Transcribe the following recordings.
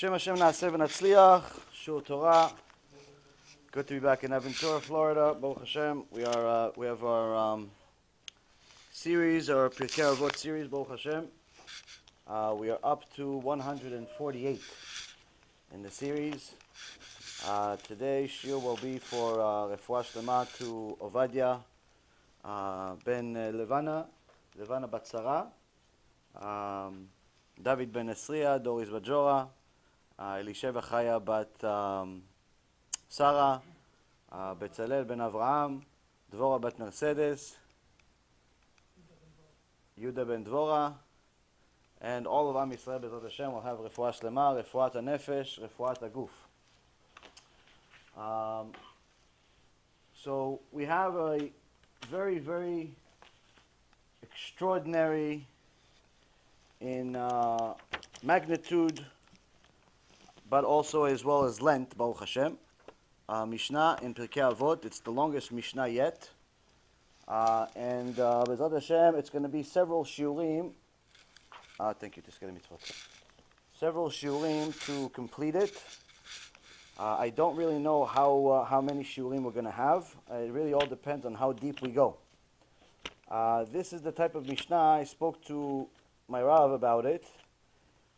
B'Shem Hashem Na'aseh v'Natzliach, Shul Torah. Good to be back in Aventura, Florida. Baruch Hashem. We have our series, our Pirkei Avot series, Baruch Hashem. We are up to 148 in the series. Today, Shir will be for Refuah Shlema to Ovadia ben Levana bat Sarah, David ben Esriya, Doris bat Jora, Elisheva Chaya bat Sarah, Betzalel ben Avraham, Dvora bat Mercedes, Yuda ben Dvora, and all of Am Yisrael B'ezrat Hashem will have Refuah Shlema, Refuat HaNefesh, Refuat HaGuf. So we have a very, very extraordinary in magnitude, but also as well as length, Baruch Hashem. Mishnah in Pirkei Avot. It's the longest Mishnah yet. And B'ezrat Hashem, it's going to be several shiurim. Thank you, several shiurim to complete it. I don't really know how many shiurim we're going to have. It really all depends on how deep we go. This is the type of Mishnah. I spoke to my Rav about it,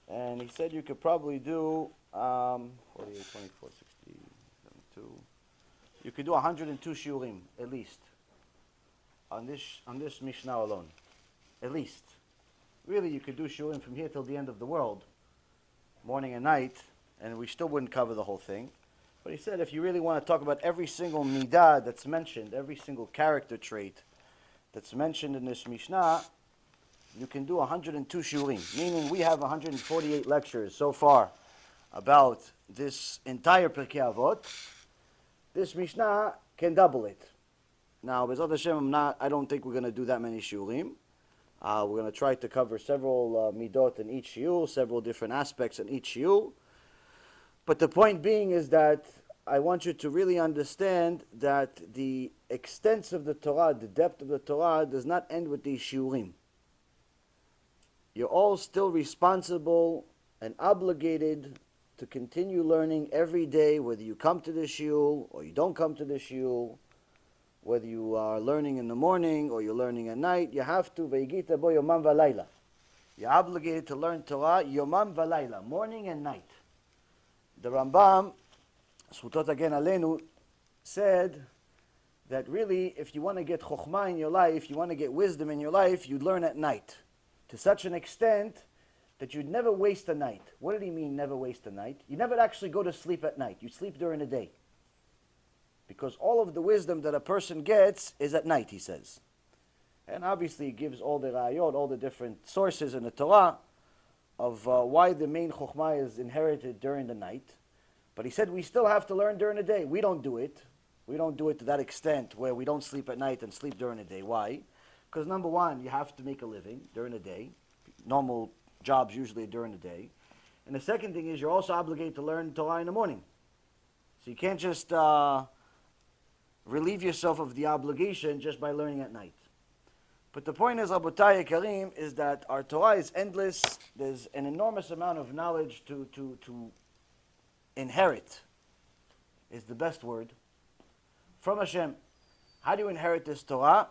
and he said you could probably do 48, 24, 60, 72. You could do 102 shiurim at least on this Mishnah alone, at least. Really, you could do shiurim from here till the end of the world, morning and night, and we still wouldn't cover the whole thing. But he said if you really want to talk about every single midah that's mentioned, every single character trait that's mentioned in this Mishnah, you can do 102 shiurim, meaning we have 148 lectures so far about this entire Pirkei Avot. This Mishnah can double it. Now, B'ezrat Hashem, I don't think we're going to do that many shiurim. We're going to try to cover several midot in each shiur, several different aspects in each shiur. But the point being is that I want you to really understand that the extent of the Torah, the depth of the Torah, does not end with these shiurim. You're all still responsible and obligated to continue learning every day, whether you come to the shiur or you don't come to the shiur, whether you are learning in the morning or you're learning at night. You have to, ve'yigita bo yomam v'layla. You're obligated to learn Torah yomam v'layla, morning and night. The Rambam, Zchutot Hagen Aleinu, said that really, if you want to get chokhmah in your life, you want to get wisdom in your life, you learn at night, to such an extent that you'd never waste a night. What did he mean, never waste a night? You never actually go to sleep at night. You sleep during the day. Because all of the wisdom that a person gets is at night, he says. And obviously he gives all the rayot, all the different sources in the Torah of why the main chokhmah is inherited during the night. But he said we still have to learn during the day. We don't do it. We don't do it to that extent where we don't sleep at night and sleep during the day. Why? Because number one, you have to make a living during the day. Normal jobs usually during the day. And the second thing is you're also obligated to learn Torah in the morning. So you can't just relieve yourself of the obligation just by learning at night. But the point is, Rabotai Karim, is that our Torah is endless. There's an enormous amount of knowledge to inherit, is the best word, from Hashem. How do you inherit this Torah?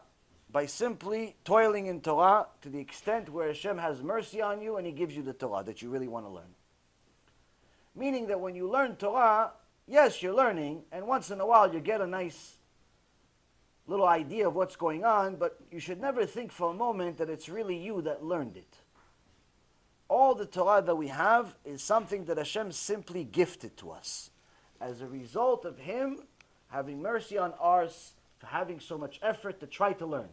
By simply toiling in Torah to the extent where Hashem has mercy on you and He gives you the Torah that you really want to learn. Meaning that when you learn Torah, yes, you're learning, and once in a while you get a nice little idea of what's going on, but you should never think for a moment that it's really you that learned it. All the Torah that we have is something that Hashem simply gifted to us as a result of Him having mercy on us for having so much effort to try to learn.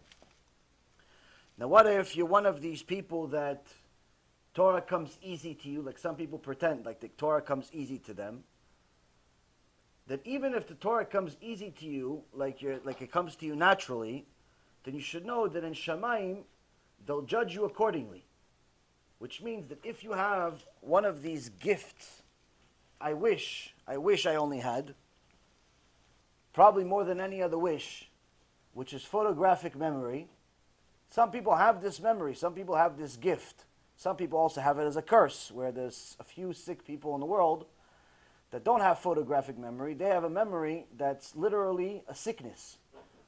Now what if you're one of these people that Torah comes easy to you, like some people pretend like the Torah comes easy to them, that even if the Torah comes easy to you, like it comes to you naturally, then you should know that in Shamayim, they'll judge you accordingly. Which means that if you have one of these gifts, I wish I only had, probably more than any other wish, which is photographic memory. Some people have this memory, some people have this gift. Some people also have it as a curse, where there's a few sick people in the world that don't have photographic memory. They have a memory that's literally a sickness,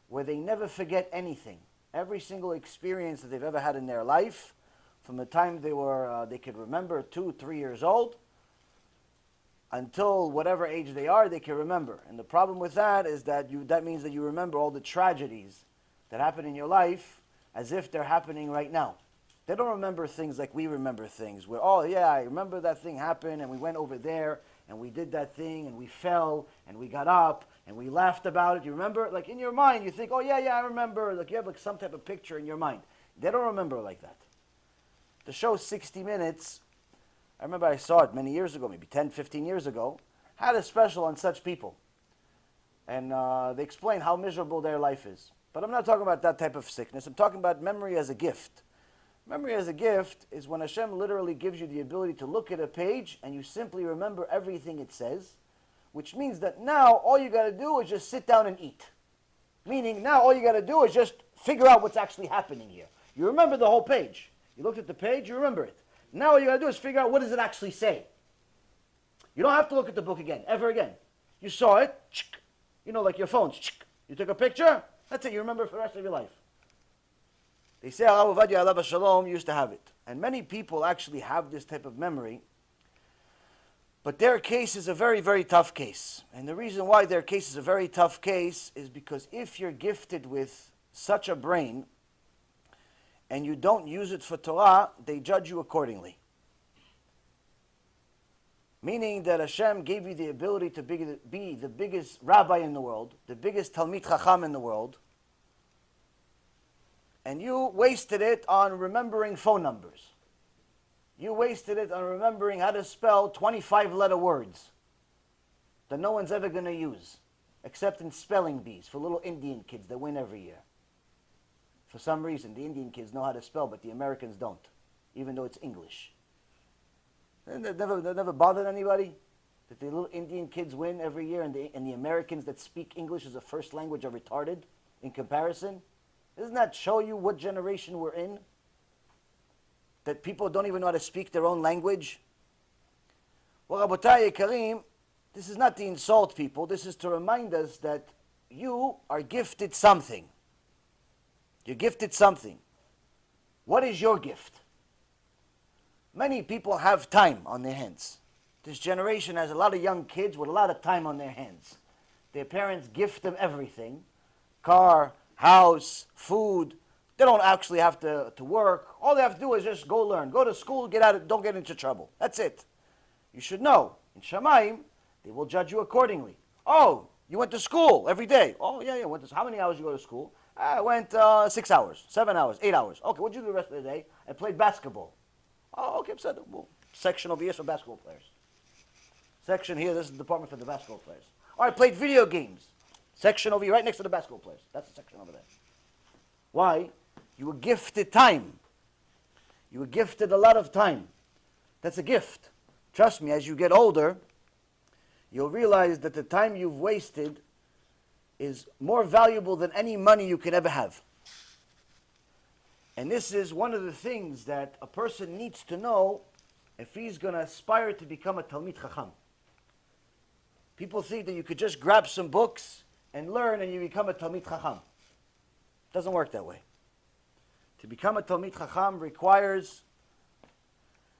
where they never forget anything. Every single experience that they've ever had in their life, from the time they could remember 2, 3 years old, until whatever age they are, they can remember. And the problem with that is that that means that you remember all the tragedies that happen in your life as if they're happening right now. They don't remember things like we remember things, where, oh yeah, I remember that thing happened, and we went over there, and we did that thing, and we fell, and we got up, and we laughed about it. You remember? Like in your mind, you think, oh yeah, I remember. Like you have like some type of picture in your mind. They don't remember like that. The show 60 Minutes, I remember I saw it many years ago, maybe 10, 15 years ago, had a special on such people. And they explain how miserable their life is. But I'm not talking about that type of sickness. I'm talking about memory as a gift. Memory as a gift is when Hashem literally gives you the ability to look at a page and you simply remember everything it says, which means that now all you got to do is just sit down and eat. Meaning now all you got to do is just figure out what's actually happening here. You remember the whole page. You looked at the page, you remember it. Now all you got to do is figure out what does it actually say. You don't have to look at the book again, ever again. You saw it, you know, like your phones. You took a picture, that's it, you remember it for the rest of your life. They say Rav Ovadia Alav Shalom used to have it. And many people actually have this type of memory. But their case is a very, very tough case. And the reason why their case is a very tough case is because if you're gifted with such a brain and you don't use it for Torah, they judge you accordingly. Meaning that Hashem gave you the ability to be the biggest rabbi in the world, the biggest Talmid Chacham in the world, and you wasted it on remembering phone numbers. You wasted it on remembering how to spell 25-letter words that no one's ever going to use, except in spelling bees for little Indian kids that win every year. For some reason, the Indian kids know how to spell, but the Americans don't, even though it's English. That never bothered anybody? That the little Indian kids win every year, and the Americans that speak English as a first language are retarded in comparison? Doesn't that show you what generation we're in? That people don't even know how to speak their own language? Well, Rabotai Karim, this is not to insult people. This is to remind us that you are gifted something. You're gifted something. What is your gift? Many people have time on their hands. This generation has a lot of young kids with a lot of time on their hands. Their parents gift them everything. Car, house, food. They don't actually have to work. All they have to do is just go learn. Go to school, get out, don't get into trouble. That's it. You should know. In Shamayim, they will judge you accordingly. Oh, you went to school every day. Oh, yeah. How many hours you go to school? I went 6 hours, 7 hours, 8 hours. Okay, what did you do the rest of the day? I played basketball. Oh, okay, so section over here is for basketball players. Section here, this is the department for the basketball players. All right, played video games. Section over here, right next to the basketball players. That's the section over there. Why? You were gifted time. You were gifted a lot of time. That's a gift. Trust me, as you get older, you'll realize that the time you've wasted is more valuable than any money you could ever have. And this is one of the things that a person needs to know if he's going to aspire to become a Talmid Chacham. People think that you could just grab some books and learn and you become a Talmid Chacham. It doesn't work that way. To become a Talmid Chacham requires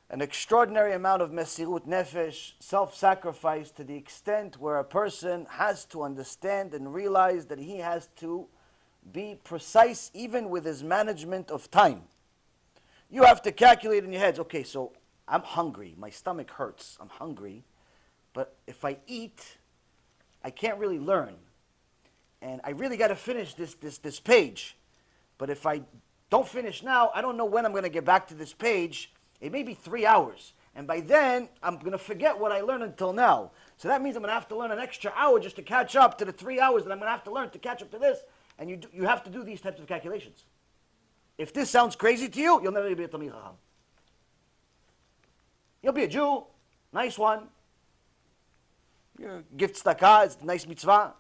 an extraordinary amount of mesirut nefesh, self-sacrifice, to the extent where a person has to understand and realize that he has to be precise even with his management of time. You have to calculate in your heads, okay, so I'm hungry, my stomach hurts, I'm hungry, but if I eat, I can't really learn. And I really got to finish this page. But if I don't finish now, I don't know when I'm going to get back to this page. It may be 3 hours. And by then, I'm going to forget what I learned until now. So that means I'm going to have to learn an extra hour just to catch up to the 3 hours that I'm going to have to learn to catch up to this. And you have to do these types of calculations. If this sounds crazy to you, you'll never be a Talmid Chacham. You'll be a Jew, nice one. You gift tzedakah, it's a nice mitzvah.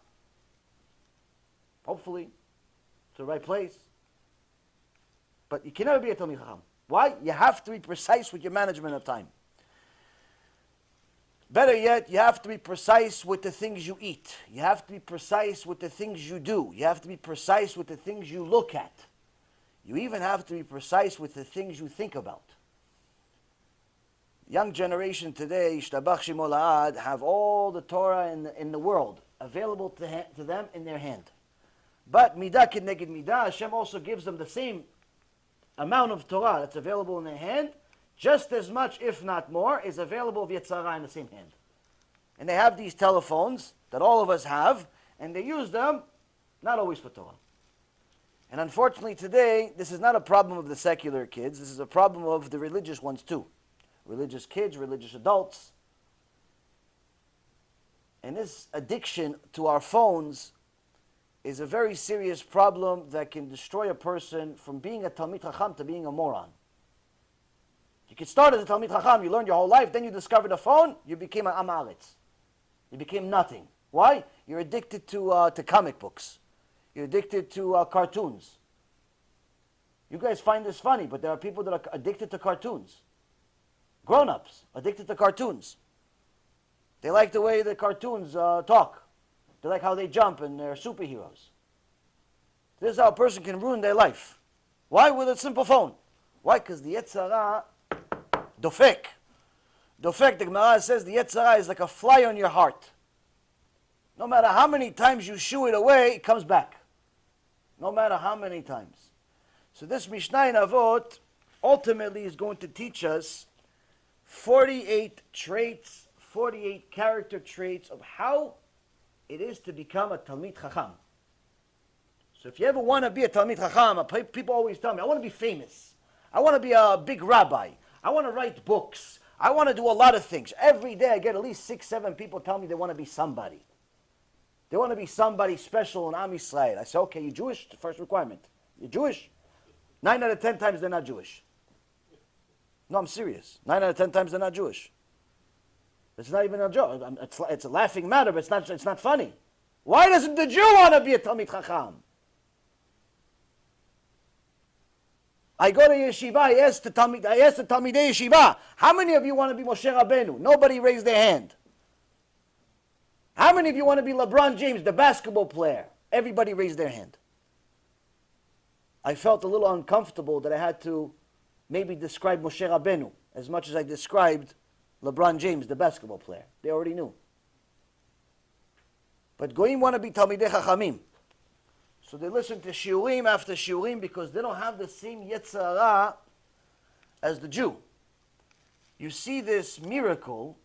Hopefully, it's the right place. But you can never be a Talmid Chacham. Why? You have to be precise with your management of time. Better yet, you have to be precise with the things you eat. You have to be precise with the things you do. You have to be precise with the things you look at. You even have to be precise with the things you think about. Young generation today, Ishtabach Shemo La'ad, have all the Torah in the world available to them in their hand. But midah k'neged midah, Hashem also gives them the same amount of Torah that's available in their hand. Just as much, if not more, is available of Yetzer in the same hand. And they have these telephones that all of us have, and they use them, not always for Torah. And unfortunately today, this is not a problem of the secular kids, this is a problem of the religious ones too. Religious kids, religious adults. And this addiction to our phones is a very serious problem that can destroy a person from being a Talmid Chacham to being a moron. You could start as a Talmid Chacham, you learned your whole life, then you discovered a phone, you became an Amaretz. You became nothing. Why? You're addicted to comic books. You're addicted to cartoons. You guys find this funny, but there are people that are addicted to cartoons. Grown-ups, addicted to cartoons. They like the way the cartoons talk. They like how they jump and they're superheroes. This is how a person can ruin their life. Why? With a simple phone. Why? Because the Yetzer dofek. Dofek, the Gemara says the Yetzer is like a fly on your heart. No matter how many times you shoo it away, it comes back. No matter how many times. So this Mishnah in Avot ultimately is going to teach us 48 traits, 48 character traits of how it is to become a Talmid Chacham. So if you ever want to be a Talmid Chacham, people always tell me, I want to be famous. I want to be a big rabbi. I want to write books. I want to do a lot of things. Every day I get at least 6, 7 people tell me they want to be somebody. They want to be somebody special in Am Yisrael. I say, okay, you Jewish? The first requirement. You're Jewish? 9 out of 10 times they're not Jewish. No, I'm serious. 9 out of 10 times they're not Jewish. It's not even a joke. It's a laughing matter, but it's not funny. Why doesn't the Jew want to be a Talmid Chacham? I go to yeshiva, I ask the Talmidei yeshiva, how many of you want to be Moshe Rabbeinu? Nobody raised their hand. How many of you want to be LeBron James, the basketball player? Everybody raised their hand. I felt a little uncomfortable that I had to maybe describe Moshe Rabbeinu as much as I described LeBron James, the basketball player. They already knew. But Goyim want to be Talmidei Chachamim. So they listen to shiurim after shiurim because they don't have the same Yetzer as the Jew. You see this miracle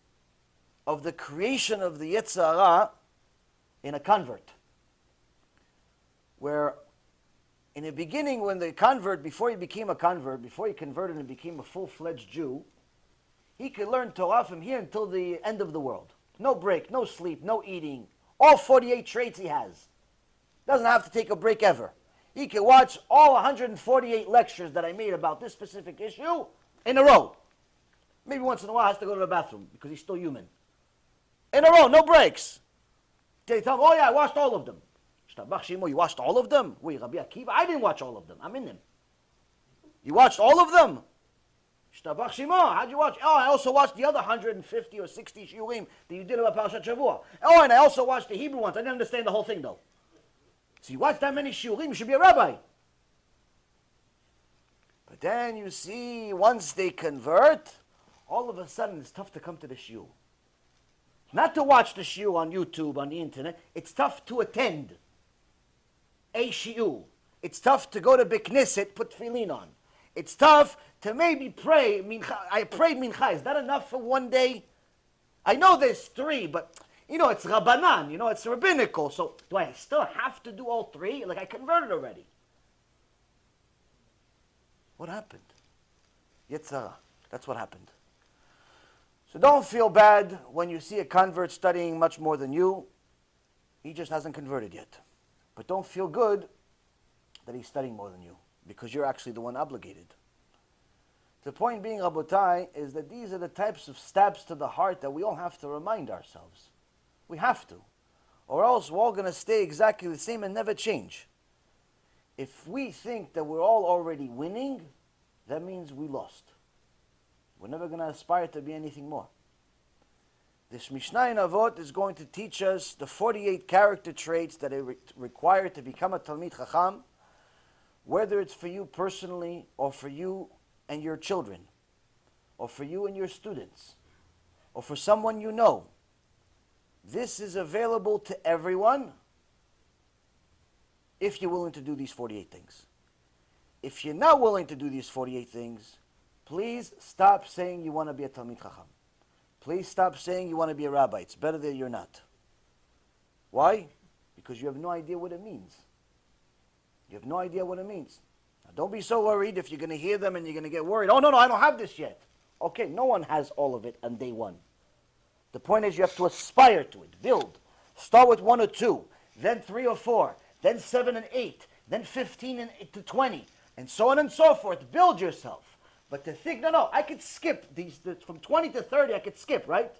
of the creation of the Yetzer in a convert. Where in the beginning when the convert, before he became a convert, before he converted and became a full-fledged Jew, he could learn Torah from here until the end of the world. No break, no sleep, no eating. All 48 traits he has. Doesn't have to take a break ever. He can watch all 148 lectures that I made about this specific issue in a row. Maybe once in a while he has to go to the bathroom because he's still human. In a row, no breaks. They tell him, oh yeah, I watched all of them. You watched all of them? Wait, Rabbi Akiva, I didn't watch all of them. I'm in them. You watched all of them? How'd you watch? Oh, I also watched the other 150 or 60 shiurim that you did about Parashat Shavua. Oh, and I also watched the Hebrew ones. I didn't understand the whole thing though. So you watch that many shiurim, you should be a rabbi. But then you see, once they convert, all of a sudden it's tough to come to the shiur. Not to watch the shiur on YouTube, on the internet. It's tough to attend a shiur. It's tough to go to Beit Knesset, put tefillin on. It's tough to maybe pray. I prayed mincha. Is that enough for one day? I know there's 3, but you know, it's Rabbanan. You know, it's rabbinical. So do I still have to do all 3? Like I converted already. What happened? Yetzer. That's what happened. So don't feel bad when you see a convert studying much more than you. He just hasn't converted yet. But don't feel good that he's studying more than you, because you're actually the one obligated. The point being, Rabotai, is that these are the types of stabs to the heart that we all have to remind ourselves. We have to. Or else we're all going to stay exactly the same and never change. If we think that we're all already winning, that means we lost. We're never going to aspire to be anything more. This Mishnah in Avot is going to teach us the 48 character traits that are required to become a Talmid Chacham, whether it's for you personally or for you and your children, or for you and your students, or for someone you know. This is available to everyone if you're willing to do these 48 things. If you're not willing to do these 48 things, please stop saying you want to be a Talmid Chacham. Please stop saying you want to be a rabbi. It's better that you're not. Why? Because you have no idea what it means. You have no idea what it means. Now, don't be so worried if you're going to hear them and you're going to get worried. Oh, no, I don't have this yet. Okay, no one has all of it on day one. The point is you have to aspire to it. Build. Start with 1 or 2, then 3 or 4, then 7 and 8, then 15 and 8 to 20, and so on and so forth. Build yourself. But to think, no, I could skip these, from 20 to 30, I could skip, right?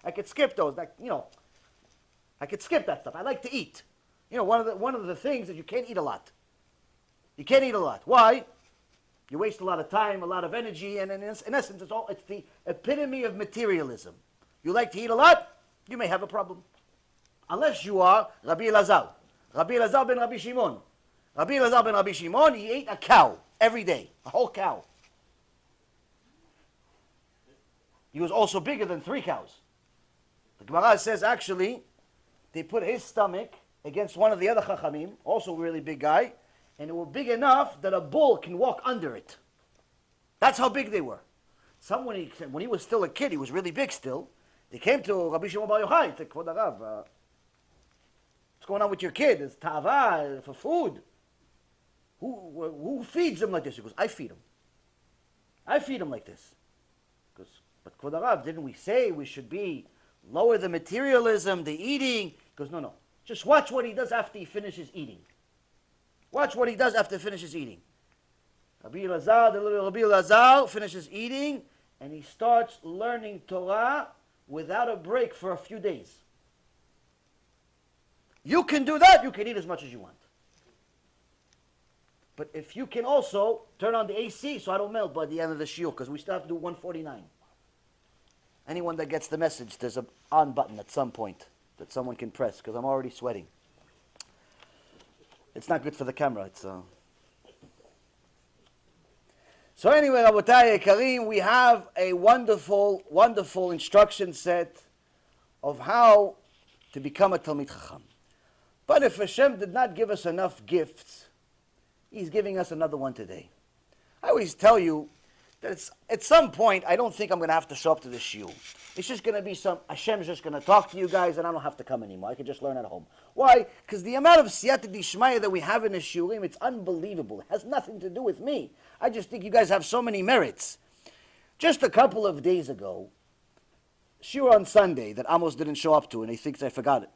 I could skip those, I could skip that stuff. I like to eat. One of the things is you can't eat a lot. You can't eat a lot. Why? You waste a lot of time, a lot of energy, and in essence, it's the epitome of materialism. You like to eat a lot, you may have a problem. Unless you are Rabbi Elazar. Rabbi Elazar ben Rabbi Shimon. Rabbi Elazar ben Rabbi Shimon, he ate a cow every day, a whole cow. He was also bigger than 3 cows. The Gemara says, actually, they put his stomach against one of the other Chachamim, also a really big guy, and it was big enough that a bull can walk under it. That's how big they were. When he was still a kid, he was really big still. They came to Rabbi Shimon Bar Yochai and said, Kvod Harav, what's going on with your kid? It's ta'ava for food. Who feeds him like this? He goes, I feed him. I feed him like this. But Kvod Harav, didn't we say we should lower the materialism, the eating? He goes, no. Just watch what he does after he finishes eating. Watch what he does after he finishes eating. The little Rabbi Elazar finishes eating, and he starts learning Torah without a break for a few days. You can do that, you can eat as much as you want. But if you can also turn on the AC so I don't melt by the end of the shiur, because we still have to do 149. Anyone that gets the message, there's an on button at some point that someone can press, because I'm already sweating. It's not good for the camera. So anyway, Rabotai Karim, we have a wonderful, wonderful instruction set of how to become a Talmid Chacham. But if Hashem did not give us enough gifts, He's giving us another one today. I always tell you that at some point, I don't think I'm going to have to show up to the shiur. It's just going to be Hashem's just going to talk to you guys, and I don't have to come anymore. I can just learn at home. Why? Because the amount of siyata d'ishmaya that we have in the shiurim, it's unbelievable. It has nothing to do with me. I just think you guys have so many merits. Just a couple of days ago, shiur on Sunday that Amos didn't show up to, and he thinks I forgot it.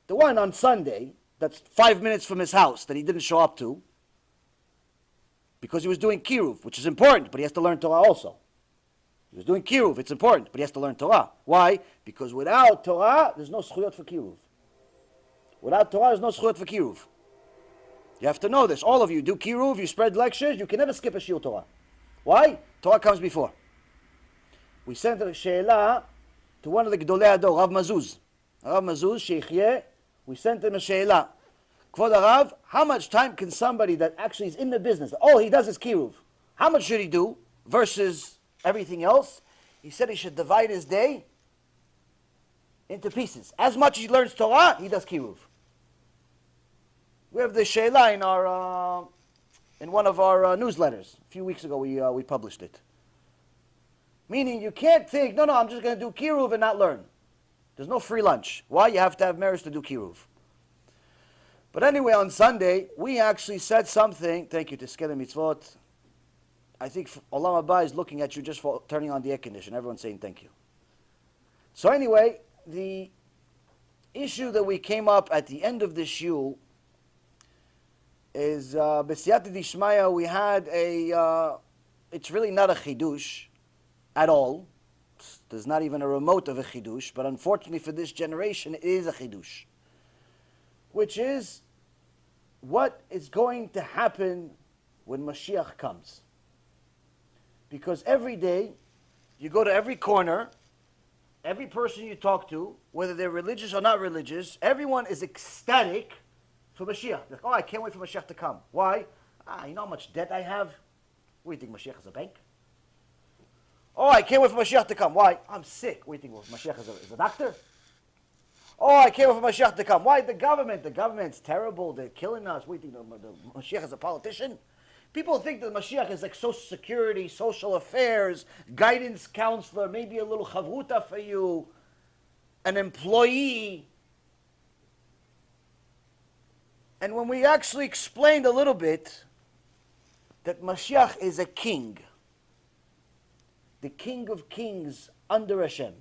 The one on Sunday, that's 5 minutes from his house, that he didn't show up to, because he was doing Kiruv, which is important, but he has to learn Torah also. He was doing Kiruv, it's important, but he has to learn Torah. Why? Because without Torah, there's no zchuyot for Kiruv. Without Torah, there's no zchuyot for Kiruv. You have to know this. All of you do Kiruv, you spread lectures, you can never skip a shiur Torah. Why? Torah comes before. We sent a she'ela to one of the Gdolei Ador, Rav Mazuz. Rav Mazuz, Sheikhye, we sent him a she'ela. Kvod Harav, how much time can somebody that actually is in the business, all he does is Kiruv, how much should he do versus everything else? He said he should divide his day into pieces. As much as he learns Torah, he does Kiruv. We have the she'ela in one of our newsletters. A few weeks ago we published it. Meaning you can't think, no, I'm just going to do Kiruv and not learn. There's no free lunch. Why? You have to have merits to do Kiruv. But anyway, on Sunday, we actually said something, thank you to Skele Mitzvot. I think Olam Haba is looking at you just for turning on the air conditioner. Everyone's saying thank you. So anyway, the issue that we came up at the end of the shiur is, B'siyata Dishmaya, we had it's really not a chidush at all. There's not even a remote of a chidush, but unfortunately for this generation, it is a chidush. Which is, what is going to happen when Mashiach comes? Because every day, you go to every corner, every person you talk to, whether they're religious or not religious, everyone is ecstatic for Mashiach. Like, oh, I can't wait for Mashiach to come. Why? You know how much debt I have? What do you think, Mashiach is a bank? Oh, I can't wait for Mashiach to come. Why? I'm sick. What do you think, Mashiach is a doctor? Oh, I can't wait for Mashiach to come. Why? The government. The government's terrible. They're killing us. What do you think, the Mashiach is a politician? People think that Mashiach is like Social Security, social affairs, guidance counselor, maybe a little chavruta for you, an employee. And when we actually explained a little bit that Mashiach is a king, the King of Kings under Hashem,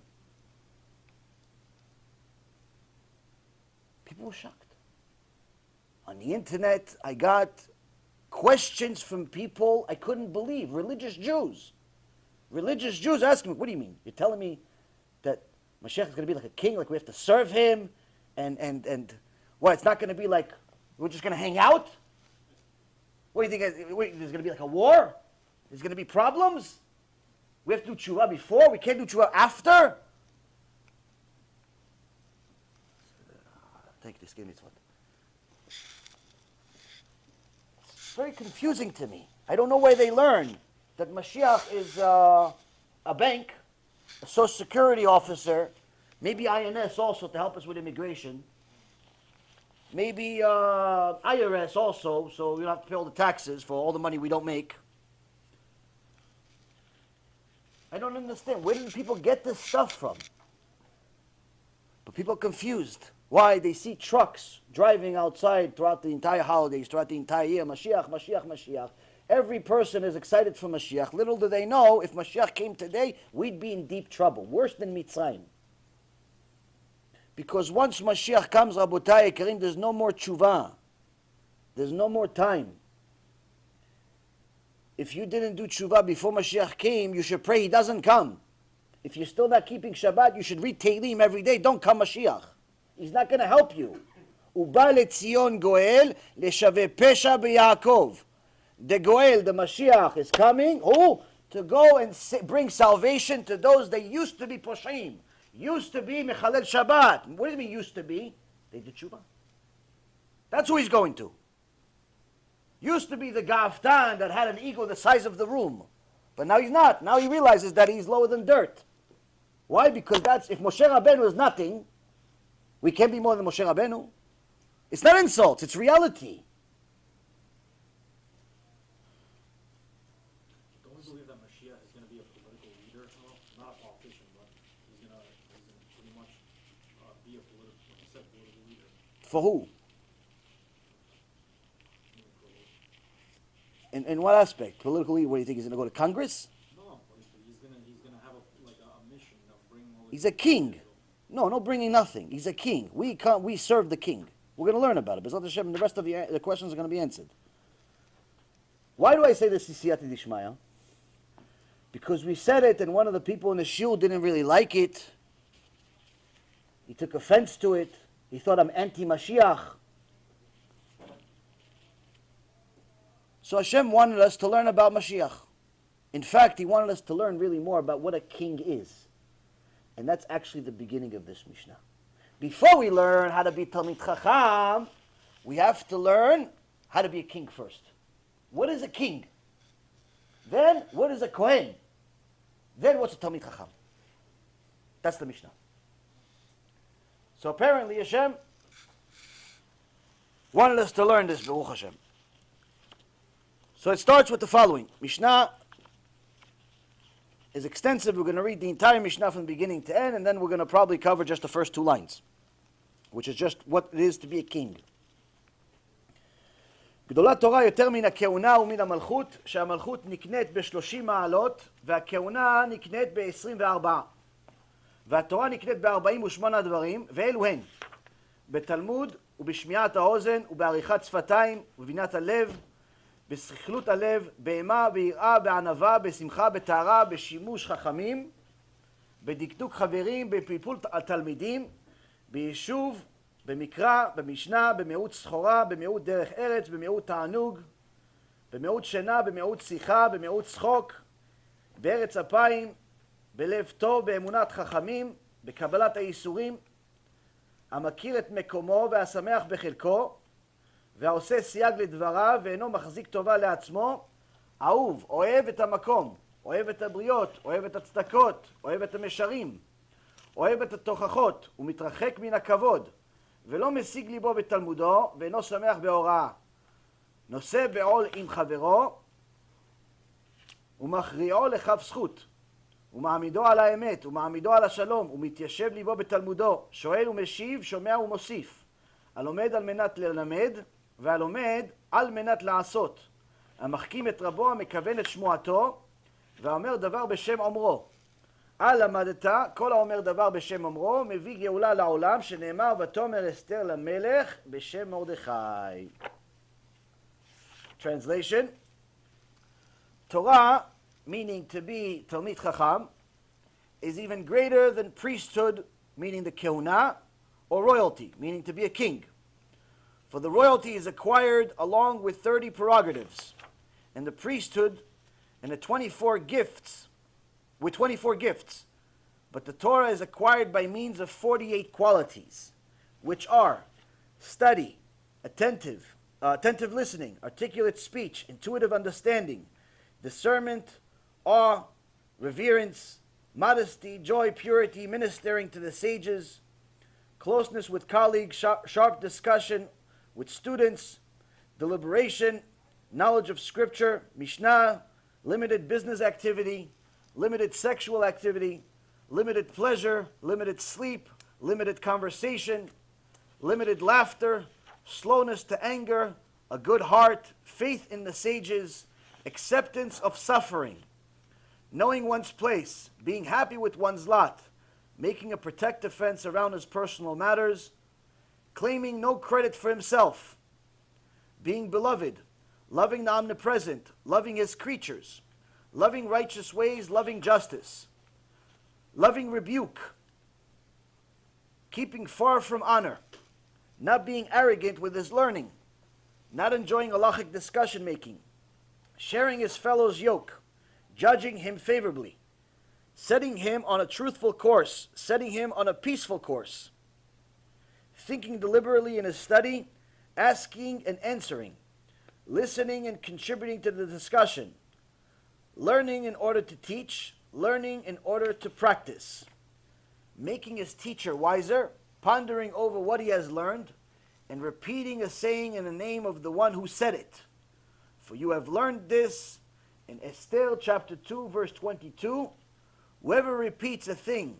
people were shocked. On the internet, I got questions from people I couldn't believe. Religious Jews. Religious Jews asking me, what do you mean? You're telling me that Mashiach is going to be like a king, like we have to serve him, and what, it's not going to be like we're just going to hang out? What do you think? There's going to be like a war? There's going to be problems? We have to do tshuva before? We can't do tshuva after? Take this, give me this one. It's very confusing to me. I don't know where they learn that Mashiach is a bank, a social security officer, maybe INS also to help us with immigration, maybe IRS also, so we don't have to pay all the taxes for all the money we don't make. I don't understand. Where did people get this stuff from? But people are confused. Why? They see trucks driving outside throughout the entire holidays, throughout the entire year. Mashiach, Mashiach, Mashiach. Every person is excited for Mashiach. Little do they know, if Mashiach came today, we'd be in deep trouble. Worse than Mitzrayim. Because once Mashiach comes, Rabotai Karim, there's no more tshuva. There's no more time. If you didn't do tshuva before Mashiach came, you should pray he doesn't come. If you're still not keeping Shabbat, you should read Tehillim every day. Don't come Mashiach. He's not going to help you. Uba leTzion Goel leshave pesha beYaakov. The Goel, the Mashiach, is coming. Who? To go and bring salvation to those that used to be Poshim. Used to be Mechalel Shabbat. What do you mean used to be? They did tshuva. That's who he's going to. Used to be the Gaftan that had an ego the size of the room. But now he's not. Now he realizes that he's lower than dirt. Why? Because that's, if Moshe Rabbeinu is nothing, we can't be more than Moshe Rabbeinu. It's not insults, it's reality. Don't we believe that Mashiach is going to be a political leader? Well, not a politician, but he's going to pretty much be a political leader. For who? In what aspect? Politically, what do you think? He's going to go to Congress? No, but he's going to have a mission of bringing all. He's a king. No bringing nothing. He's a king. We serve the king. We're going to learn about it. B'ezrat Hashem, the rest of the questions are going to be answered. Why do I say this is siyata dishmaya? Because we said it and one of the people in the shul didn't really like it. He took offense to it. He thought I'm anti-Mashiach. So Hashem wanted us to learn about Mashiach. In fact, He wanted us to learn really more about what a king is. And that's actually the beginning of this Mishnah. Before we learn how to be Talmid Chacham, we have to learn how to be a king first. What is a king? Then, what is a Kohen? Then, what's a Talmid Chacham? That's the Mishnah. So apparently Hashem wanted us to learn this, Baruch Hashem. So it starts with the following. Mishnah is extensive. We're going to read the entire Mishnah from beginning to end, and then we're going to probably cover just the first two lines, which is just what it is to be a king. גדולת תורה יותר מן הכהונה ומן המלכות, שהמלכות נקנית ב-30 מעלות, והכהונה נקנית ב-24. והתורה נקנית ב-48 דברים, ואלו הן, בתלמוד ובשמיעת האוזן ובעריכת שפתיים ובבינת הלב, בסכלות הלב, באימה, ביראה, בענווה, בשמחה, בטהרה, בשימוש חכמים, בדקדוק חברים, בפלפול התלמידים, ביישוב, במקרא, במשנה, במיעוט סחורה, במיעוט דרך ארץ, במיעוט תענוג, במיעוט שינה, במיעוט שיחה, במיעוט צחוק, בארץ אפיים, בלב טוב, באמונת חכמים, בקבלת הייסורים, המכיר את מקומו והשמח בחלקו, והעושה סייג לדבריו ואינו מחזיק טובה לעצמו, אהוב, אוהב את המקום, אוהב את הבריות, אוהב את הצדקות, אוהב את המשרים, אוהב את התוכחות, ומתרחק מן הכבוד, ולא משיג ליבו בתלמודו, ואינו שמח בהוראה. נושא בעול עם חברו, ומכריעו לכף זכות, ומעמידו על האמת, ומעמידו על השלום, ומתיישב ליבו בתלמודו, שואל ומשיב, שומע ומוסיף. הלומד על מנת ללמד, והלומד על מנת לעשות. המחכים את רבו, המכוון את שמועתו, והאומר דבר בשם אומרו. למדת, כל האומר דבר בשם אומרו, מביא גאולה לעולם, שנאמר ותאמר אסתר למלך בשם מרדכי. Translation: Torah, meaning to be Talmid Chacham, is even greater than priesthood, meaning the kehuna, or royalty, meaning to be a king. For the royalty is acquired along with 30 prerogatives, and the priesthood and the 24 gifts, with 24 gifts. But the Torah is acquired by means of 48 qualities, which are study, attentive listening, articulate speech, intuitive understanding, discernment, awe, reverence, modesty, joy, purity, ministering to the sages, closeness with colleagues, sharp discussion with students, deliberation, knowledge of scripture, Mishnah, limited business activity, limited sexual activity, limited pleasure, limited sleep, limited conversation, limited laughter, slowness to anger, a good heart, faith in the sages, acceptance of suffering, knowing one's place, being happy with one's lot, making a protective fence around his personal matters, claiming no credit for himself, being beloved, loving the omnipresent, loving his creatures, loving righteous ways, loving justice, loving rebuke, keeping far from honor, not being arrogant with his learning, not enjoying halachic discussion making, sharing his fellow's yoke, judging him favorably, setting him on a truthful course, setting him on a peaceful course, thinking deliberately in his study, asking and answering, listening and contributing to the discussion, learning in order to teach, learning in order to practice, making his teacher wiser, pondering over what he has learned, and repeating a saying in the name of the one who said it. For you have learned this in Esther chapter 2 verse 22. Whoever repeats a thing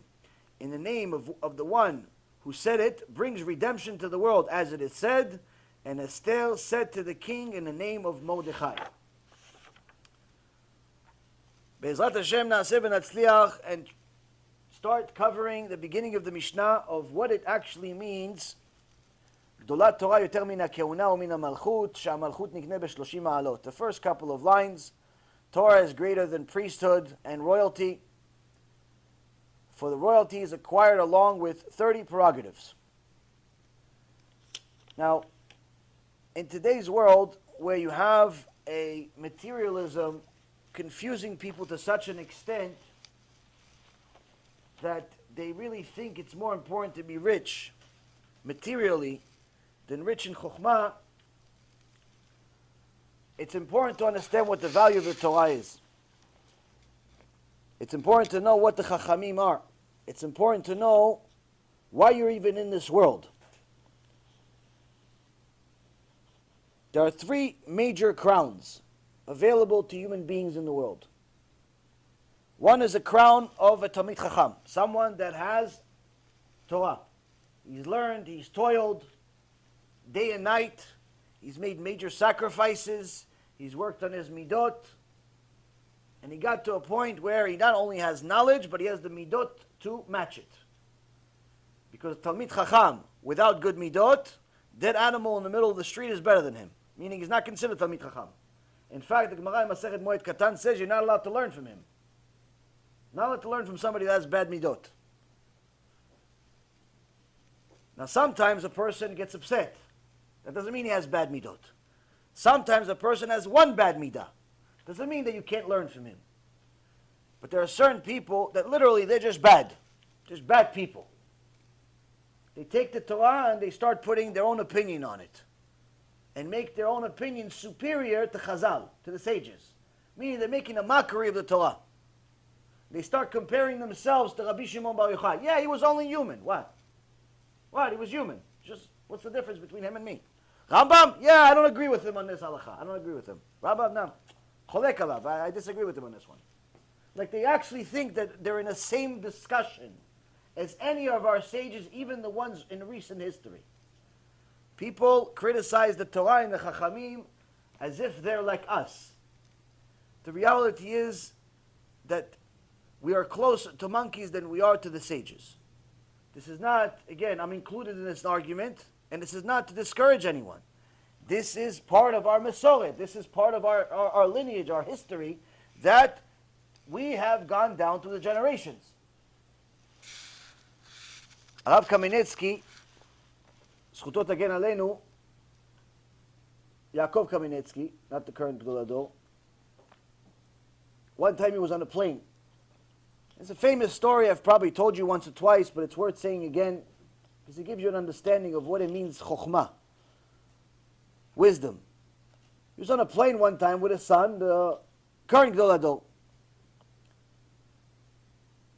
in the name of the one who said it brings redemption to the world, as it is said, and Esther said to the king in the name of Mordechai. Be'ezrat Hashem na'aseh v'natzliach, and start covering the beginning of the Mishnah of what it actually means. גדולת תורה יותר מן הכהונה ומן המלכות, שהמלכות נקנה ב-30 מעלות. The first couple of lines, Torah is greater than priesthood and royalty, for the royalty is acquired along with 30 prerogatives. Now, in today's world, where you have a materialism confusing people to such an extent that they really think it's more important to be rich materially than rich in chokhmah, it's important to understand what the value of the Torah is. It's important to know what the Chachamim are. It's important to know why you're even in this world. There are three major crowns available to human beings in the world. One is a crown of a Talmid Chacham, someone that has Torah. He's learned, he's toiled day and night, he's made major sacrifices, he's worked on his midot, and he got to a point where he not only has knowledge, but he has the midot to match it. Because Talmid Chacham, without good midot, dead animal in the middle of the street is better than him, meaning he's not considered Talmid Chacham. In fact, the Gemara in Masechet Moed Katan says you're not allowed to learn from him. Not allowed to learn from somebody that has bad midot. Now sometimes a person gets upset. That doesn't mean he has bad midot. Sometimes a person has one bad midah. Doesn't mean that you can't learn from him. But there are certain people that literally they're just bad people. They take the Torah and they start putting their own opinion on it and make their own opinion superior to Chazal, to the sages. Meaning they're making a mockery of the Torah. They start comparing themselves to Rabbi Shimon Bar Yochai. Yeah, he was only human. What? He was human. Just, what's the difference between him and me? Rambam? Yeah, I don't agree with him on this halacha. I don't agree with him. Rambam, no. Cholek alav. I disagree with him on this one. Like they actually think that they're in the same discussion as any of our sages, even the ones in recent history. People criticize the Torah and the Chachamim as if they're like us. The reality is that we are closer to monkeys than we are to the sages. This is not, again, I'm included in this argument, and this is not to discourage anyone. This is part of our Masoret. This is part of our lineage, our history, that we have gone down through the generations. Rav Kamenetsky, zchuto tagen aleinu, Yaakov Kamenetsky, not the current Gadol Hador, one time he was on a plane. It's a famous story I've probably told you once or twice, but it's worth saying again because it gives you an understanding of what it means, chokhmah, wisdom. He was on a plane one time with his son, the current Gadol Hador.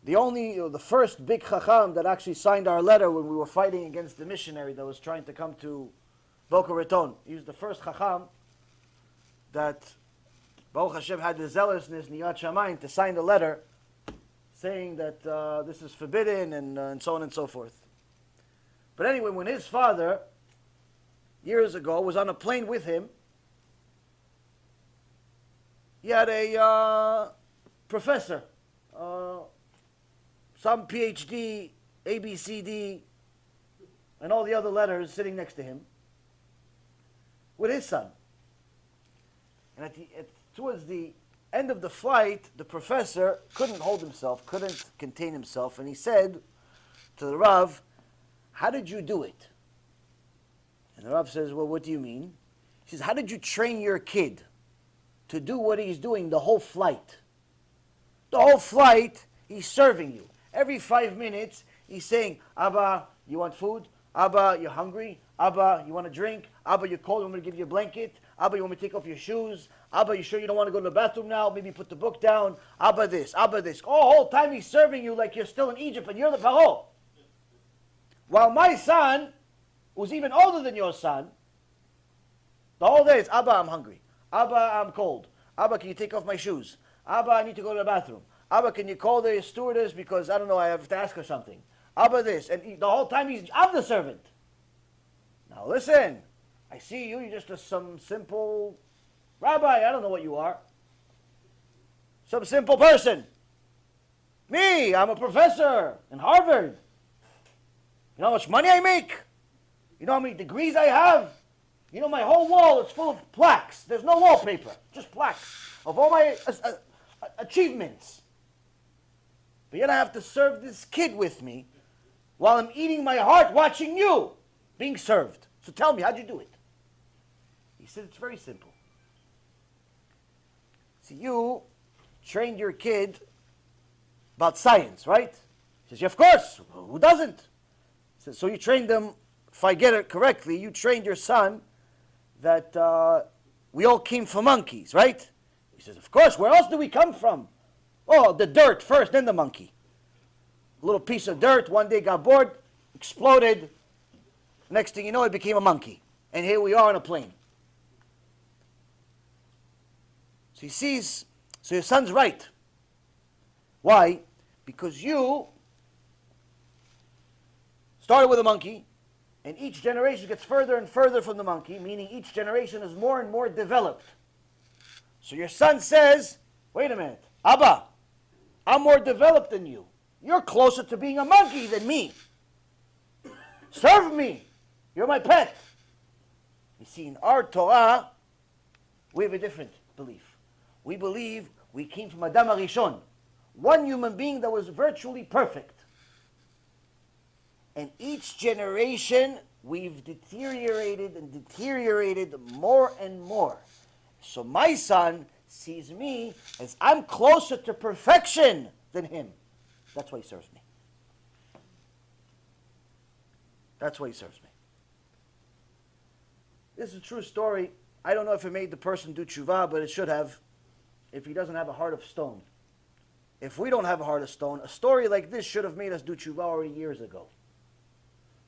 The first big Chacham that actually signed our letter when we were fighting against the missionary that was trying to come to Boca Raton. He was the first Chacham that Baruch Hashem had the zealousness in Yad Shamayim to sign the letter saying that this is forbidden and so on and so forth. But anyway, when his father, years ago, was on a plane with him, he had a professor, some PhD, ABCD, and all the other letters sitting next to him, with his son. And towards the end of the flight, the professor couldn't hold himself, couldn't contain himself, and he said to the Rav, "How did you do it?" And the Rav says, "Well, what do you mean?" He says, "How did you train your kid to do what he's doing the whole flight? The whole flight, he's serving you. Every 5 minutes, he's saying, 'Abba, you want food? Abba, you're hungry? Abba, you want a drink? Abba, you're cold, I'm going to give you a blanket? Abba, you want me to take off your shoes? Abba, you sure you don't want to go to the bathroom now? Maybe put the book down. Abba this, Abba this.' Oh, the whole time he's serving you like you're still in Egypt and you're the Paro. While my son, who's even older than your son, the whole day is, 'Abba, I'm hungry. Abba, I'm cold. Abba, can you take off my shoes? Abba, I need to go to the bathroom. Abba, can you call the stewardess because, I don't know, I have to ask her something. Abba this.' And the whole time I'm the servant. Now listen, I see you're just some simple rabbi, I don't know what you are. Some simple person. Me, I'm a professor in Harvard. You know how much money I make? You know how many degrees I have? You know my whole wall is full of plaques. There's no wallpaper, just plaques of all my achievements. But yet I have to serve this kid with me while I'm eating my heart watching you being served. So tell me, how'd you do it?" He said, "It's very simple. See, you trained your kid about science, right?" He says, "Yeah, of course. Who doesn't?" He says, "So you trained them, if I get it correctly, you trained your son that we all came from monkeys, right?" He says, "Of course. Where else do we come from? Oh, the dirt first, then the monkey. A little piece of dirt, one day got bored, exploded. Next thing you know, it became a monkey. And here we are on a plane." So he sees, so your son's right. Why? Because you started with a monkey, and each generation gets further and further from the monkey, meaning each generation is more and more developed. So your son says, "Wait a minute, Abba, I'm more developed than you. You're closer to being a monkey than me. Serve me. You're my pet." You see, in our Torah, we have a different belief. We believe we came from Adam HaRishon, one human being that was virtually perfect. And each generation, we've deteriorated and deteriorated more and more. So my son sees me as I'm closer to perfection than him. That's why he serves me. That's why he serves me. This is a true story. I don't know if it made the person do tshuva, but it should have, if he doesn't have a heart of stone. If we don't have a heart of stone, a story like this should have made us do tshuva already years ago.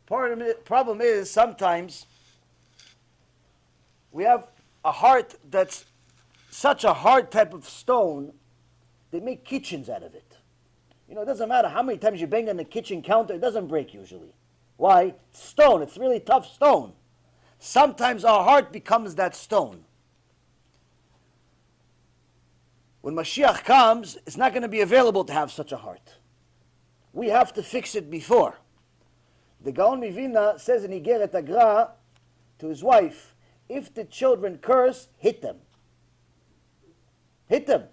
Part of the problem is sometimes we have a heart that's such a hard type of stone, they make kitchens out of it. You know, it doesn't matter how many times you bang on the kitchen counter, it doesn't break usually. Why? It's stone. It's really tough stone. Sometimes our heart becomes that stone. When Mashiach comes, it's not going to be available to have such a heart. We have to fix it before. The Gaon Mivina says in Igeret Agra to his wife, if the children curse, hit them. Hit them.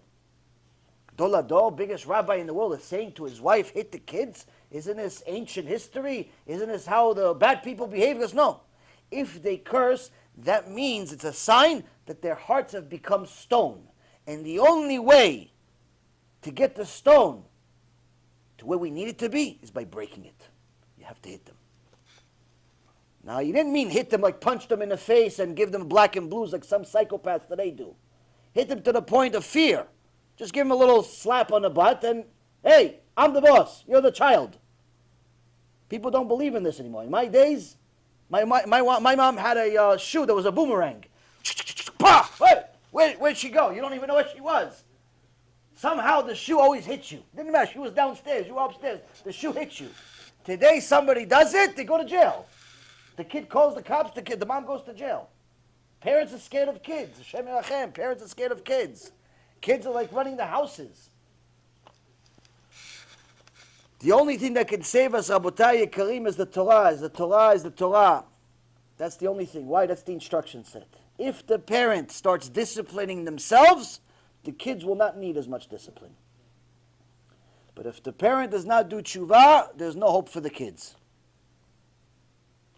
Gadol Hador, biggest rabbi in the world, is saying to his wife, hit the kids? Isn't this ancient history? Isn't this how the bad people behave? He goes, no. If they curse, that means it's a sign that their hearts have become stone. And the only way to get the stone to where we need it to be is by breaking it. You have to hit them. Now, you didn't mean hit them like punch them in the face and give them black and blues like some psychopaths today do. Hit them to the point of fear. Just give them a little slap on the butt and, hey, I'm the boss. You're the child. People don't believe in this anymore. In my days, my mom had a shoe that was a boomerang. Where'd she go? You don't even know where she was. Somehow the shoe always hits you. Didn't matter. She was downstairs. You were upstairs. The shoe hits you. Today somebody does it, they go to jail. The kid calls the cops, the mom goes to jail. Parents are scared of kids. Hashem Yerachem. Parents are scared of kids. Kids are like running the houses. The only thing that can save us, Rabotai Yekarim, is the Torah. Is the Torah. That's the only thing. Why? That's the instruction set. If the parent starts disciplining themselves, the kids will not need as much discipline. But if the parent does not do tshuva, there's no hope for the kids.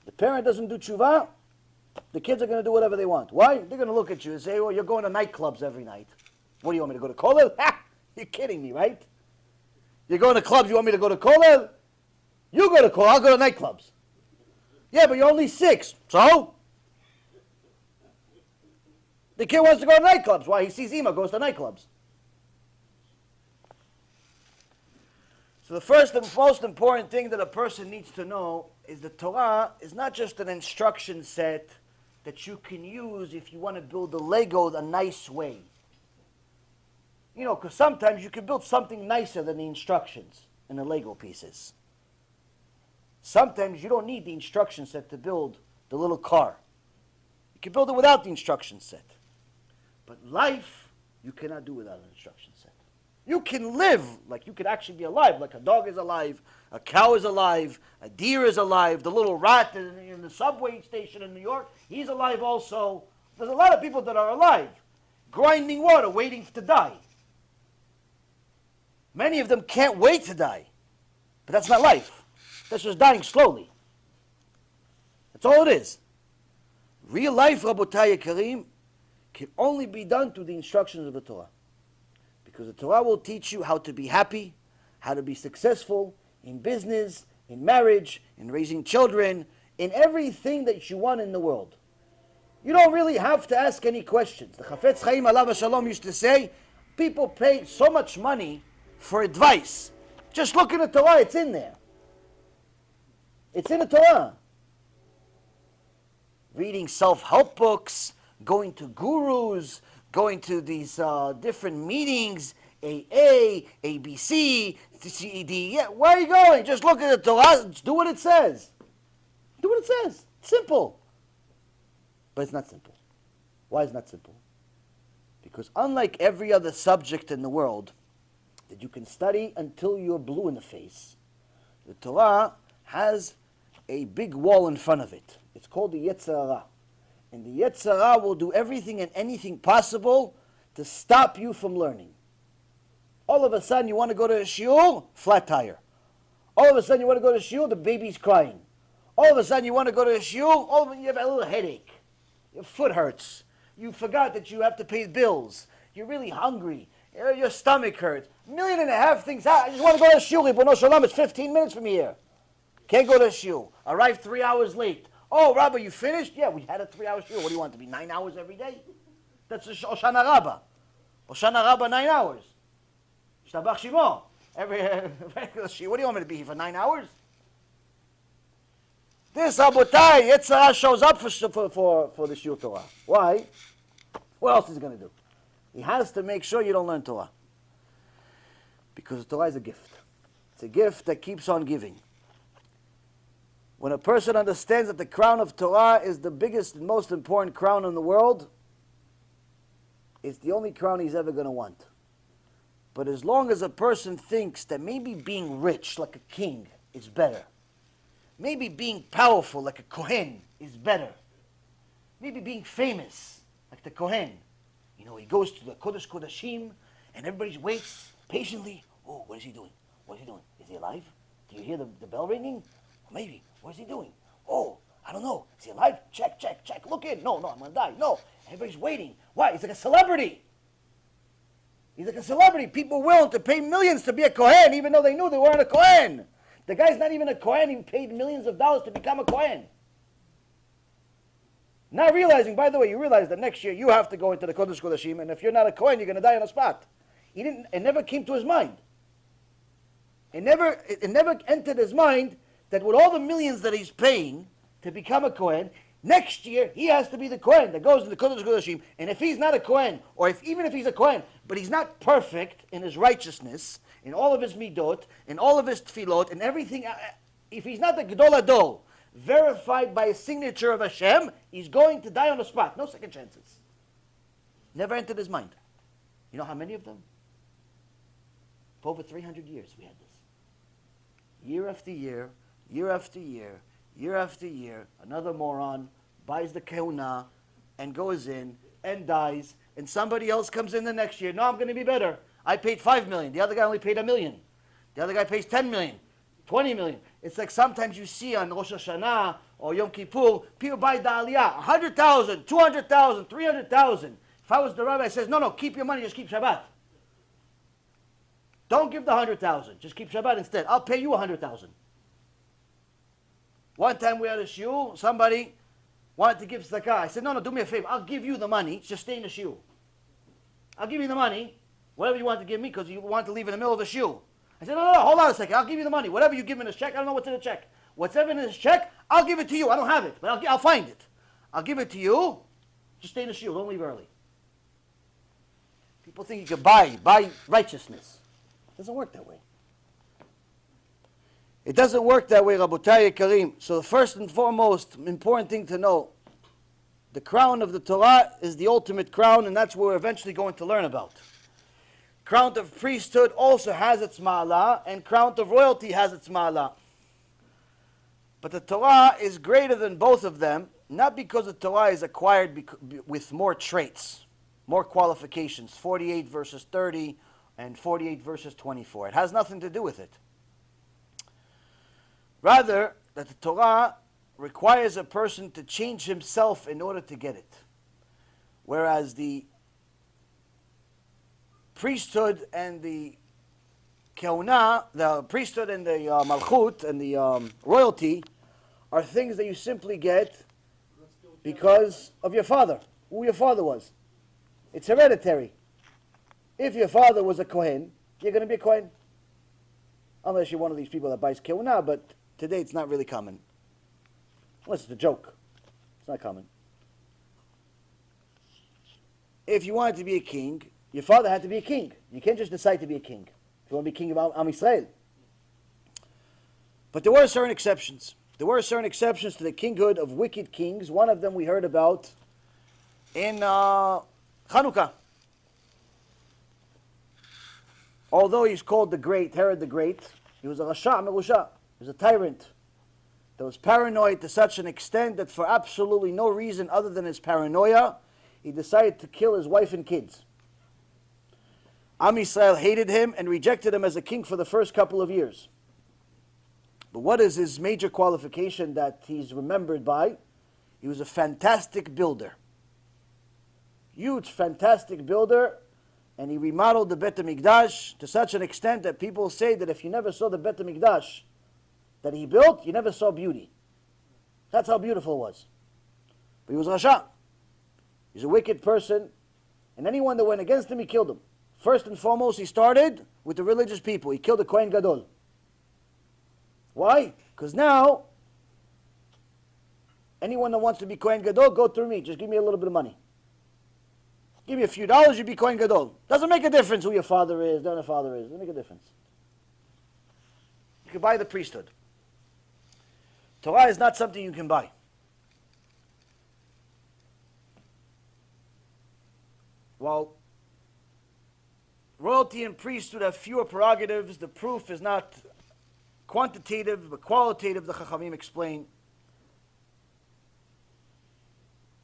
The parent doesn't do tshuva, the kids are going to do whatever they want. Why? They're going to look at you and say, well, you're going to nightclubs every night. What do you want me to go to kollel? Ha! You're kidding me, right? You're going to clubs, you want me to go to kollel? You go to kollel, I'll go to nightclubs. Yeah, but you're only 6. So? The kid wants to go to nightclubs. Why? He sees Ima goes to nightclubs. So the first and most important thing that a person needs to know is the Torah is not just an instruction set that you can use if you want to build a Lego a nice way. You know, because sometimes you can build something nicer than the instructions in the Lego pieces. Sometimes you don't need the instruction set to build the little car. You can build it without the instruction set. But life, you cannot do without an instruction set. You can live like you could actually be alive, like a dog is alive, a cow is alive, a deer is alive, the little rat in the subway station in New York, he's alive also. There's a lot of people that are alive, grinding water, waiting to die. Many of them can't wait to die. But that's not life. That's just dying slowly. That's all it is. Real life, Rabotai Yekarim, can only be done through the instructions of the Torah. Because the Torah will teach you how to be happy, how to be successful in business, in marriage, in raising children, in everything that you want in the world. You don't really have to ask any questions. The Chafetz Chaim Alav Shalom used to say, people pay so much money for advice. Just look in the Torah, it's in there. It's in the Torah. Reading self-help books, going to gurus, going to these different meetings, AA, ABC, CED. Yeah, where are you going? Just look at the Torah, just do what it says. Do what it says. It's simple. But it's not simple. Why is it not simple? Because unlike every other subject in the world that you can study until you're blue in the face, the Torah has a big wall in front of it. It's called the Yetzer. And the Yetzer will do everything and anything possible to stop you from learning. All of a sudden you want to go to a shiur, flat tire. All of a sudden you want to go to a shiur, the baby's crying. All of a sudden you want to go to a shiur, all of a sudden you have a little headache. Your foot hurts. You forgot that you have to pay bills. You're really hungry. Your stomach hurts. 1.5 million things. I just want to go to shul. Ribono Shalom, it's 15 minutes from here. Can't go to shul. Arrived 3 hours late. Oh, Rabbi, you finished? Yeah, we had a 3-hour shul. What do you want, to be 9 hours every day? That's a Hoshana Rabbah. Hoshana Rabbah, 9 hours. Shtabach Shimo. Every what do you want me to be here for 9 hours? This Rabotai, Yetzer shows up for the Shiur Torah. Why? What else is he going to do? He has to make sure you don't learn Torah. Because Torah is a gift. It's a gift that keeps on giving. When a person understands that the crown of Torah is the biggest and most important crown in the world, it's the only crown he's ever going to want. But as long as a person thinks that maybe being rich like a king is better, maybe being powerful like a Kohen is better, maybe being famous like the Kohen, he goes to the Kodesh Kodashim and everybody waits patiently. Oh, what is he doing? What is he doing? Is he alive? Do you hear the bell ringing? Or maybe. What is he doing? Oh, I don't know. Is he alive? Check. Look in. No, I'm going to die. No. Everybody's waiting. Why? He's like a celebrity. He's like a celebrity. People willing to pay millions to be a Kohen, even though they knew they weren't a Kohen. The guy's not even a Kohen. He paid millions of dollars to become a Kohen. Not realizing, by the way, you realize that next year you have to go into the Kodesh Kodashim, and if you're not a Kohen, you're going to die on the spot. It never came to his mind. It never entered his mind that with all the millions that he's paying to become a Kohen, next year he has to be the Kohen that goes to the Kodesh Kodashim. And if he's not a Kohen, or even if he's a Kohen, but he's not perfect in his righteousness, in all of his midot, in all of his tefillot, and everything, if he's not the Gedol Adol, verified by a signature of Hashem, he's going to die on the spot. No second chances. Never entered his mind. You know how many of them? For over 300 years we had this. Year after year, year after year, year after year, another moron buys the kehuna and goes in and dies, and somebody else comes in the next year. No, I'm going to be better. I paid 5 million. The other guy only paid 1 million. The other guy pays 10 million, 20 million. It's like sometimes you see on Rosh Hashanah or Yom Kippur, people buy the aliyah, 100,000, 200,000, 300,000. If I was the rabbi, I says, no, keep your money, just keep Shabbat. Don't give the 100,000, just keep Shabbat instead. I'll pay you 100,000. One time we had a shiur, somebody wanted to give tzedakah. I said, no, do me a favor. I'll give you the money, just stay in the shiur. I'll give you the money, whatever you want to give me, because you want to leave in the middle of the shiur. I said, no, hold on a second. I'll give you the money. Whatever you give in this check, I don't know what's in the check. Whatever in this check, I'll give it to you. I don't have it, but I'll find it. I'll give it to you. Just stay in the shiur. Don't leave early. People think you can buy righteousness. It doesn't work that way. It doesn't work that way, Rabotai Karim. So the first and foremost important thing to know, the crown of the Torah is the ultimate crown, and that's what we're eventually going to learn about. Crown of priesthood also has its ma'ala, and crown of royalty has its ma'ala. But the Torah is greater than both of them, not because the Torah is acquired with more traits, more qualifications, 48 verses 30 and 48 verses 24. It has nothing to do with it. Rather, that the Torah requires a person to change himself in order to get it. Whereas the priesthood and the kehuna, the priesthood and the malchut and the royalty are things that you simply get because of your father, who your father was. It's hereditary. If your father was a Kohen, you're going to be a Kohen. Unless you're one of these people that buys kehuna, but today it's not really common. Unless it's a joke. It's not common. If you wanted to be a king, your father had to be a king. You can't just decide to be a king. If you want to be king of Am Yisrael. But there were certain exceptions. There were certain exceptions to the kinghood of wicked kings. One of them we heard about in Hanukkah. Although he's called the Great, Herod the Great, he was a Rasha Merusha. He was a tyrant that was paranoid to such an extent that for absolutely no reason other than his paranoia, he decided to kill his wife and kids. Am Yisrael hated him and rejected him as a king for the first couple of years. But what is his major qualification that he's remembered by? He was a fantastic builder. Huge, fantastic builder and he remodeled the Bet HaMikdash to such an extent that people say that if you never saw the Bet HaMikdash that he built, you never saw beauty. That's how beautiful it was. But he was Rasha. He's a wicked person, and anyone that went against him, he killed him. First and foremost, he started with the religious people. He killed the Kohen Gadol. Why? Because now, anyone that wants to be Kohen Gadol, go through me. Just give me a little bit of money. Give me a few dollars, you be Kohen Gadol. Doesn't make a difference who your father is, who your father is. Doesn't make a difference. You can buy the priesthood. Torah is not something you can buy. While royalty and priesthood have fewer prerogatives, the proof is not quantitative but qualitative, the Chachamim explain.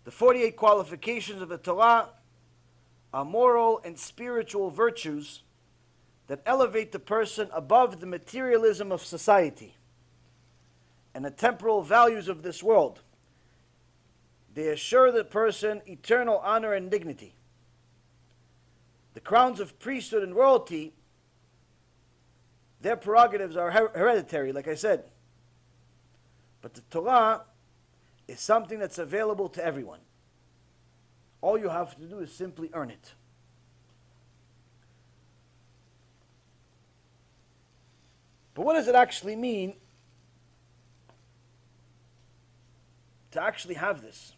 The 48 qualifications of the Torah are moral and spiritual virtues that elevate the person above the materialism of society and the temporal values of this world. They assure the person eternal honor and dignity. The crowns of priesthood and royalty, their prerogatives are hereditary, like I said. But the Torah is something that's available to everyone. All you have to do is simply earn it. But what does it actually mean to actually have this?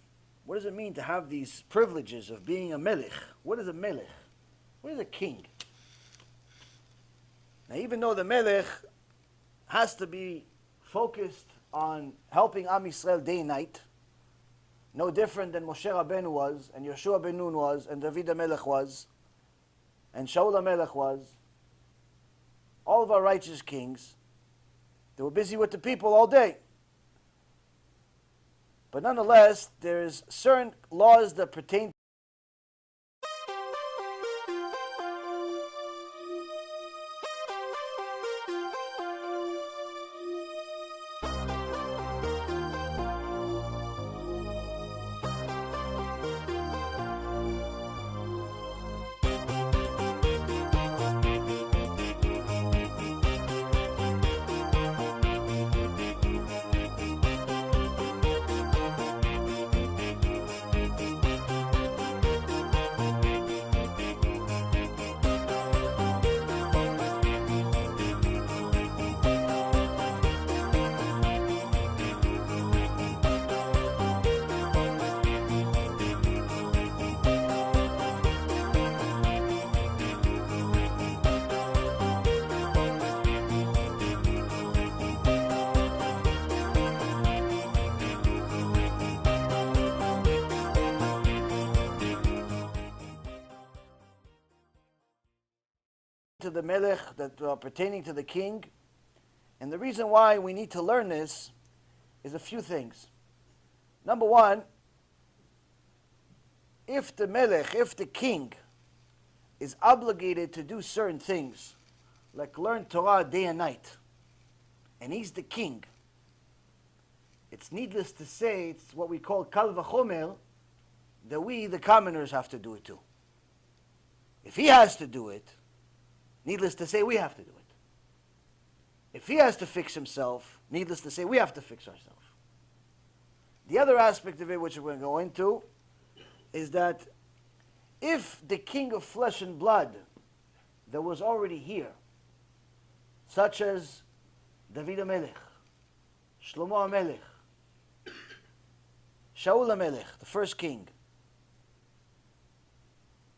What does it mean to have these privileges of being a melech? What is a melech? What is a king? Now, even though the melech has to be focused on helping Am Yisrael day and night, no different than Moshe Rabbeinu was, and Yoshua ben Nun was, and David HaMelech was, and Shaul HaMelech was, all of our righteous kings, they were busy with the people all day. But nonetheless, there's certain laws that pertain to the melech, that are pertaining to the king. And the reason why we need to learn this is a few things. Number one, if the melech, if the king is obligated to do certain things, like learn Torah day and night, and he's the king, it's needless to say, it's what we call kal v'chomer, that we, the commoners, have to do it too. If he has to do it, needless to say, we have to do it. If he has to fix himself, needless to say, we have to fix ourselves. The other aspect of it, which we're going to go into, is that if the king of flesh and blood that was already here, such as David HaMelech, Shlomo HaMelech, Shaul HaMelech, the first king,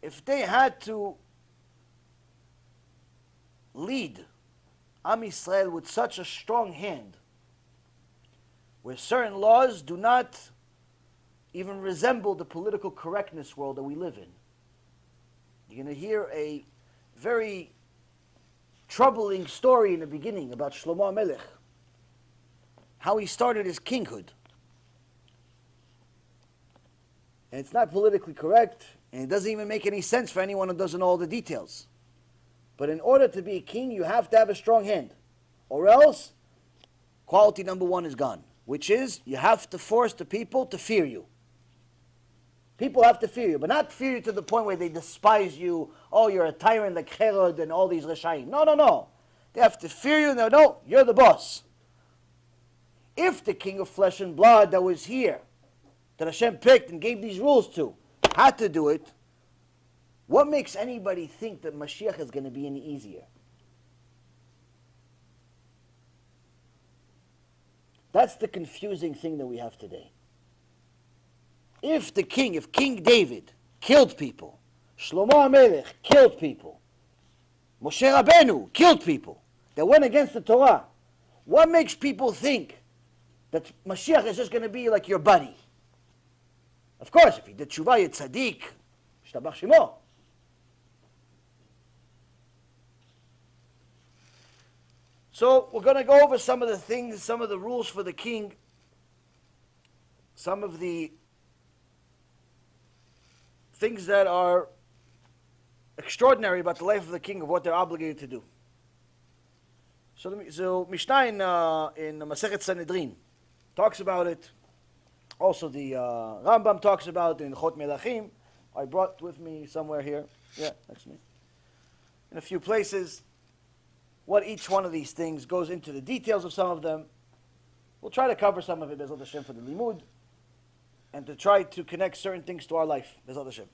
if they had to lead Am Yisrael with such a strong hand, where certain laws do not even resemble the political correctness world that we live in. You're going to hear a very troubling story in the beginning about Shlomo HaMelech, how he started his kinghood. And it's not politically correct, and it doesn't even make any sense for anyone who doesn't know all the details. But in order to be a king, you have to have a strong hand. Or else, quality number one is gone. Which is, you have to force the people to fear you. People have to fear you, but not fear you to the point where they despise you. Oh, you're a tyrant like Herod and all these Rishayim. No, no, no. They have to fear you. No, you're the boss. If the king of flesh and blood that was here, that Hashem picked and gave these rules to, had to do it, what makes anybody think that Mashiach is going to be any easier? That's the confusing thing that we have today. If King David killed people, Shlomo HaMelech killed people, Moshe Rabbeinu killed people that went against the Torah, what makes people think that Mashiach is just going to be like your buddy? Of course, if he did tshuva, tzaddik, shtabach shemo. So we're going to go over some of the things, some of the rules for the king, some of the things that are extraordinary about the life of the king, of what they're obligated to do. So Mishnah in Masechet Sanhedrin talks about it. Also the Rambam talks about it in Chot Melachim. I brought with me somewhere here. Yeah, next to me. In a few places. What each one of these things goes into the details of some of them. We'll try to cover some of it, Bezrat Hashem, for the limud, and to try to connect certain things to our life, Bezrat Hashem.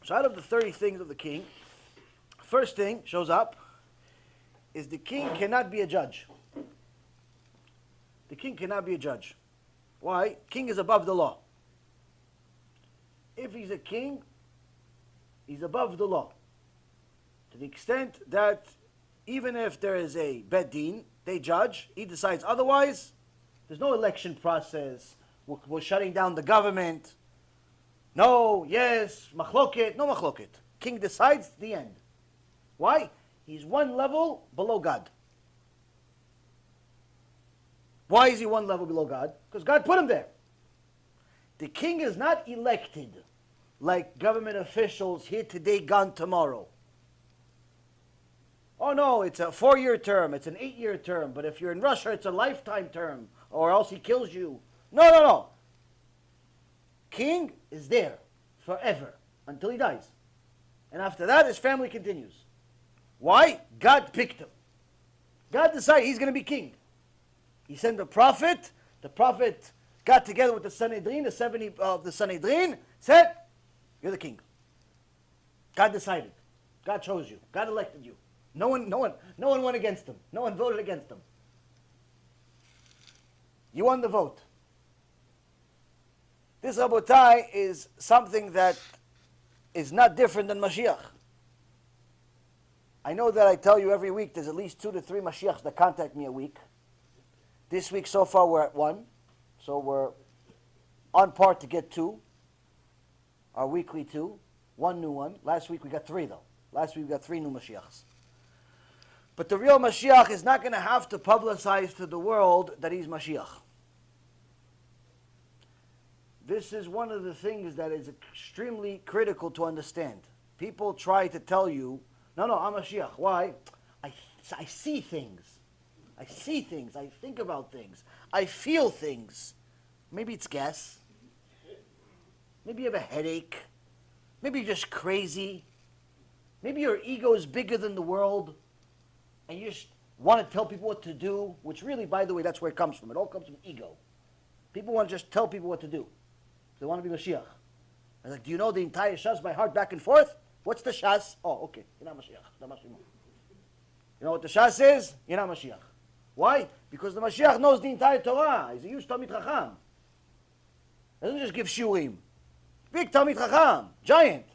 So out of the 30 things of the king, first thing shows up is the king cannot be a judge. The king cannot be a judge. Why? King is above the law. If he's a king, he's above the law. To the extent that even if there is a bet din, they judge, he decides otherwise, there's no election process, we're shutting down the government. No, yes, machloket, no machloket. King decides, the end. Why? He's one level below God. Why is he one level below God? Because God put him there. The king is not elected like government officials, here today, gone tomorrow. Oh no, it's a 4-year term, it's an 8-year term, but if you're in Russia, it's a lifetime term, or else he kills you. No, no, no. King is there forever, until he dies. And after that, his family continues. Why? God picked him. God decided he's going to be king. He sent a prophet. The prophet got together with the Sanhedrin, the 70 of the Sanhedrin, said, you're the king. God decided. God chose you. God elected you. No one went against him. No one voted against him. You won the vote. This, Rabotai, is something that is not different than Mashiach. I know that I tell you every week there's at least 2 to 3 Mashiachs that contact me a week. This week so far we're at 1. So we're on par to get 2. Our weekly 2. 1 new one. Last week we got 3 though. Last week we got 3 new Mashiachs. But the real Mashiach is not going to have to publicize to the world that he's Mashiach. This is one of the things that is extremely critical to understand. People try to tell you, no, I'm Mashiach. Why? I see things. I see things. I think about things. I feel things. Maybe it's gas. Maybe you have a headache. Maybe you're just crazy. Maybe your ego is bigger than the world. And you just want to tell people what to do. Which really, by the way, that's where it comes from. It all comes from ego. People want to just tell people what to do. They want to be Mashiach. I'm like, do you know the entire Shas by heart back and forth? What's the Shas? Oh, okay. You're not Mashiach. You know what the Shas is? You're not Mashiach. Why? Because the Mashiach knows the entire Torah. He's a huge Talmid Chacham. He doesn't just give shiurim. Big Talmid Chacham. Giant.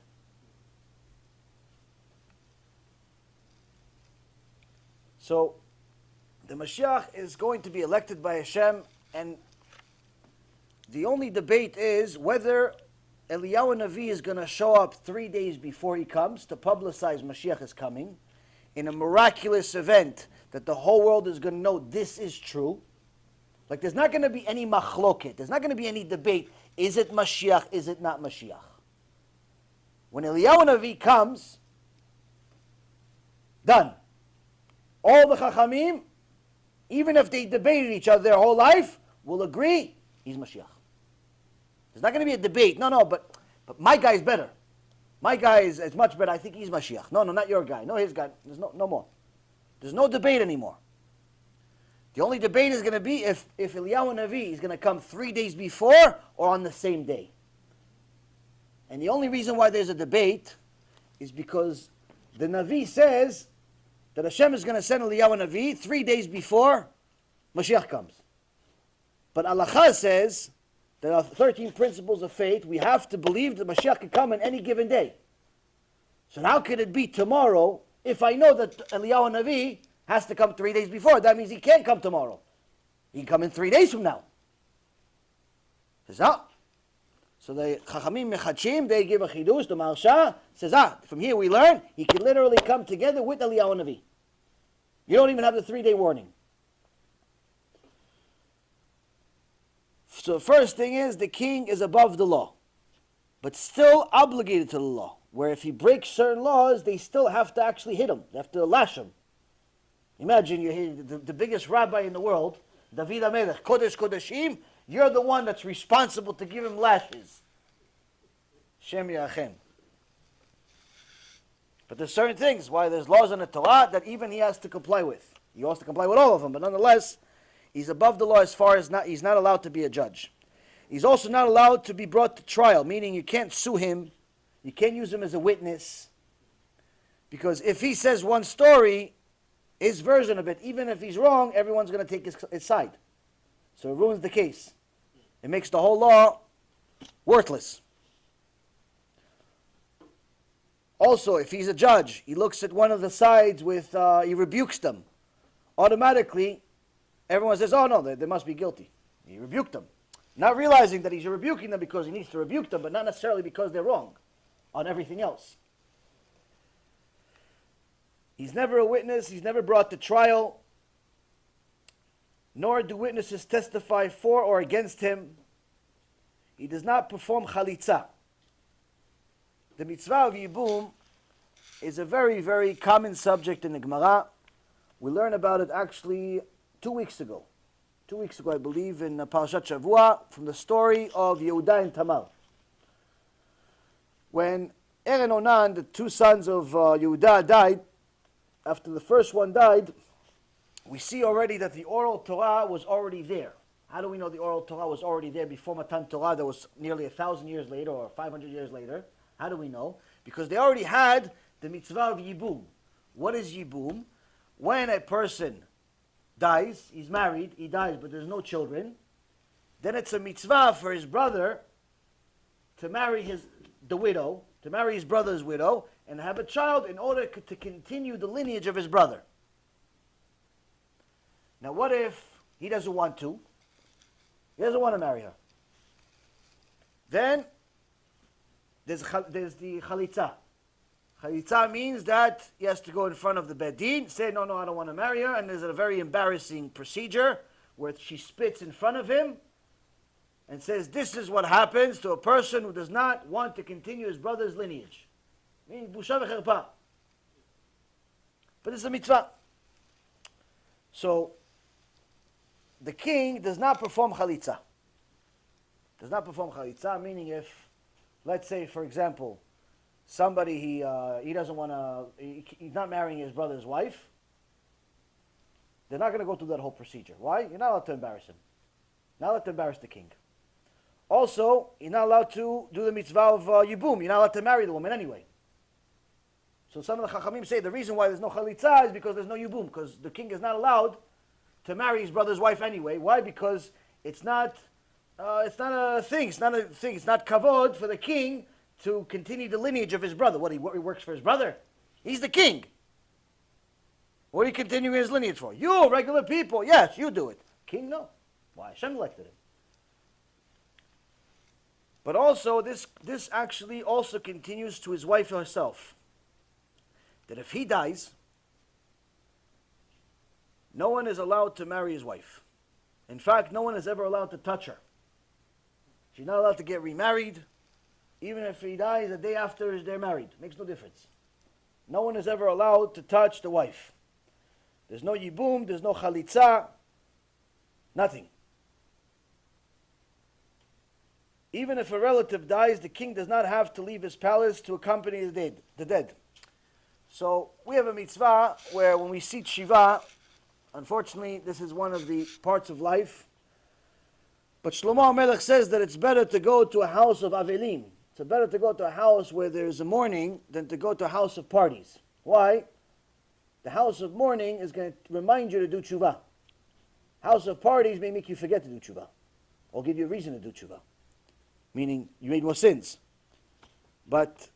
So, the Mashiach is going to be elected by Hashem, and the only debate is whether Eliyahu Navi is going to show up 3 days before he comes to publicize Mashiach is coming, in a miraculous event that the whole world is going to know this is true. Like there's not going to be any machloket. There's not going to be any debate. Is it Mashiach? Is it not Mashiach? When Eliyahu Navi comes, done. all the Chachamim, even if they debated each other their whole life, will agree he's Mashiach. There's not going to be a debate. No, but my guy is better. My guy is much better. I think he's Mashiach. No, not your guy. No, his guy. There's no more. There's no debate anymore. The only debate is going to be if Eliyahu Navi is going to come 3 days before or on the same day. And the only reason why there's a debate is because the Navi says that Hashem is going to send Eliyahu Navi 3 days before Mashiach comes. But Halacha says there are 13 principles of faith. We have to believe that Mashiach can come on any given day. So how could it be tomorrow if I know that Eliyahu Navi has to come 3 days before? That means he can't come tomorrow. He can come in 3 days from now. Says, so the Chachamim Mechachim, they give a chidush. The Marsha says, from here we learn he can literally come together with Eliyahu Navi. You don't even have the 3-day warning. So the first thing is the king is above the law, but still obligated to the law. Where if he breaks certain laws, they still have to actually hit him. They have to lash him. Imagine you hit the biggest rabbi in the world, David HaMelech, Kodesh Kodeshim. You're the one that's responsible to give him lashes. Shem Yachem. But there's certain things why there's laws in the Torah that even he has to comply with. He has to comply with all of them, but nonetheless, he's above the law as far as he's not allowed to be a judge. He's also not allowed to be brought to trial, meaning you can't sue him, you can't use him as a witness, because if he says one story, his version of it, even if he's wrong, everyone's going to take his side. So it ruins the case. It makes the whole law worthless. Also, if he's a judge, he looks at one of the sides he rebukes them. Automatically, everyone says, oh no, they must be guilty. He rebuked them. Not realizing that he's rebuking them because he needs to rebuke them, but not necessarily because they're wrong on everything else. He's never a witness. He's never brought to trial. Nor do witnesses testify for or against him. He does not perform chalitza. The mitzvah of Yibum is a very, very common subject in the Gemara. We learned about it actually 2 weeks ago. 2 weeks ago, I believe, in Parashat Shavua, from the story of Yehuda and Tamar. When Er and Onan, the two sons of Yehuda, died, after the first one died, we see already that the oral Torah was already there. How do we know the oral Torah was already there before Matan Torah? That was nearly 1,000 years later or 500 years later. How do we know? Because they already had the mitzvah of Yibum. What is Yibum? When a person dies, he's married, he dies, but there's no children, then it's a mitzvah for his brother to marry the widow, to marry his brother's widow, and have a child in order to continue the lineage of his brother. Now what if he doesn't want to? He doesn't want to marry her. Then there's the chalitza. Chalitza means that he has to go in front of the Beit Din, say, no, I don't want to marry her, and there's a very embarrassing procedure where she spits in front of him and says, this is what happens to a person who does not want to continue his brother's lineage. Meaning, busha v'cherpa. But it's a mitzvah. So, the king does not perform chalitza. Does not perform chalitza, meaning if, let's say, for example, somebody he doesn't want to, he's not marrying his brother's wife, they're not going to go through that whole procedure. Why? You're not allowed to embarrass him. Not allowed to embarrass the king. Also, you're not allowed to do the mitzvah of Yibum. You're not allowed to marry the woman anyway. So some of the Chachamim say the reason why there's no chalitza is because there's no Yibum, because the king is not allowed to marry his brother's wife anyway. Why? Because it's not a thing. It's not a thing. It's not kavod for the king to continue the lineage of his brother. What he works for his brother? He's the king. What are you continuing his lineage for? You, regular people, yes, you do it. King, no. Why? Hashem elected him. But also, this actually also continues to his wife herself. That if he dies, no one is allowed to marry his wife. In fact, no one is ever allowed to touch her. She's not allowed to get remarried. Even if he dies a day after they're married. Makes no difference. No one is ever allowed to touch the wife. There's no yibum, there's no chalitza, nothing. Even if a relative dies, the king does not have to leave his palace to accompany the dead. So we have a mitzvah where when we see Shiva, unfortunately this is one of the parts of life, but Shlomo HaMelech says that it's better to go to a house of avelim. It's better to go to a house where there's a mourning than to go to a house of parties. Why? The house of mourning is going to remind you to do tshuva. House of parties may make you forget to do tshuva, or give you a reason to do tshuva, meaning you made more sins. But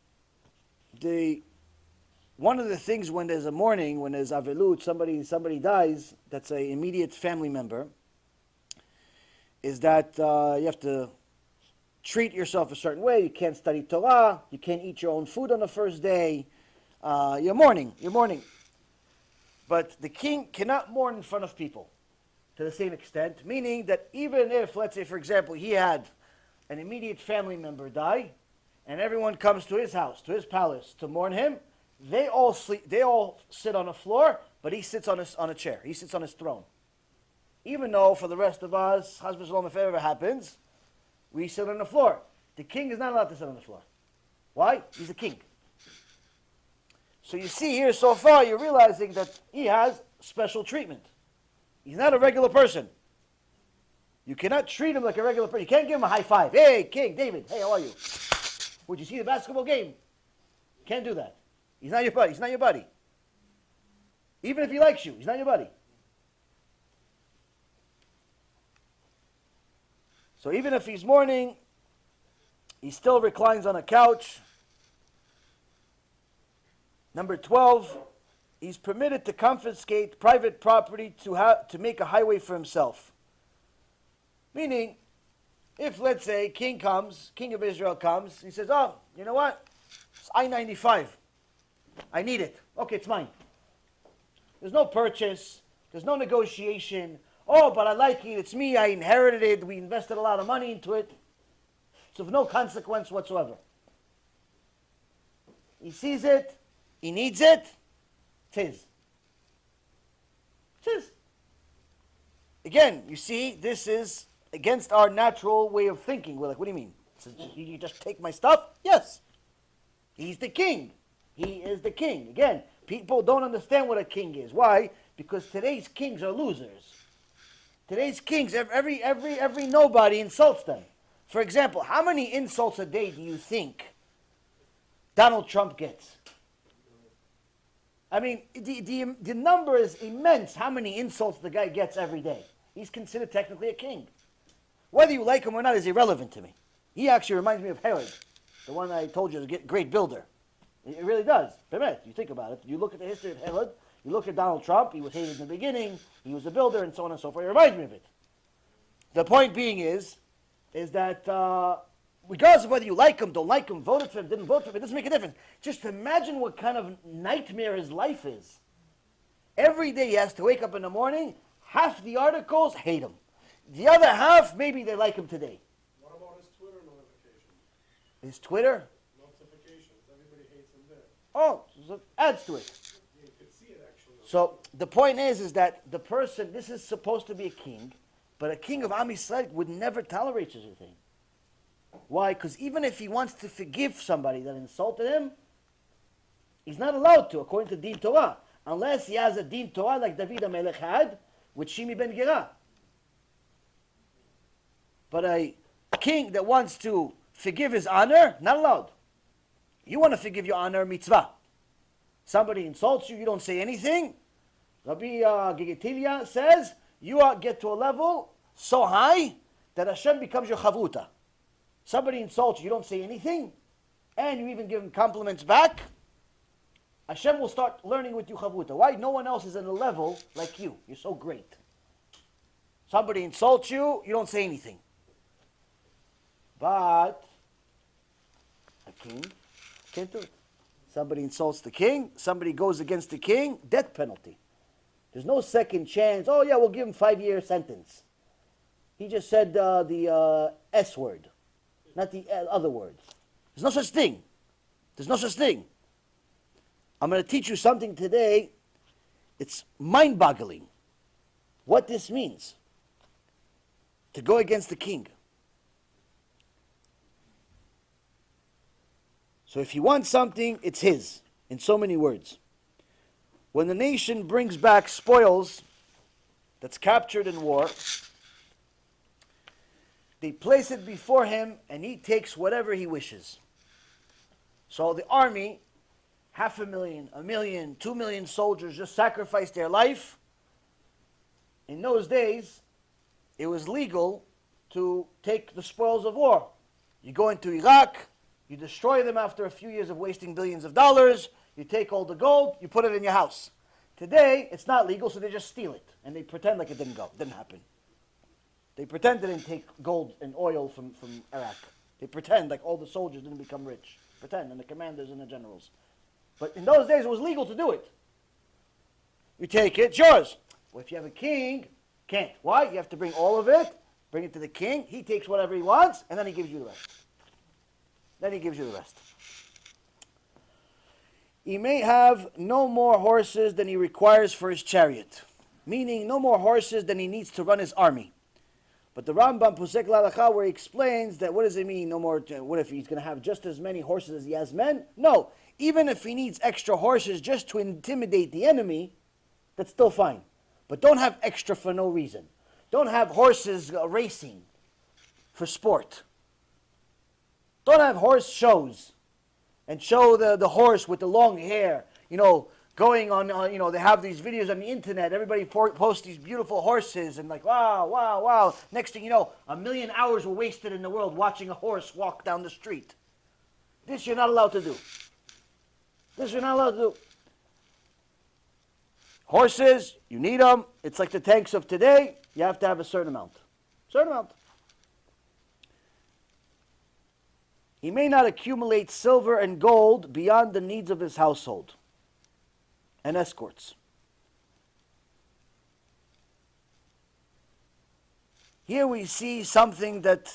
one of the things when there's a mourning, when there's avelut, somebody dies, that's an immediate family member, is that you have to treat yourself a certain way. You can't study Torah. You can't eat your own food on the first day. You're mourning. But the king cannot mourn in front of people to the same extent, meaning that even if, let's say, for example, he had an immediate family member die, and everyone comes to his house, to his palace, to mourn him, they all sit on the floor, but he sits on a chair. He sits on his throne. Even though for the rest of us, Chas v'Shalom, if it ever happens, we sit on the floor. The king is not allowed to sit on the floor. Why? He's a king. So you see here so far, you're realizing that he has special treatment. He's not a regular person. You cannot treat him like a regular person. You can't give him a high five. Hey, King David, hey, how are you? Would you see the basketball game? Can't do that. He's not your buddy. He's not your buddy. Even if he likes you, he's not your buddy. So even if he's mourning, he still reclines on a couch. Number 12, he's permitted to confiscate private property to make a highway for himself. Meaning, if, let's say, King of Israel comes, he says, oh, you know what? It's I-95. I need it. Okay, it's mine. There's no purchase. There's no negotiation. Oh, but I like it. It's me. I inherited it. We invested a lot of money into it. So of no consequence whatsoever. He sees it. He needs it. It's his. It's his. Again, you see, this is against our natural way of thinking. We're like, what do you mean? So you just take my stuff? Yes. He's the king. He is the king. Again, people don't understand what a king is. Why? Because today's kings are losers. Today's kings, every nobody insults them. For example, how many insults a day do you think Donald Trump gets? I mean, the number is immense how many insults the guy gets every day. He's considered technically a king. Whether you like him or not is irrelevant to me. He actually reminds me of Herod, the one I told you is a great builder. It really does. You think about it. You look at the history of Herod, you look at Donald Trump, he was hated in the beginning, he was a builder, and so on and so forth. It reminds me of it. The point being is that regardless of whether you like him, don't like him, voted for him, didn't vote for him, it doesn't make a difference. Just imagine what kind of nightmare his life is. Every day he has to wake up in the morning, half the articles hate him. The other half, maybe they like him today. What about his Twitter notifications? His Twitter? Notifications. Everybody hates him there. Oh, so adds to it. Yeah, you could see it actually. So the point is that the person, this is supposed to be a king, but a king of Am Yisrael would never tolerate such a thing. Why? Because even if he wants to forgive somebody that insulted him, he's not allowed to, according to Din Torah, unless he has a Din Torah like David HaMelech had with Shimi ben Gera. But a king that wants to forgive his honor, not allowed. You want to forgive your honor, mitzvah. Somebody insults you, you don't say anything. Rabbi Gehinom says, you get to a level so high that Hashem becomes your chavuta. Somebody insults you, you don't say anything, and you even give him compliments back, Hashem will start learning with you chavuta. Why? No one else is in a level like you. You're so great. Somebody insults you, you don't say anything. But a king can't do it. Somebody insults the king, somebody goes against the king, death penalty. There's no second chance. Oh yeah, we'll give him 5-year sentence. He just said the S word, not the other word. There's no such thing. There's no such thing. I'm going to teach you something today It's mind-boggling what this means to go against the king. So if he wants something, it's his, in so many words. When the nation brings back spoils that's captured in war, they place it before him and he takes whatever he wishes. So the army, 500,000, 1,000,000, 2,000,000 soldiers just sacrificed their life. In those days, it was legal to take the spoils of war. You go into Iraq, you destroy them after a few years of wasting billions of dollars, you take all the gold, you put it in your house. Today, it's not legal, so they just steal it. And they pretend like it didn't happen. They pretend they didn't take gold and oil from Iraq. They pretend like all the soldiers didn't become rich. Pretend, and the commanders and the generals. But in those days, it was legal to do it. You take it, it's yours. Well, if you have a king, can't. Why? You have to bring all of it, bring it to the king, he takes whatever he wants, and then he gives you the rest. He may have no more horses than he requires for his chariot, meaning no more horses than he needs to run his army. But the Rambam Pusek L'Halacha, where he explains that what does it mean, no more, what if he's going to have just as many horses as he has men? No, even if he needs extra horses just to intimidate the enemy, that's still fine. But don't have extra for no reason. Don't have horses racing for sport. Don't have horse shows and show the horse with the long hair, going on, they have these videos on the internet. Everybody posts these beautiful horses and like, wow, wow, wow. Next thing you know, 1,000,000 hours were wasted in the world watching a horse walk down the street. This you're not allowed to do. Horses, you need them. It's like the tanks of today. You have to have a certain amount. He may not accumulate silver and gold beyond the needs of his household and escorts. Here we see something that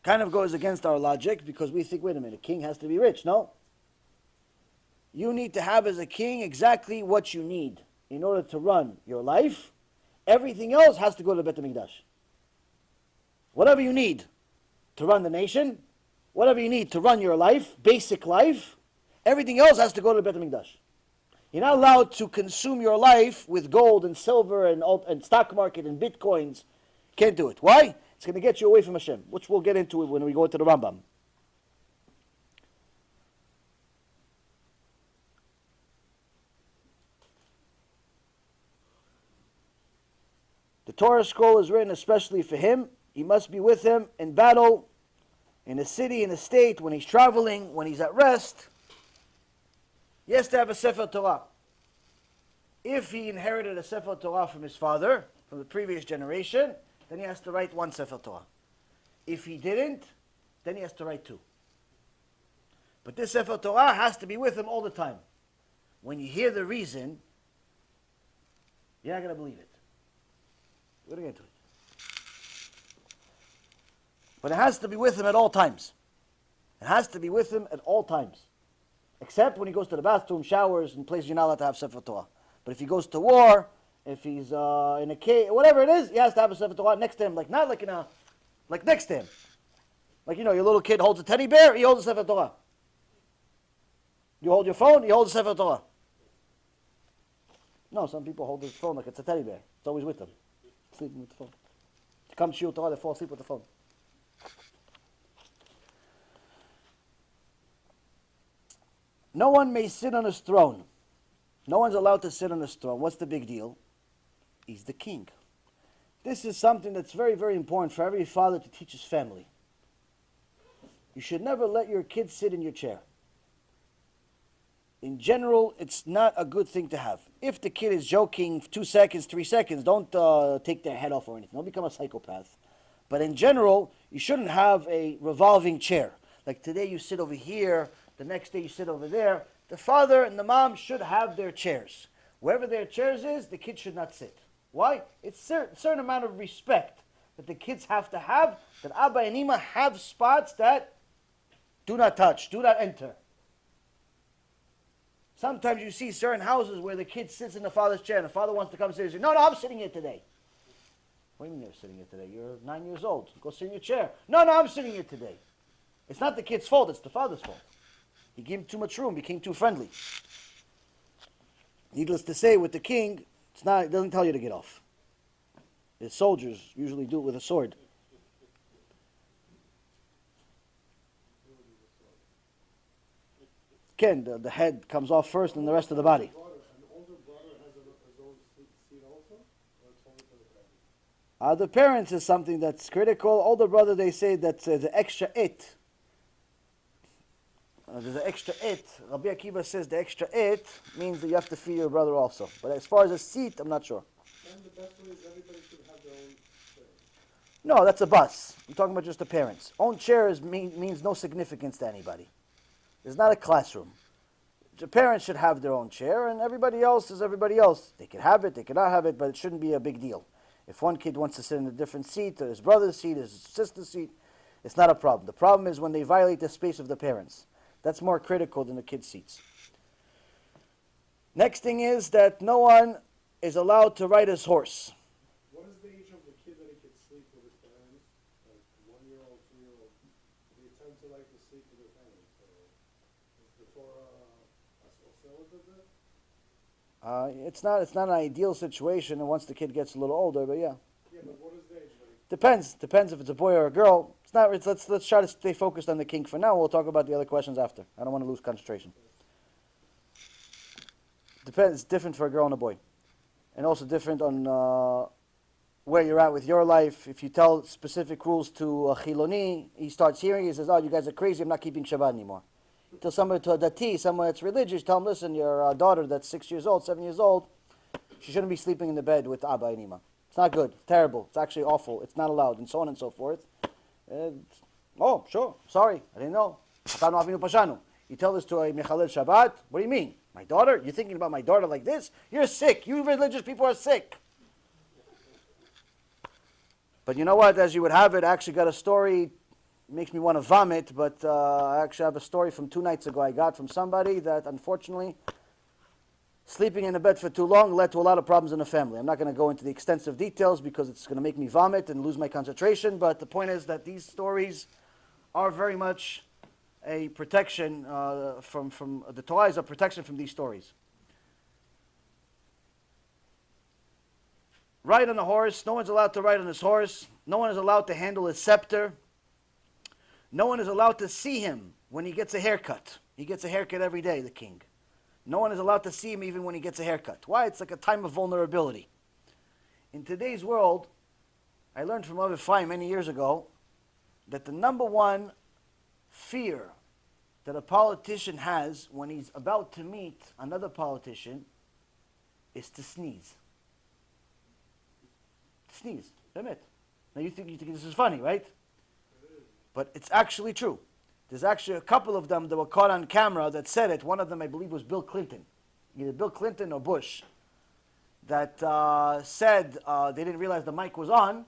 kind of goes against our logic because we think, wait a minute, a king has to be rich. No. You need to have as a king exactly what you need in order to run your life. Everything else has to go to the Beit HaMikdash. Whatever you need to run the nation, whatever you need to run your life, basic life, everything else has to go to the Beit HaMikdash. You're not allowed to consume your life with gold and silver and stock market and bitcoins. Can't do it. Why? It's going to get you away from Hashem, which we'll get into it when we go into the Rambam. The Torah scroll is written especially for him. He must be with him in battle, in a city, in a state, when he's traveling, when he's at rest. He has to have a Sefer Torah. If he inherited a Sefer Torah from his father, from the previous generation, then he has to write one Sefer Torah. If he didn't, then he has to write two. But this Sefer Torah has to be with him all the time. When you hear the reason, you're not going to believe it. We're going to get to it. But it has to be with him at all times. It has to be with him at all times. Except when he goes to the bathroom, showers, and places you're not allowed to have Sefer Torah. But if he goes to war, if he's in a cave, whatever it is, he has to have a Sefer Torah next to him. Like next to him. Like, your little kid holds a teddy bear, he holds a Sefer Torah. You hold your phone, he holds a Sefer Torah. No, some people hold their phone like it's a teddy bear. It's always with them. Sleeping with the phone. You come to Shiur Torah, they fall asleep with the phone. No one may sit on his throne. No one's allowed to sit on his throne. What's the big deal? He's the king. This is something that's very, very important for every father to teach his family. You should never let your kid sit in your chair. In general, it's not a good thing to have. If the kid is joking 2 seconds, 3 seconds, don't take their head off or anything. Don't become a psychopath. But in general, you shouldn't have a revolving chair. Like today you sit over here, the next day you sit over there. The father and the mom should have their chairs. Wherever their chairs is, the kid should not sit. Why? It's a certain amount of respect that the kids have to have, that Abba and Ima have spots that do not touch, do not enter. Sometimes you see certain houses where the kid sits in the father's chair and the father wants to come sit and say, no, I'm sitting here today. What do you mean you're sitting here today? You're 9 years old. Go sit in your chair. No, I'm sitting here today. It's not the kid's fault, it's the father's fault. He gave him too much room, became too friendly. Needless to say, with the king, it doesn't tell you to get off. The soldiers usually do it with a sword. Again, the head comes off first and the rest of the body. An older brother has his own seat also? Or it's only for the parents? The parents is something that's critical. Older brother, they say that the extra it. There's an extra it. Rabbi Akiva says the extra it means that you have to feed your brother also. But as far as a seat, I'm not sure. And the best way is everybody should have their own chair. No, that's a bus. I'm talking about just the parents. Own chairs means no significance to anybody. It's not a classroom. The parents should have their own chair, and everybody else is everybody else. They can have it, they cannot have it, but it shouldn't be a big deal. If one kid wants to sit in a different seat, or his brother's seat, his sister's seat, it's not a problem. The problem is when they violate the space of the parents. That's more critical than the kids' seats. Next thing is that no one is allowed to ride his horse. What is the age of the kid that he can sleep with his parents? Like 1-year-old, 2-year-old. They tend to like to sleep with their parents. So is the Torah It's not an ideal situation, and once the kid gets a little older, but yeah. Yeah, but what is the age like? Depends if it's a boy or a girl. Let's try to stay focused on the king for now. We'll talk about the other questions after. I don't want to lose concentration. Depends. It's different for a girl and a boy, and also different on where you're at with your life. If you tell specific rules to a chiloni, he starts hearing. He says, "Oh, you guys are crazy. I'm not keeping Shabbat anymore." Tell somebody to a dati, someone that's religious, tell them, "Listen, your daughter that's 6 years old, 7 years old, she shouldn't be sleeping in the bed with Abba and Ima. It's not good. It's terrible. It's actually awful. It's not allowed," and so on and so forth. Oh, sure. Sorry. I didn't know. You tell this to a Mechalel Shabbat. What do you mean? My daughter? You're thinking about my daughter like this? You're sick. You religious people are sick. But you know what? As you would have it, I actually got a story. Makes me want to vomit, but I actually have a story from 2 nights ago I got from somebody that unfortunately sleeping in the bed for too long led to a lot of problems in the family. I'm not going to go into the extensive details because it's going to make me vomit and lose my concentration, but the point is that these stories are very much a protection from the Torah is a protection from these stories. Ride on a horse. No one's allowed to ride on his horse. No one is allowed to handle his scepter. No one is allowed to see him when he gets a haircut. He gets a haircut every day, the king. No one is allowed to see him even when he gets a haircut. Why? It's like a time of vulnerability. In today's world, I learned from Rabbi Yaron many years ago that the number one fear that a politician has when he's about to meet another politician is to sneeze. Sneeze. Admit. Now you think this is funny, right? But it's actually true. There's actually a couple of them that were caught on camera that said it. One of them, I believe, was Bill Clinton. Either Bill Clinton or Bush. That said they didn't realize the mic was on.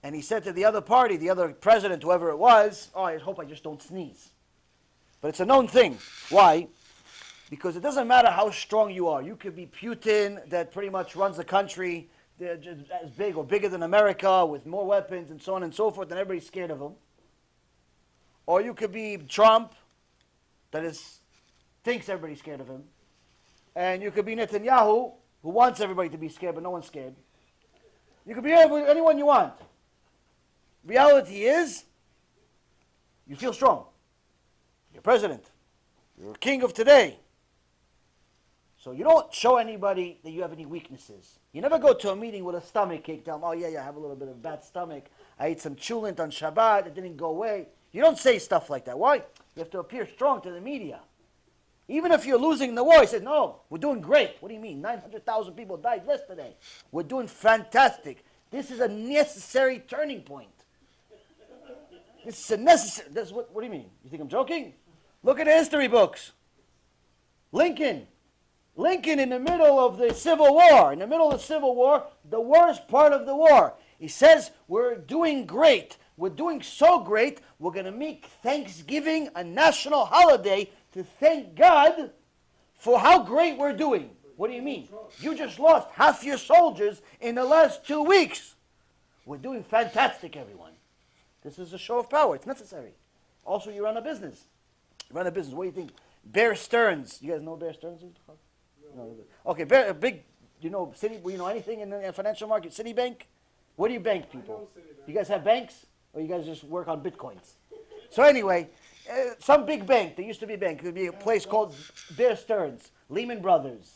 And he said to the other party, the other president, whoever it was, "Oh, I hope I just don't sneeze." But it's a known thing. Why? Because it doesn't matter how strong you are. You could be Putin that pretty much runs the country as big or bigger than America with more weapons and so on and so forth, and everybody's scared of him. Or you could be Trump, that thinks everybody's scared of him. And you could be Netanyahu, who wants everybody to be scared, but no one's scared. You could be anyone you want. Reality is, you feel strong. You're president. You're king of today. So you don't show anybody that you have any weaknesses. You never go to a meeting with a stomach ache, tell them, "Oh yeah, I have a little bit of bad stomach. I ate some chulent on Shabbat, it didn't go away." You don't say stuff like that. Why? You have to appear strong to the media. Even if you're losing the war, he said, "No, we're doing great." What do you mean? 900,000 people died yesterday. We're doing fantastic. This is a necessary turning point. This is a necessary... What do you mean? You think I'm joking? Look at the history books. Lincoln in the middle of the Civil War. In the middle of the Civil War, the worst part of the war. He says, "We're doing great. We're doing so great, we're going to make Thanksgiving a national holiday to thank God for how great we're doing. What do you mean? You just lost half your soldiers in the last 2 weeks. We're doing fantastic, everyone. This is a show of power. It's necessary. Also, you run a business. You run a business. What do you think? Bear Stearns. You guys know Bear Stearns? No. Okay, big, you know anything in the financial market? Citibank? What do you bank, people? You guys have banks? Or you guys just work on bitcoins? So anyway, some big bank. There used to be a bank. There would be a place called Bear Stearns, Lehman Brothers.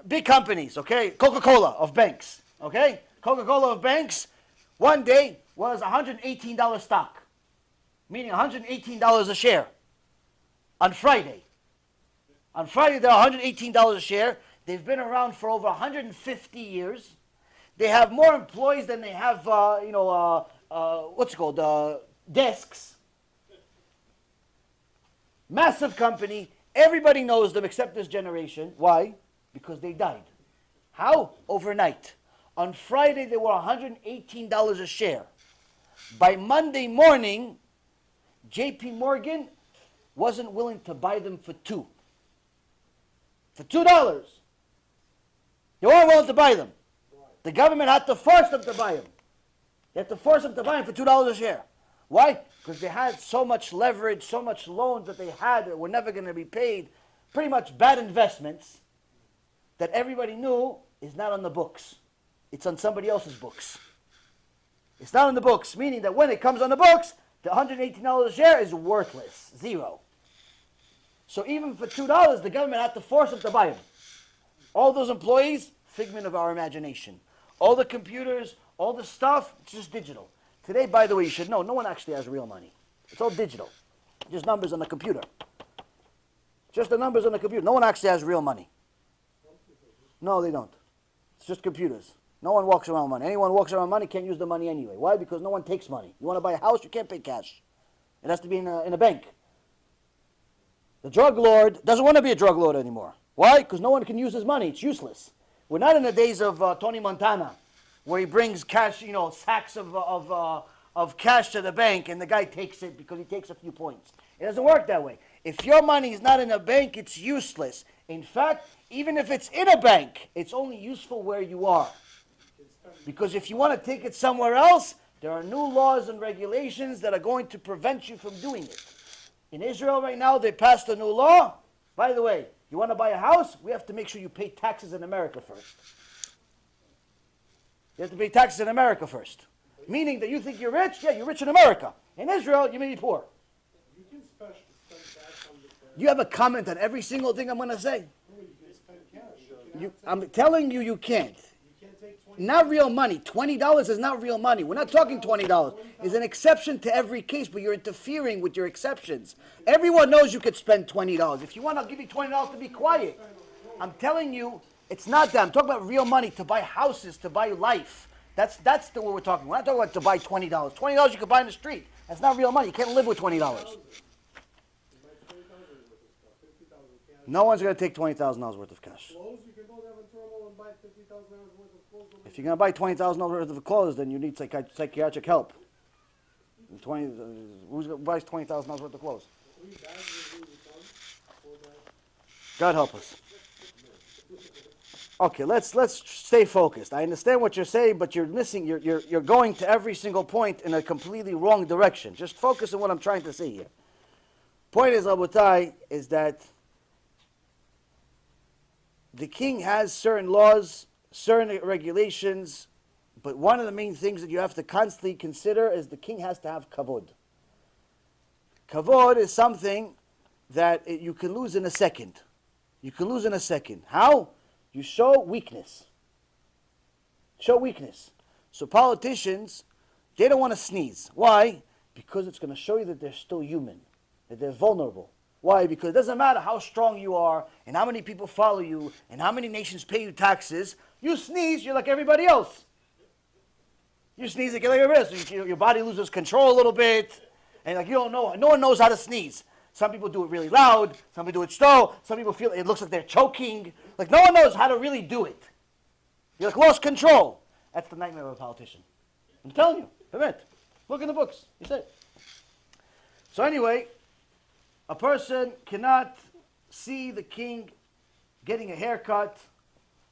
Big companies, okay? Coca-Cola of banks, okay? Coca-Cola of banks, one day was $118 stock, meaning $118 a share. On Friday, they're $118 a share. They've been around for over 150 years. They have more employees than they have, desks. Massive company. Everybody knows them except this generation. Why? Because they died. How? Overnight. On Friday, they were $118 a share. By Monday morning, J.P. Morgan wasn't willing to buy them for $2. For $2. They weren't willing to buy them. The government had to force them to buy them. They had to force them to buy them for $2 a share. Why? Because they had so much leverage, so much loans that they had that were never going to be paid. Pretty much bad investments that everybody knew is not on the books. It's on somebody else's books. It's not on the books, meaning that when it comes on the books, the $118 a share is worthless, zero. So even for $2, the government had to force them to buy them. All those employees, figment of our imagination. All the computers, all the stuff, it's just digital. Today, by the way, you should know, no one actually has real money. It's all digital. Just numbers on the computer. Just the numbers on the computer. No one actually has real money. No, they don't. It's just computers. No one walks around with money. Anyone who walks around with money can't use the money anyway. Why? Because no one takes money. You want to buy a house, you can't pay cash. It has to be in a bank. The drug lord doesn't want to be a drug lord anymore. Why? Because no one can use his money. It's useless. We're not in the days of Tony Montana, where he brings cash, sacks of cash to the bank, and the guy takes it because he takes a few points. It doesn't work that way. If your money is not in a bank, it's useless. In fact, even if it's in a bank, it's only useful where you are. Because if you want to take it somewhere else, there are new laws and regulations that are going to prevent you from doing it. In Israel right now, they passed a new law. By the way, you want to buy a house? We have to make sure you pay taxes in America first. You have to pay taxes in America first. Meaning that you think you're rich? Yeah, you're rich in America. In Israel, you may be poor. You can spend cash on the You have a comment on every single thing I'm going to say? you can spend cash. I'm telling you, you can't. You can't take 20. Not real money. $20 is not real money. We're not talking $20. It's an exception to every case, but you're interfering with your exceptions. Everyone knows you could spend $20. If you want, I'll give you $20 to be quiet. I'm telling you, it's not that. I'm talking about real money to buy houses, to buy life. That's what we're talking. We're not talking about to buy $20. $20 you could buy in the street. That's not real money. You can't live with $20. No one's going to take $20,000 worth of cash. Clothes, you can go to Evan Turmo and buy $50,000 worth of clothes. If you're going to buy $20,000 worth of clothes, then you need psychiatric help. Who buys $20,000 worth of clothes? God help us. Okay, let's stay focused. I understand what you're saying, but you're missing. You're going to every single point in a completely wrong direction. Just focus on what I'm trying to say here. Point is, Rabotai, is that the king has certain laws, certain regulations, but one of the main things that you have to constantly consider is the king has to have kavod. Kavod is something that you can lose in a second. You can lose in a second. How? You show weakness. Show weakness. So politicians, they don't want to sneeze. Why? Because it's going to show you that they're still human, that they're vulnerable. Why? Because it doesn't matter how strong you are and how many people follow you and how many nations pay you taxes. You sneeze, you're like everybody else. You sneeze, like everybody else. Your body loses control a little bit. And like you don't know, no one knows how to sneeze. Some people do it really loud. Some people do it slow. Some people feel it looks like they're choking. Like no one knows how to really do it. You're like lost control. That's the nightmare of a politician. I'm telling you. Permit. Look in the books. You say. So anyway, a person cannot see the king getting a haircut,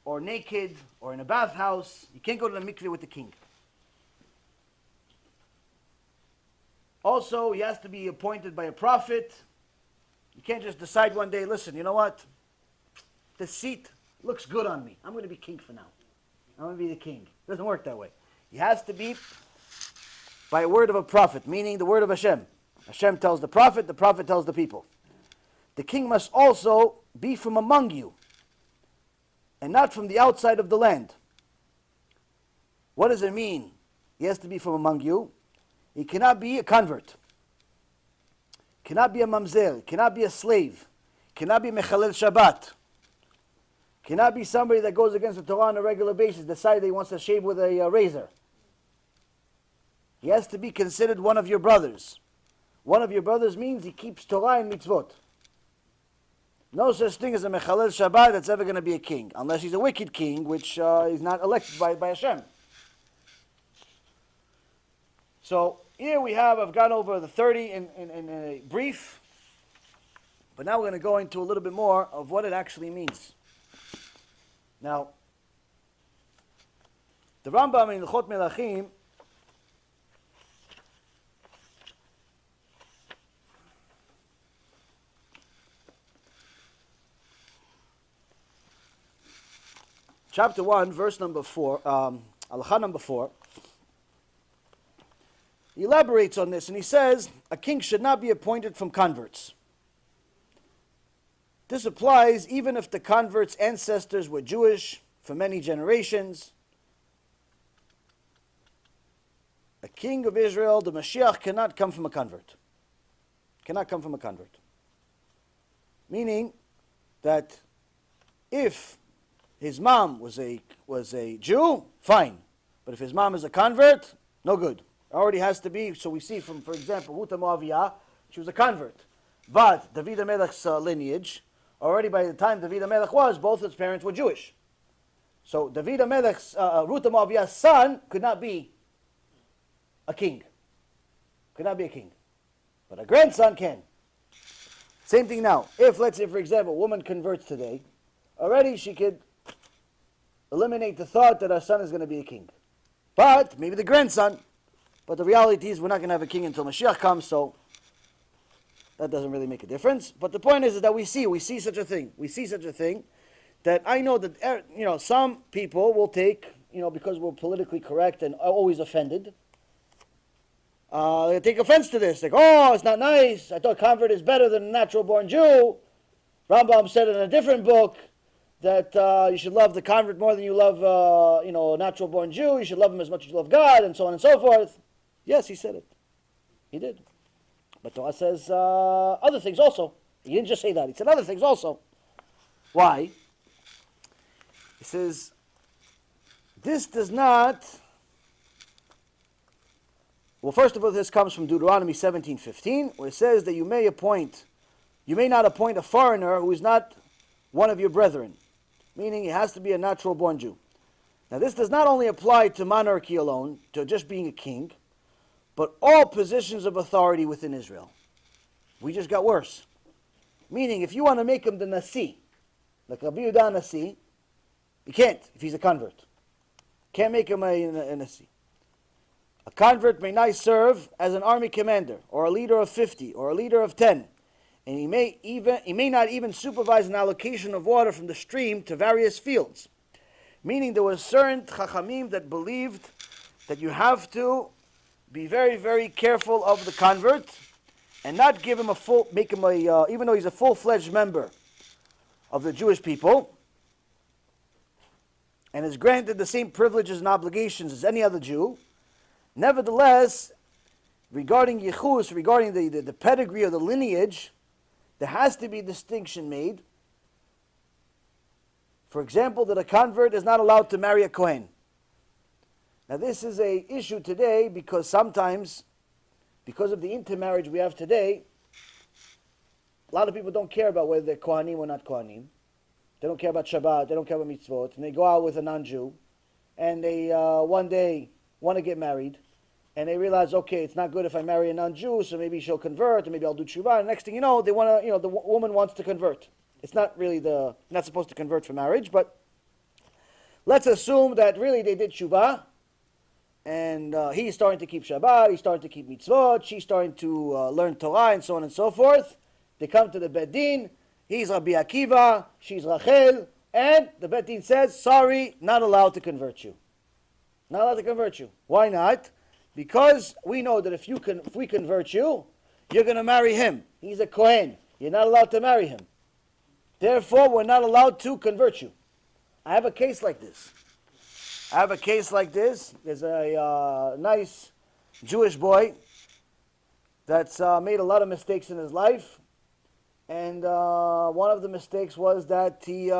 or naked, or in a bathhouse. You can't go to the mikveh with the king. Also, he has to be appointed by a prophet. You can't just decide one day, listen, you know what? This seat looks good on me. I'm going to be king for now. I'm going to be the king. It doesn't work that way. He has to be by a word of a prophet, meaning the word of Hashem. Hashem tells the prophet tells the people. The king must also be from among you, and not from the outside of the land. What does it mean? He has to be from among you. He cannot be a convert. Cannot be a mamzer. Cannot be a slave. Cannot be mechalel Shabbat. Cannot be somebody that goes against the Torah on a regular basis, decide that he wants to shave with a razor. He has to be considered one of your brothers. One of your brothers means he keeps Torah and mitzvot. No such thing as a mechalel Shabbat that's ever going to be a king, unless he's a wicked king, which is not elected by Hashem. So here I've gone over the 30 in a brief, but now we're going to go into a little bit more of what it actually means. Now, the Rambam in L'chot Melachim chapter 1, verse number 4, Halacha number 4, he elaborates on this and he says, a king should not be appointed from converts. This applies even if the convert's ancestors were Jewish for many generations. A king of Israel, the MaShiach, cannot come from a convert. Cannot come from a convert. Meaning that if his mom was a Jew, fine. But if his mom is a convert, no good. Already has to be, so we see from, for example, Ruth Moaviyah, she was a convert. But David HaMelech's lineage, already by the time David HaMelech was, both his parents were Jewish. So David HaMelech's, Ruth Moaviyah's son could not be a king. Could not be a king. But a grandson can. Same thing now. If, let's say, for example, a woman converts today, already she could eliminate the thought that her son is going to be a king. But, maybe the grandson. But the reality is we're not going to have a king until Mashiach comes, so that doesn't really make a difference. But the point is that we see such a thing. We see such a thing that I know that, some people will take, because we're politically correct and always offended, they take offense to this. Like, oh, it's not nice. I thought convert is better than a natural-born Jew. Rambam said in a different book that you should love the convert more than you love, a natural-born Jew. You should love him as much as you love God, and so on and so forth. Yes, he said it. He did. But Torah says other things also. He didn't just say that. He said other things also. Why? He says, this does not... Well, first of all, this comes from Deuteronomy 17:15, where it says that you may not appoint a foreigner who is not one of your brethren. Meaning he has to be a natural-born Jew. Now, this does not only apply to monarchy alone, to just being a king, but all positions of authority within Israel. We just got worse. Meaning, if you want to make him the Nasi, like Rabbi Yehuda Nasi, you can't if he's a convert. Can't make him a Nasi. A convert may not serve as an army commander, or a leader of 50, or a leader of 10. And he may not even supervise an allocation of water from the stream to various fields. Meaning there were certain Chachamim that believed that you have to be very, very careful of the convert and not give him even though he's a full-fledged member of the Jewish people and is granted the same privileges and obligations as any other Jew, nevertheless, regarding Yichus, regarding the pedigree or the lineage, there has to be a distinction made. For example, that a convert is not allowed to marry a Kohen. Now this is an issue today because sometimes, because of the intermarriage we have today, a lot of people don't care about whether they're Kohanim or not Kohanim. They don't care about Shabbat, they don't care about mitzvot, and they go out with a non-Jew, and they one day want to get married, and they realize, okay, it's not good if I marry a non-Jew, so maybe she'll convert, or maybe I'll do tshuva. And next thing you know, the woman wants to convert. It's not really not supposed to convert for marriage, but let's assume that really they did tshuva, and he's starting to keep Shabbat, he's starting to keep mitzvot, she's starting to learn Torah, and so on and so forth. They come to the Bet Din, he's Rabbi Akiva, she's Rachel, and the Bet Din says, sorry, not allowed to convert you. Not allowed to convert you. Why not? Because we know that if we convert you, you're going to marry him. He's a Kohen. You're not allowed to marry him. Therefore, we're not allowed to convert you. I have a case like this. There's a nice Jewish boy that's made a lot of mistakes in his life. And one of the mistakes was that he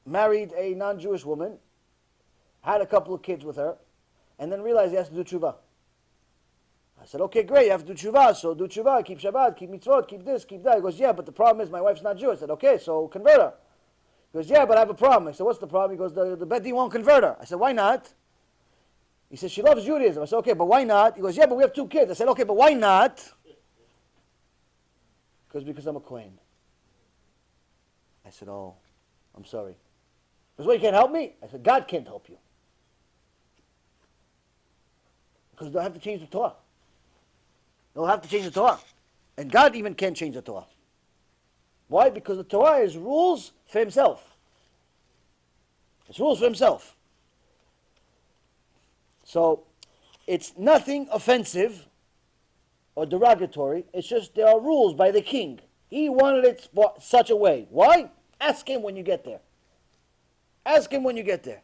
married a non-Jewish woman, had a couple of kids with her, and then realized he has to do tshuva. I said, okay, great, you have to do tshuva, so do tshuva, keep Shabbat, keep mitzvot, keep this, keep that. He goes, yeah, but the problem is my wife's not Jewish. I said, okay, so convert her. He goes, yeah, but I have a problem. I said, what's the problem? He goes, the Bet Din won't convert her. I said, why not? He says, she loves Judaism. I said, okay, but why not? He goes, yeah, but we have 2 kids. I said, okay, but why not? Because I'm a Kohen. I said, oh, I'm sorry. He goes, well, you can't help me? I said, God can't help you. Because they'll have to change the Torah. They'll have to change the Torah. And God even can't change the Torah. Why? Because the Torah is rules for himself. It's rules for himself. So, it's nothing offensive or derogatory. It's just there are rules by the king. He wanted it such a way. Why? Ask him when you get there. Ask him when you get there.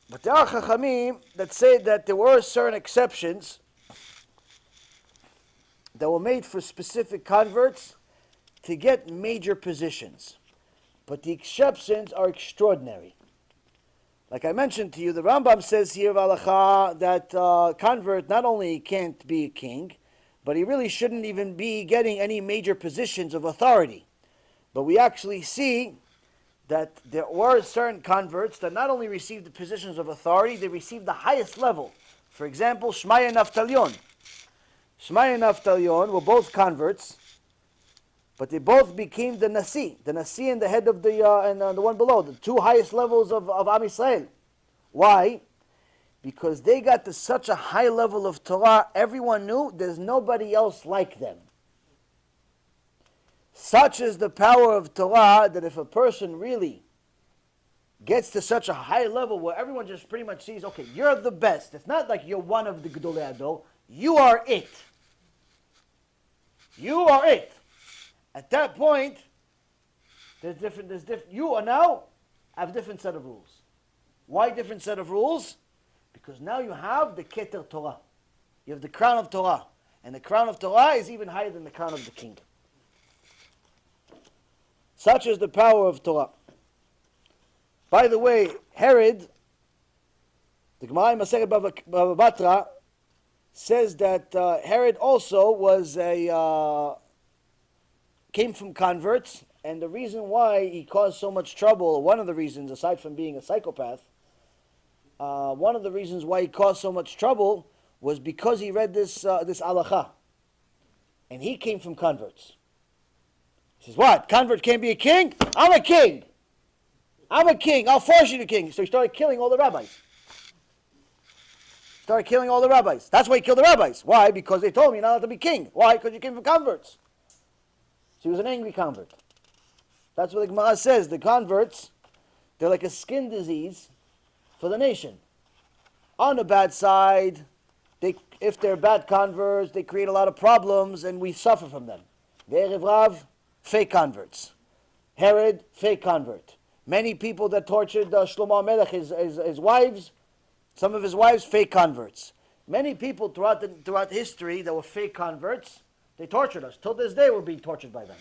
But there are Chachamim that say that there were certain exceptions that were made for specific converts to get major positions. But the exceptions are extraordinary. Like I mentioned to you, the Rambam says here, Valacha, that convert not only can't be a king, but he really shouldn't even be getting any major positions of authority. But we actually see that there were certain converts that not only received the positions of authority, they received the highest level. For example, Shmaya and Naftalion. Shmaya and Naftalion were both converts, but they both became the Nasi and the head of the and the one below, the 2 highest levels of Am Yisrael. Why? Because they got to such a high level of Torah, everyone knew there's nobody else like them. Such is the power of Torah that if a person really gets to such a high level where everyone just pretty much sees, okay, you're the best. It's not like you're one of the Gedolei Ador. You are it. You are it. At that point, you are now have a different set of rules. Why different set of rules? Because now you have the Keter Torah. You have the crown of Torah. And the crown of Torah is even higher than the crown of the king. Such is the power of Torah. By the way, Herod, the Gemara in Masechet Bava Batra, says that Herod also was came from converts, and the reason why he caused so much trouble, one of the reasons, aside from being a psychopath, one of the reasons why he caused so much trouble was because he read this halacha, and he came from converts. He says, what? Convert can't be a king? I'm a king. I'm a king. I'll force you to king. So he started killing all the rabbis. That's why he killed the rabbis. Why? Because they told him you're not allowed to be king. Why? Because you came from converts. So he was an angry convert. That's what the Gemara says. The converts, they're like a skin disease for the nation. On the bad side, if they're bad converts, they create a lot of problems and we suffer from them. The Erev Rav, fake converts. Herod, fake convert. Many people that tortured Shlomo HaMelech, his wives, some of his wives, fake converts. Many people throughout history that were fake converts, they tortured us. Till this day, we're being tortured by them.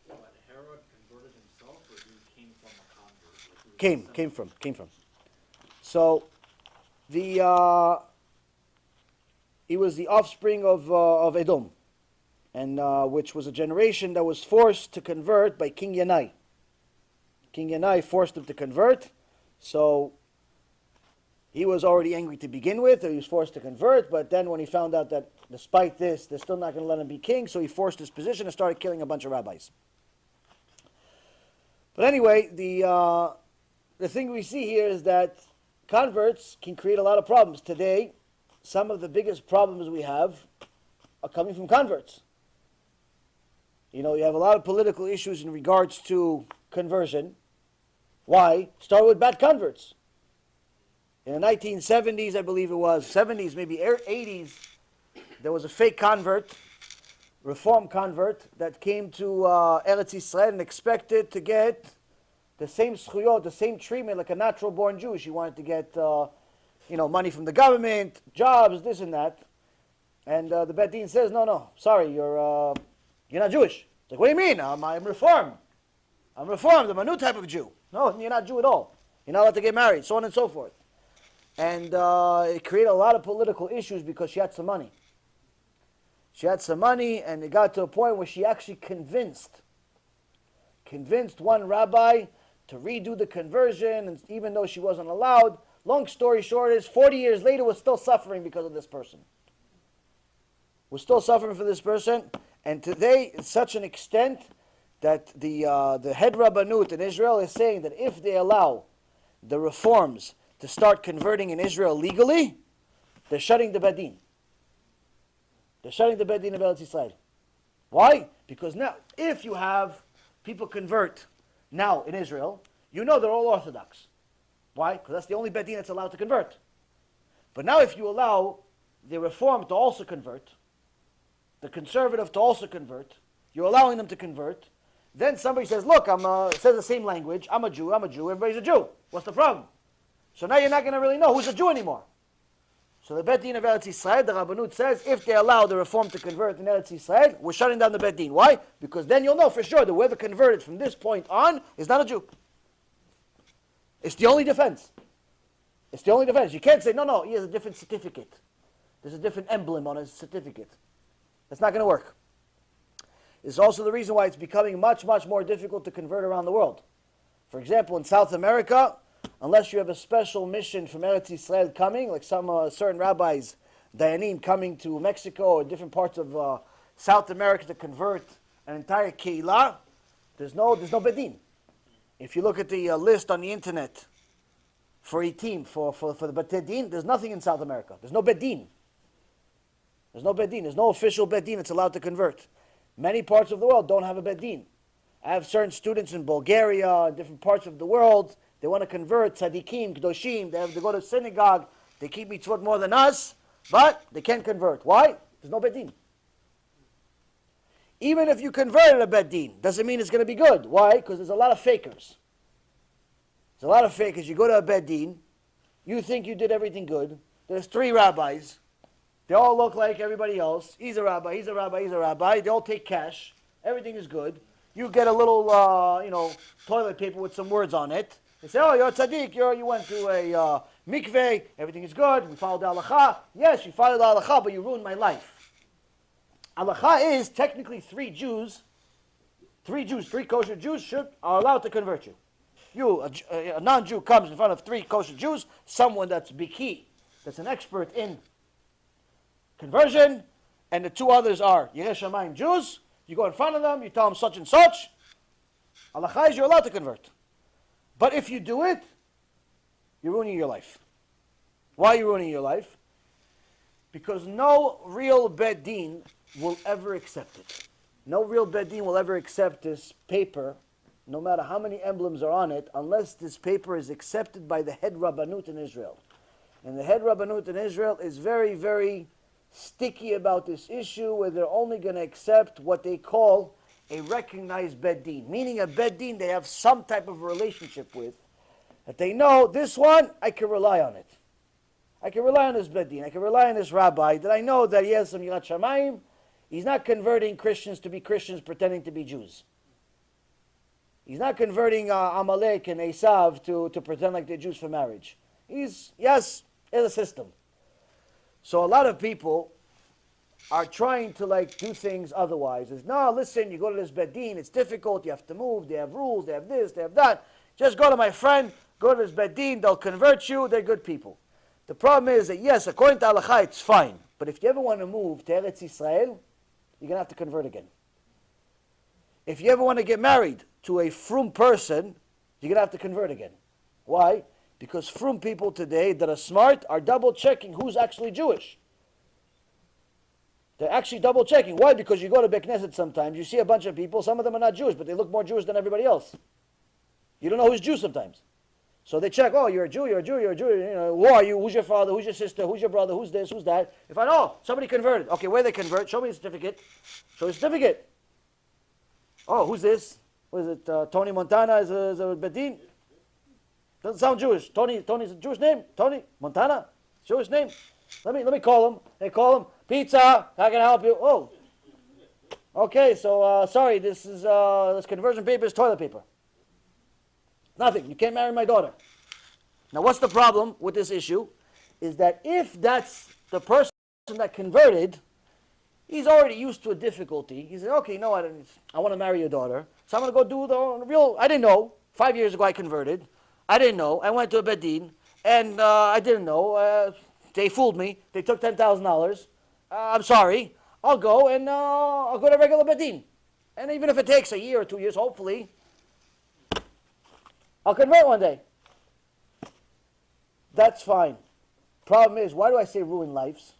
But Herod converted himself, or he came from a convert? Came from. So, he was the offspring of Edom, and which was a generation that was forced to convert by King Yanai. King Yanai forced them to convert, so He was already angry to begin with, or he was forced to convert, but then when he found out that despite this, they're still not going to let him be king, so he forced his position and started killing a bunch of rabbis. But anyway, the thing we see here is that converts can create a lot of problems. Today, some of the biggest problems we have are coming from converts. You know, you have a lot of political issues in regards to conversion. Why? Start with bad converts. In the 1970s, I believe it was, 70s, maybe 80s, there was a fake convert, reform convert, that came to Eretz Yisrael and expected to get the same schuyot, the same treatment like a natural-born Jewish. He wanted to get, money from the government, jobs, this and that. And the Bet Din says, no, sorry, you're not Jewish. It's like, what do you mean? I'm reformed. I'm a new type of Jew. No, you're not Jew at all. You're not allowed to get married, so on and so forth. And it created a lot of political issues because she had some money. She had some money, and it got to a point where she actually convinced one rabbi to redo the conversion, and even though she wasn't allowed. Long story short is, 40 years later, we're still suffering because of this person. We're still suffering for this person, and today, it's such an extent that the head rabbanut in Israel is saying that if they allow the reforms to start converting in Israel legally, they're shutting the Bet Din. They're shutting the Bet Din of Eretz Yisrael. Why? Because now, if you have people convert now in Israel, you know they're all Orthodox. Why? Because that's the only Bet Din that's allowed to convert. But now if you allow the Reform to also convert, the conservative to also convert, you're allowing them to convert, then somebody says, look, says the same language, I'm a Jew, everybody's a Jew. What's the problem? So now you're not going to really know who's a Jew anymore. So the Bet Din of Eretz Yisrael, the Rabbanut says, if they allow the Reform to convert in Eretz Yisrael, we're shutting down the Bet Din. Why? Because then you'll know for sure that whoever converted from this point on is not a Jew. It's the only defense. It's the only defense. You can't say, no, he has a different certificate. There's a different emblem on his certificate. That's not going to work. It's also the reason why it's becoming much, much more difficult to convert around the world. For example, in South America, unless you have a special mission from Eretz Yisrael coming, like some certain rabbis, Dayanim, coming to Mexico or different parts of South America to convert an entire keilah, there's no Bet Din. If you look at the list on the internet for etim, for the Bet Din, there's nothing in South America. There's no Bet Din. There's no Bet Din. There's no official Bet Din that's allowed to convert. Many parts of the world don't have a Bet Din. I have certain students in Bulgaria, in different parts of the world. They want to convert, tzaddikim, kedoshim. They have to go to synagogue. They keep mitzvot more than us, but they can't convert. Why? There's no Bet Din. Even if you converted a Bet Din, doesn't mean it's going to be good. Why? Because there's a lot of fakers. There's a lot of fakers. You go to a Bet Din, you think you did everything good. There's 3 rabbis. They all look like everybody else. He's a rabbi, he's a rabbi, he's a rabbi. They all take cash. Everything is good. You get a little, toilet paper with some words on it. They say, oh, you're a tzaddik. You went to a mikveh. Everything is good. We followed the halakha. Yes, you followed the halakha, but you ruined my life. Halakha is technically 3 kosher Jews are allowed to convert you. A non-Jew comes in front of 3 kosher Jews, someone that's biki, that's an expert in conversion, and the 2 others are Yirei Shamayim Jews. You go in front of them, you tell them such and such. Halakha is you're allowed to convert. But if you do it, you're ruining your life. Why are you ruining your life? Because no real Bet Din will ever accept it. No real Bet Din will ever accept this paper, no matter how many emblems are on it, unless this paper is accepted by the head Rabbanut in Israel. And the head Rabbanut in Israel is very, very sticky about this issue, where they're only going to accept what they call a recognized Bet Din, meaning a Bet Din they have some type of relationship with, that they know, this one, I can rely on it. I can rely on this Bet Din. I can rely on this rabbi, that I know that he has some Yirat Shamayim. He's not converting Christians to be Christians pretending to be Jews. He's not converting Amalek and Esav to pretend like they're Jews for marriage. It's a system. So a lot of people are trying to do things otherwise. It's, no, listen, you go to this Bet Din, it's difficult, you have to move, they have rules, they have this, they have that. Just go to my friend, go to this Bet Din, they'll convert you, they're good people. The problem is that, yes, according to Halakha, it's fine. But if you ever want to move to Eretz Yisrael, you're going to have to convert again. If you ever want to get married to a frum person, you're going to have to convert again. Why? Because frum people today that are smart are double checking who's actually Jewish. They're actually double checking. Why? Because you go to Beit Knesset sometimes, you see a bunch of people, some of them are not Jewish, but they look more Jewish than everybody else. You don't know who's Jew sometimes. So they check, oh, you're a Jew, you're a Jew, you're a Jew, you know, who are you, who's your father, who's your sister, who's your brother, who's this, who's that. If I know, somebody converted. Okay, where they convert? Show me the certificate. Show me the certificate. Oh, who's this? What is it? Tony Montana is a Bedin? Doesn't sound Jewish. Tony's a Jewish name? Tony Montana? Jewish name? Let me call him. They call him. Pizza, how can I help you? Oh. Okay, so sorry, this conversion paper is toilet paper. Nothing. You can't marry my daughter. Now, what's the problem with this issue? Is that if that's the person that converted, he's already used to a difficulty. He said, okay, no, I want to marry your daughter. So I'm going to go do the real, I didn't know. 5 years ago I converted. I didn't know. I went to a Bedin, and I didn't know. They fooled me. They took $10,000. I'm sorry. I'll go, and I'll go to regular Bedin. And even if it takes a year or 2 years, hopefully, I'll convert one day. That's fine. Problem is, why do I say ruin lives?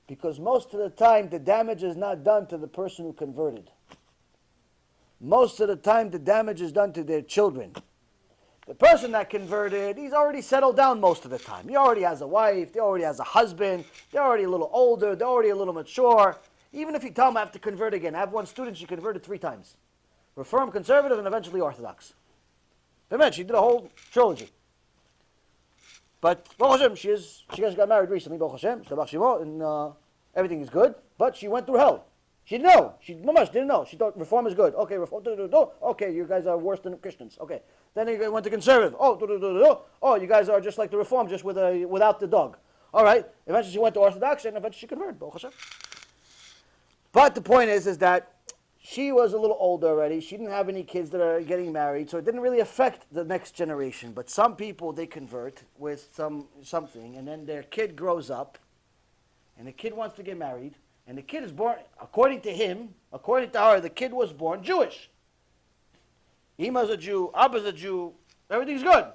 Because most of the time, the damage is not done to the person who converted. Most of the time, the damage is done to their children. The person that converted, he's already settled down most of the time. He already has a wife, he already has a husband, they're already a little older, they're already a little mature. Even if you tell them I have to convert again, I have one student, she converted 3 times. Reform, conservative, and eventually Orthodox. She did a whole trilogy. But, Baruch Hashem, she just got married recently, Baruch Hashem, and everything is good, but she went through hell. She didn't know. She didn't know. She thought reform is good. Okay, reform, okay, you guys are worse than Christians. Okay. Then he went to conservative. Oh, you guys are just like the reform, just without the dog. All right. Eventually she went to Orthodox, and eventually she converted, Baruch Hashem. But the point is that she was a little older already. She didn't have any kids that are getting married, so it didn't really affect the next generation. But some people, they convert with something, and then their kid grows up, and the kid wants to get married, and the kid is born, according to him, according to her, the kid was born Jewish. Ima's a Jew, Abba's a Jew, everything's good.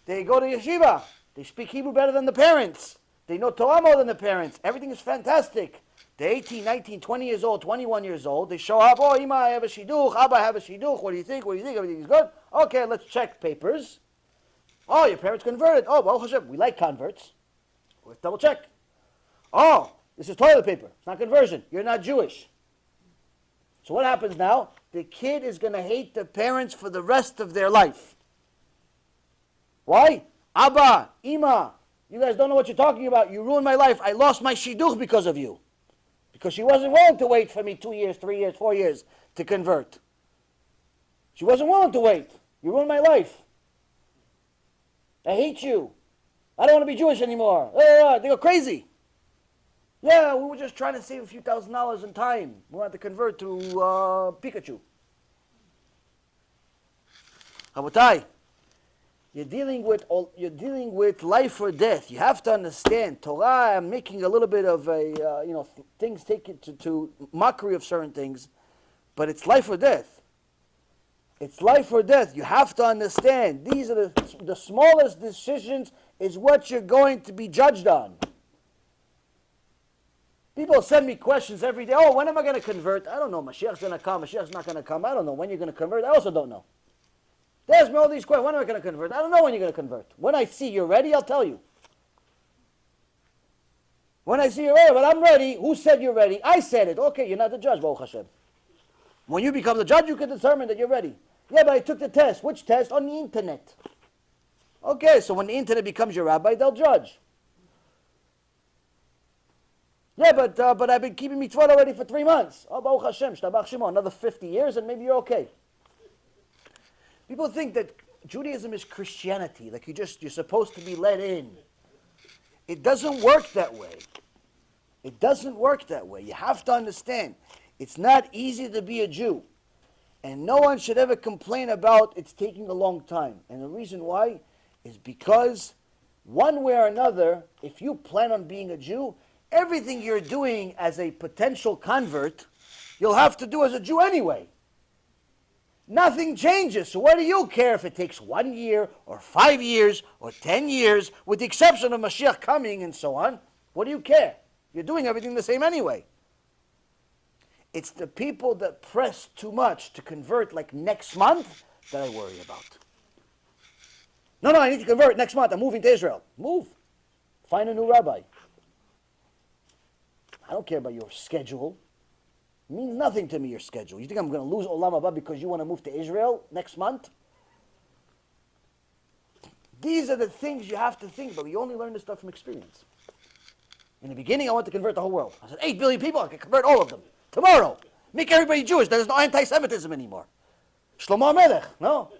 They go to yeshiva. They speak Hebrew better than the parents. They know Torah more than the parents. Everything is fantastic. They're 18, 19, 20 years old, 21 years old. They show up, oh, Ima, I have a chidush, Abba, I have a chidush. What do you think? What do you think? Everything is good? Okay, let's check papers. Oh, your parents converted. Oh, Baruch Hashem, we like converts. Let's double check. Oh, this is toilet paper. It's not conversion. You're not Jewish. So what happens now? The kid is going to hate the parents for the rest of their life. Why? Abba, Ima, you guys don't know what you're talking about. You ruined my life. I lost my chiduch because of you. Because she wasn't willing to wait for me 2 years, 3 years, 4 years to convert. She wasn't willing to wait. You ruined my life. I hate you. I don't want to be Jewish anymore. They go crazy. Yeah, we were just trying to save a few $1,000s in time. We wanted to convert to Pikachu. Rabotai, you're dealing with life or death. You have to understand. Torah, I'm making a little bit of things taken to mockery of certain things, but it's life or death. It's life or death. You have to understand. These are the smallest decisions is what you're going to be judged on. People send me questions every day. Oh, when am I going to convert? I don't know. Mashiach's going to come. Mashiach's not going to come. I don't know when you're going to convert. I also don't know. They ask me all these questions. When am I going to convert? I don't know when you're going to convert. When I see you're ready, I'll tell you. When I see you're ready, but I'm ready. Who said you're ready? I said it. Okay, you're not the judge, Baruch Hashem. When you become the judge, you can determine that you're ready. Yeah, but I took the test. Which test? On the internet. Okay, so when the internet becomes your rabbi, they'll judge. Yeah, but I've been keeping mitzvot already for 3 months. Oh, Baruch Hashem, shtabach shemo, another 50 years and maybe you're okay. People think that Judaism is Christianity, like you're supposed to be let in. It doesn't work that way. It doesn't work that way. You have to understand, it's not easy to be a Jew. And no one should ever complain about it's taking a long time. And the reason why is because one way or another, if you plan on being a Jew, everything you're doing as a potential convert, you'll have to do as a Jew anyway. Nothing changes. So what do you care if it takes 1 year or 5 years or 10 years, with the exception of Mashiach coming and so on? What do you care? You're doing everything the same anyway. It's the people that press too much to convert like next month that I worry about. No, I need to convert next month. I'm moving to Israel. Move. Find a new rabbi. I don't care about your schedule. It means nothing to me, your schedule. You think I'm going to lose Olam Haba because you want to move to Israel next month? These are the things you have to think about. You only learn this stuff from experience. In the beginning, I want to convert the whole world. I said, 8 billion people, I can convert all of them. Tomorrow. Make everybody Jewish. There's no anti-Semitism anymore. Shlomo HaMelech, no?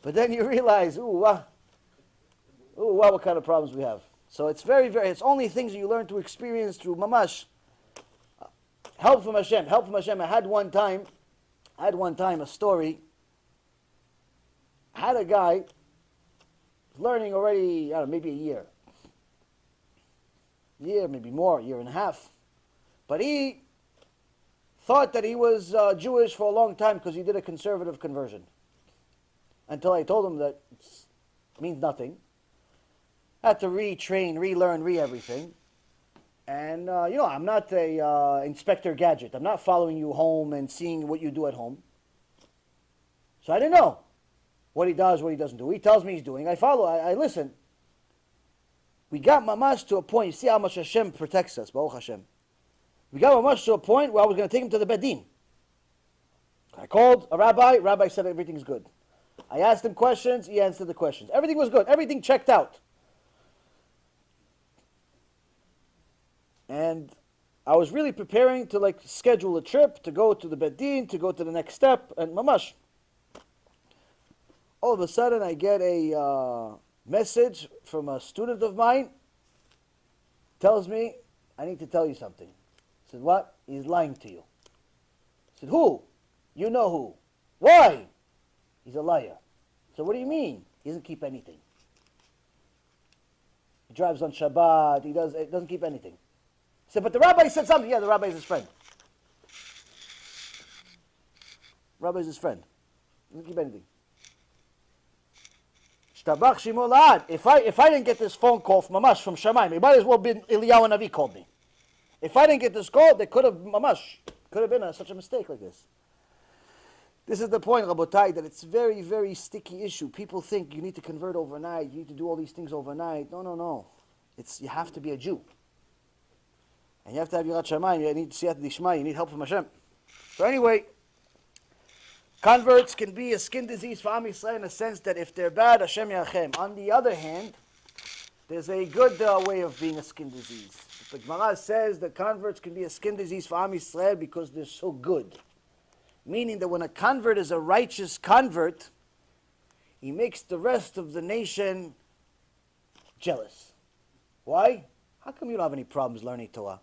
But then you realize, what kind of problems we have. So it's it's only things that you learn to experience through mamash. Help from Hashem, help from Hashem. I had one time a story. I had a guy learning already, I don't know, maybe a year, maybe more, year and a half. But he thought that he was Jewish for a long time because he did a conservative conversion. Until I told him that it means nothing. I had to retrain, relearn, everything. And, I'm not a Inspector Gadget. I'm not following you home and seeing what you do at home. So I didn't know what he does, what he doesn't do. He tells me he's doing. I follow, I listen. We got mamash to a point. You see how much Hashem protects us, Baruch Hashem. We got mamash to a point where I was going to take him to the Bedin. I called a rabbi. Rabbi said everything's good. I asked him questions. He answered the questions. Everything was good. Everything checked out. And I was really preparing to schedule a trip to go to the Bedin, to go to the next step, and mamash. All of a sudden, I get a message from a student of mine. Tells me, I need to tell you something. I said, what? He's lying to you. I said, who? You know who. Why? He's a liar. So what do you mean? He doesn't keep anything. He drives on Shabbat. He doesn't keep anything. I said, but the rabbi said something. Yeah, the rabbi is his friend. Rabbi is his friend. He doesn't keep anything. Shtabach Shimo La'ad. If I didn't get this phone call from Mamash from Shamayim, it might as well been Eliyahu Navi called me. If I didn't get this call, they could have been such a mistake like this. This is the point, Rabotai, that it's very, very sticky issue. People think you need to convert overnight, you need to do all these things overnight. No. You have to be a Jew. And you have to have Yirat Shamayim, you need Siyat Dishma, you need help from Hashem. So anyway, converts can be a skin disease for Am Yisrael in a sense that if they're bad, Hashem Yachem. On the other hand, there's a good way of being a skin disease. The Gemara says that converts can be a skin disease for Am Yisrael because they're so good. Meaning that when a convert is a righteous convert, he makes the rest of the nation jealous. Why? How come you don't have any problems learning Torah?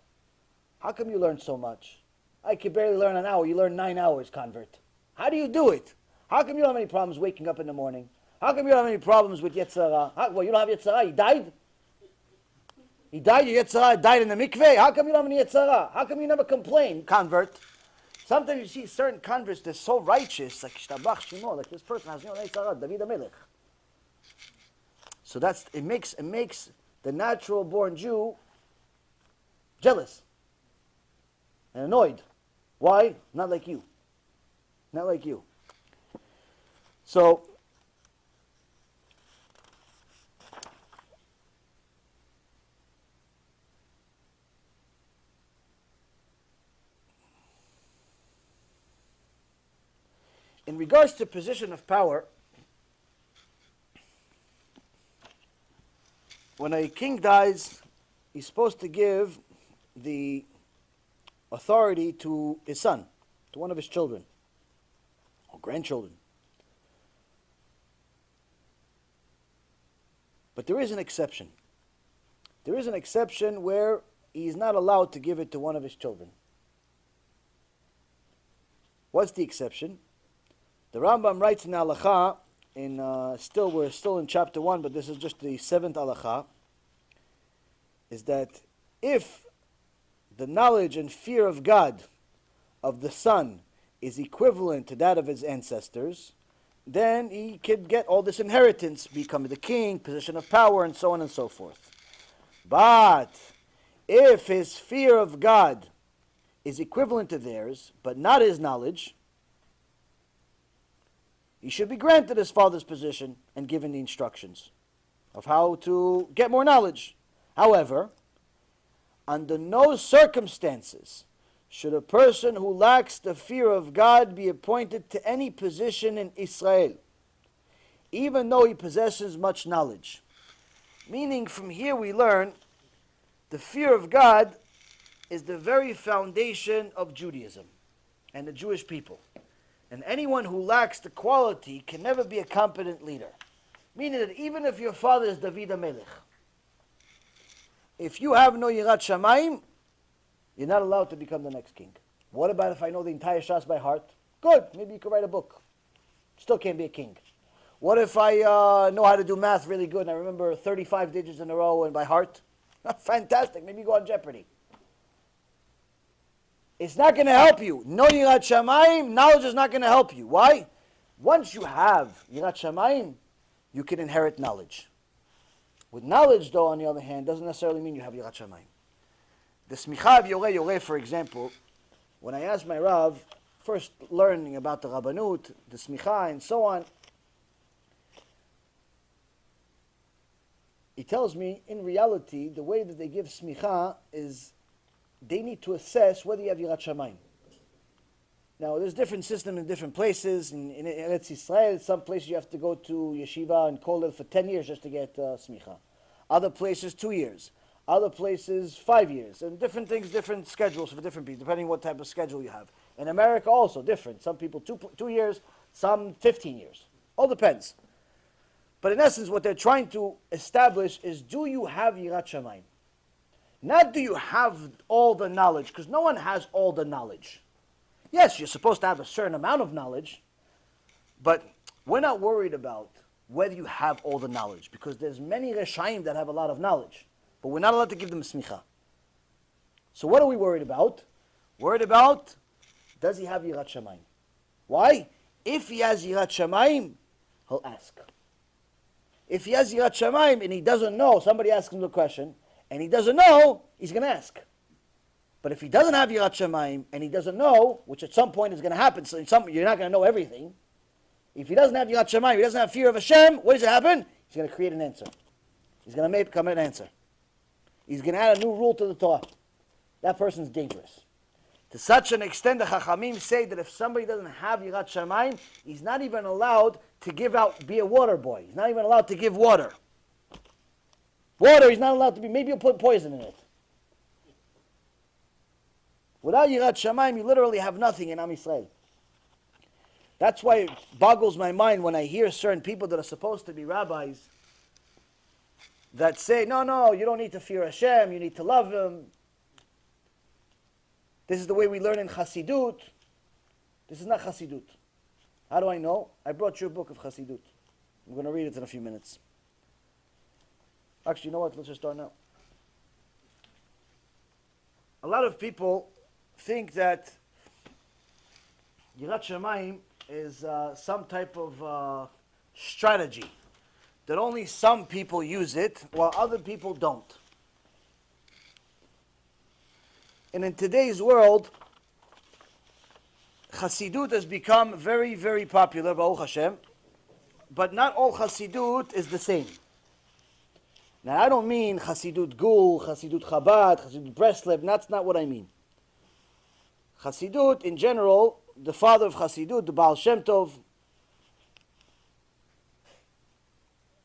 How come you learn so much? I can barely learn an hour. You learn 9 hours, convert. How do you do it? How come you don't have any problems waking up in the morning? How come you don't have any problems with Yetzer? Well, you don't have Yetzer. He died? He died? Your Yetzer died in the mikveh? How come you don't have any Yetzer? How come you never complain, convert? Sometimes you see certain converts, they're so righteous, like Shtabach Shimo, like this person has no Yetzer, David HaMelech. So it makes the natural born Jew jealous and annoyed. Why? Not like you. Not like you. So, in regards to position of power, when a king dies, he's supposed to give the authority to his son, to one of his children or grandchildren. But there is an exception. There is an exception where he's not allowed to give it to one of his children. What's the exception? The Rambam writes in Halakha we're still in chapter 1, but this is just the 7th halacha, is that if the knowledge and fear of God of the son is equivalent to that of his ancestors, then he could get all this inheritance, become the king, position of power, and so on and so forth. But if his fear of God is equivalent to theirs, but not his knowledge, he should be granted his father's position and given the instructions of how to get more knowledge. However, under no circumstances should a person who lacks the fear of God be appointed to any position in Israel, even though he possesses much knowledge. Meaning, from here we learn the fear of God is the very foundation of Judaism and the Jewish people. And anyone who lacks the quality can never be a competent leader. Meaning that even if your father is David HaMelech, if you have no Yirat Shamayim, you're not allowed to become the next king. What about if I know the entire Shas by heart? Good, maybe you could write a book. Still can't be a king. What if I know how to do math really good and I remember 35 digits in a row and by heart? Fantastic, maybe you go on Jeopardy. It's not going to help you. No Yirat Shamayim, knowledge is not going to help you. Why? Once you have Yirat Shamayim, you can inherit knowledge. With knowledge, though, on the other hand, doesn't necessarily mean you have Yirat Shamayim. The smicha of Yoreh, for example, when I asked my Rav, first learning about the Rabbanut, the smicha, and so on, he tells me, in reality, the way that they give smicha is they need to assess whether you have Yirat Shamayim. Now, there's different systems in different places. In Eretz Yisrael, some places you have to go to yeshiva and kollel for 10 years just to get smicha. Other places, 2 years. Other places, 5 years. And different things, different schedules for different people, depending on what type of schedule you have. In America also, different. Some people 2 years, some 15 years. All depends. But in essence, what they're trying to establish is, do you have Yirat Shamayim? Not do you have all the knowledge, because no one has all the knowledge. Yes, you're supposed to have a certain amount of knowledge, but we're not worried about whether you have all the knowledge, because there's many Reshaim that have a lot of knowledge, but we're not allowed to give them smicha. So what are we worried about? Worried about, does he have Yirat Shamayim? Why? If he has Yirat Shamayim, he'll ask. If he has Yirat Shamayim and he doesn't know, somebody asks him the question, and he doesn't know, he's going to ask. But if he doesn't have Yirat Shamayim and he doesn't know, which at some point is going to happen, so you're not going to know everything. If he doesn't have Yirat Shamayim, he doesn't have fear of Hashem, what does it happen? He's going to create an answer. He's going to become an answer. He's going to add a new rule to the Torah. That person's dangerous. To such an extent, the Chachamim say that if somebody doesn't have Yirat Shamayim, he's not even allowed to be a water boy. He's not even allowed to give water. Water, he's not allowed to be. Maybe you'll put poison in it. Without Yirat Shamayim, you literally have nothing in Am Yisrael. That's why it boggles my mind when I hear certain people that are supposed to be rabbis that say, no, you don't need to fear Hashem, you need to love Him. This is the way we learn in chassidut. This is not chassidut. How do I know? I brought you a book of chassidut. I'm going to read it in a few minutes. Actually, you know what? Let's just start now. A lot of people think that Yirat Shamayim is some type of strategy, that only some people use it while other people don't. And in today's world, chassidut has become very, very popular, Baruch Hashem, but not all chassidut is the same. Now, I don't mean chassidut Gul, chassidut Chabad, chassidut Breslov. That's not what I mean. Chassidut, in general, the father of chassidut, the Baal Shem Tov,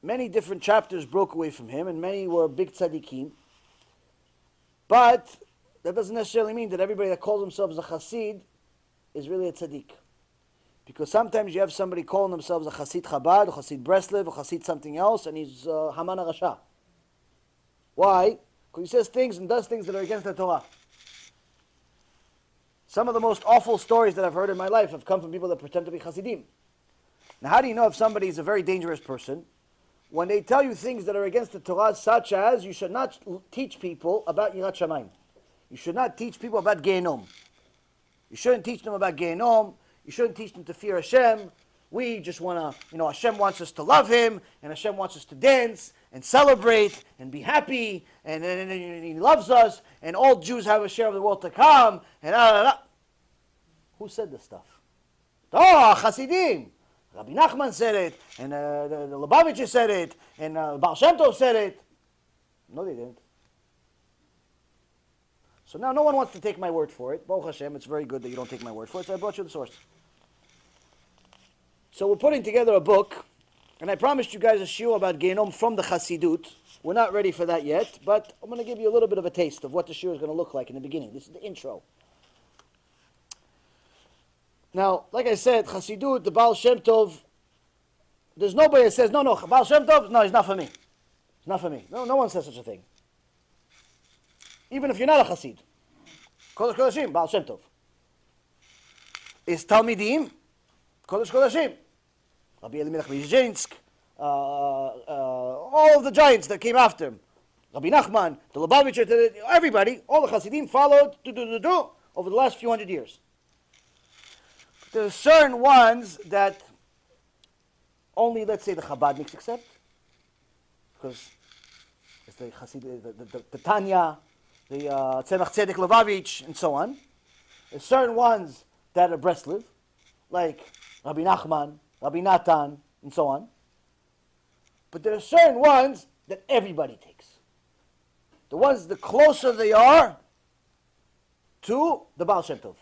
many different chapters broke away from him, and many were big tzaddikim. But that doesn't necessarily mean that everybody that calls themselves a chassid is really a tzaddik. Because sometimes you have somebody calling themselves a chassid Chabad, or chassid Breslov, or chassid something else, and he's Haman HaRasha. Why? Because he says things and does things that are against the Torah. Some of the most awful stories that I've heard in my life have come from people that pretend to be chassidim. Now, how do you know if somebody is a very dangerous person? When they tell you things that are against the Torah, such as you should not teach people about Yirat Shamayim. You should not teach people about Gehinom. You shouldn't teach them about Gehinom. You shouldn't teach them to fear Hashem. We just want to, Hashem wants us to love Him, and Hashem wants us to dance and celebrate and be happy, and He loves us, and all Jews have a share of the world to come, and Who said this stuff? Oh, Hasidim. Rabbi Nachman said it, and the Lubavitcher said it, and Baal Shem Tov said it. No, they didn't. So now no one wants to take my word for it. Baruch Hashem, it's very good that you don't take my word for it, so I brought you the source. So we're putting together a book, and I promised you guys a shiur about Gehinom from the chassidut. We're not ready for that yet, but I'm going to give you a little bit of a taste of what the shiur is going to look like in the beginning. This is the intro. Now, like I said, chassidut, the Baal Shem Tov, there's nobody that says, no, Baal Shem Tov, no, he's not for me. It's not for me. No one says such a thing. Even if you're not a chassid. Kodesh Kodashim, Baal Shem Tov. Is Talmidim, Kodesh Kodashim. Rabbi Elimelech Mizhinsk, all of the giants that came after him. Rabbi Nachman, the Lubavitcher, everybody, all the chassidim followed over the last few hundred years. There are certain ones that only, let's say, the Chabadniks accept, because it's the Chassid, the Tanya, the Tzemach Tzedek Lubavitch, and so on. There's certain ones that are Breslev, like Rabbi Nachman, Rabbi Natan, and so on. But there are certain ones that everybody takes. The ones, the closer they are to the Baal Shem Tov.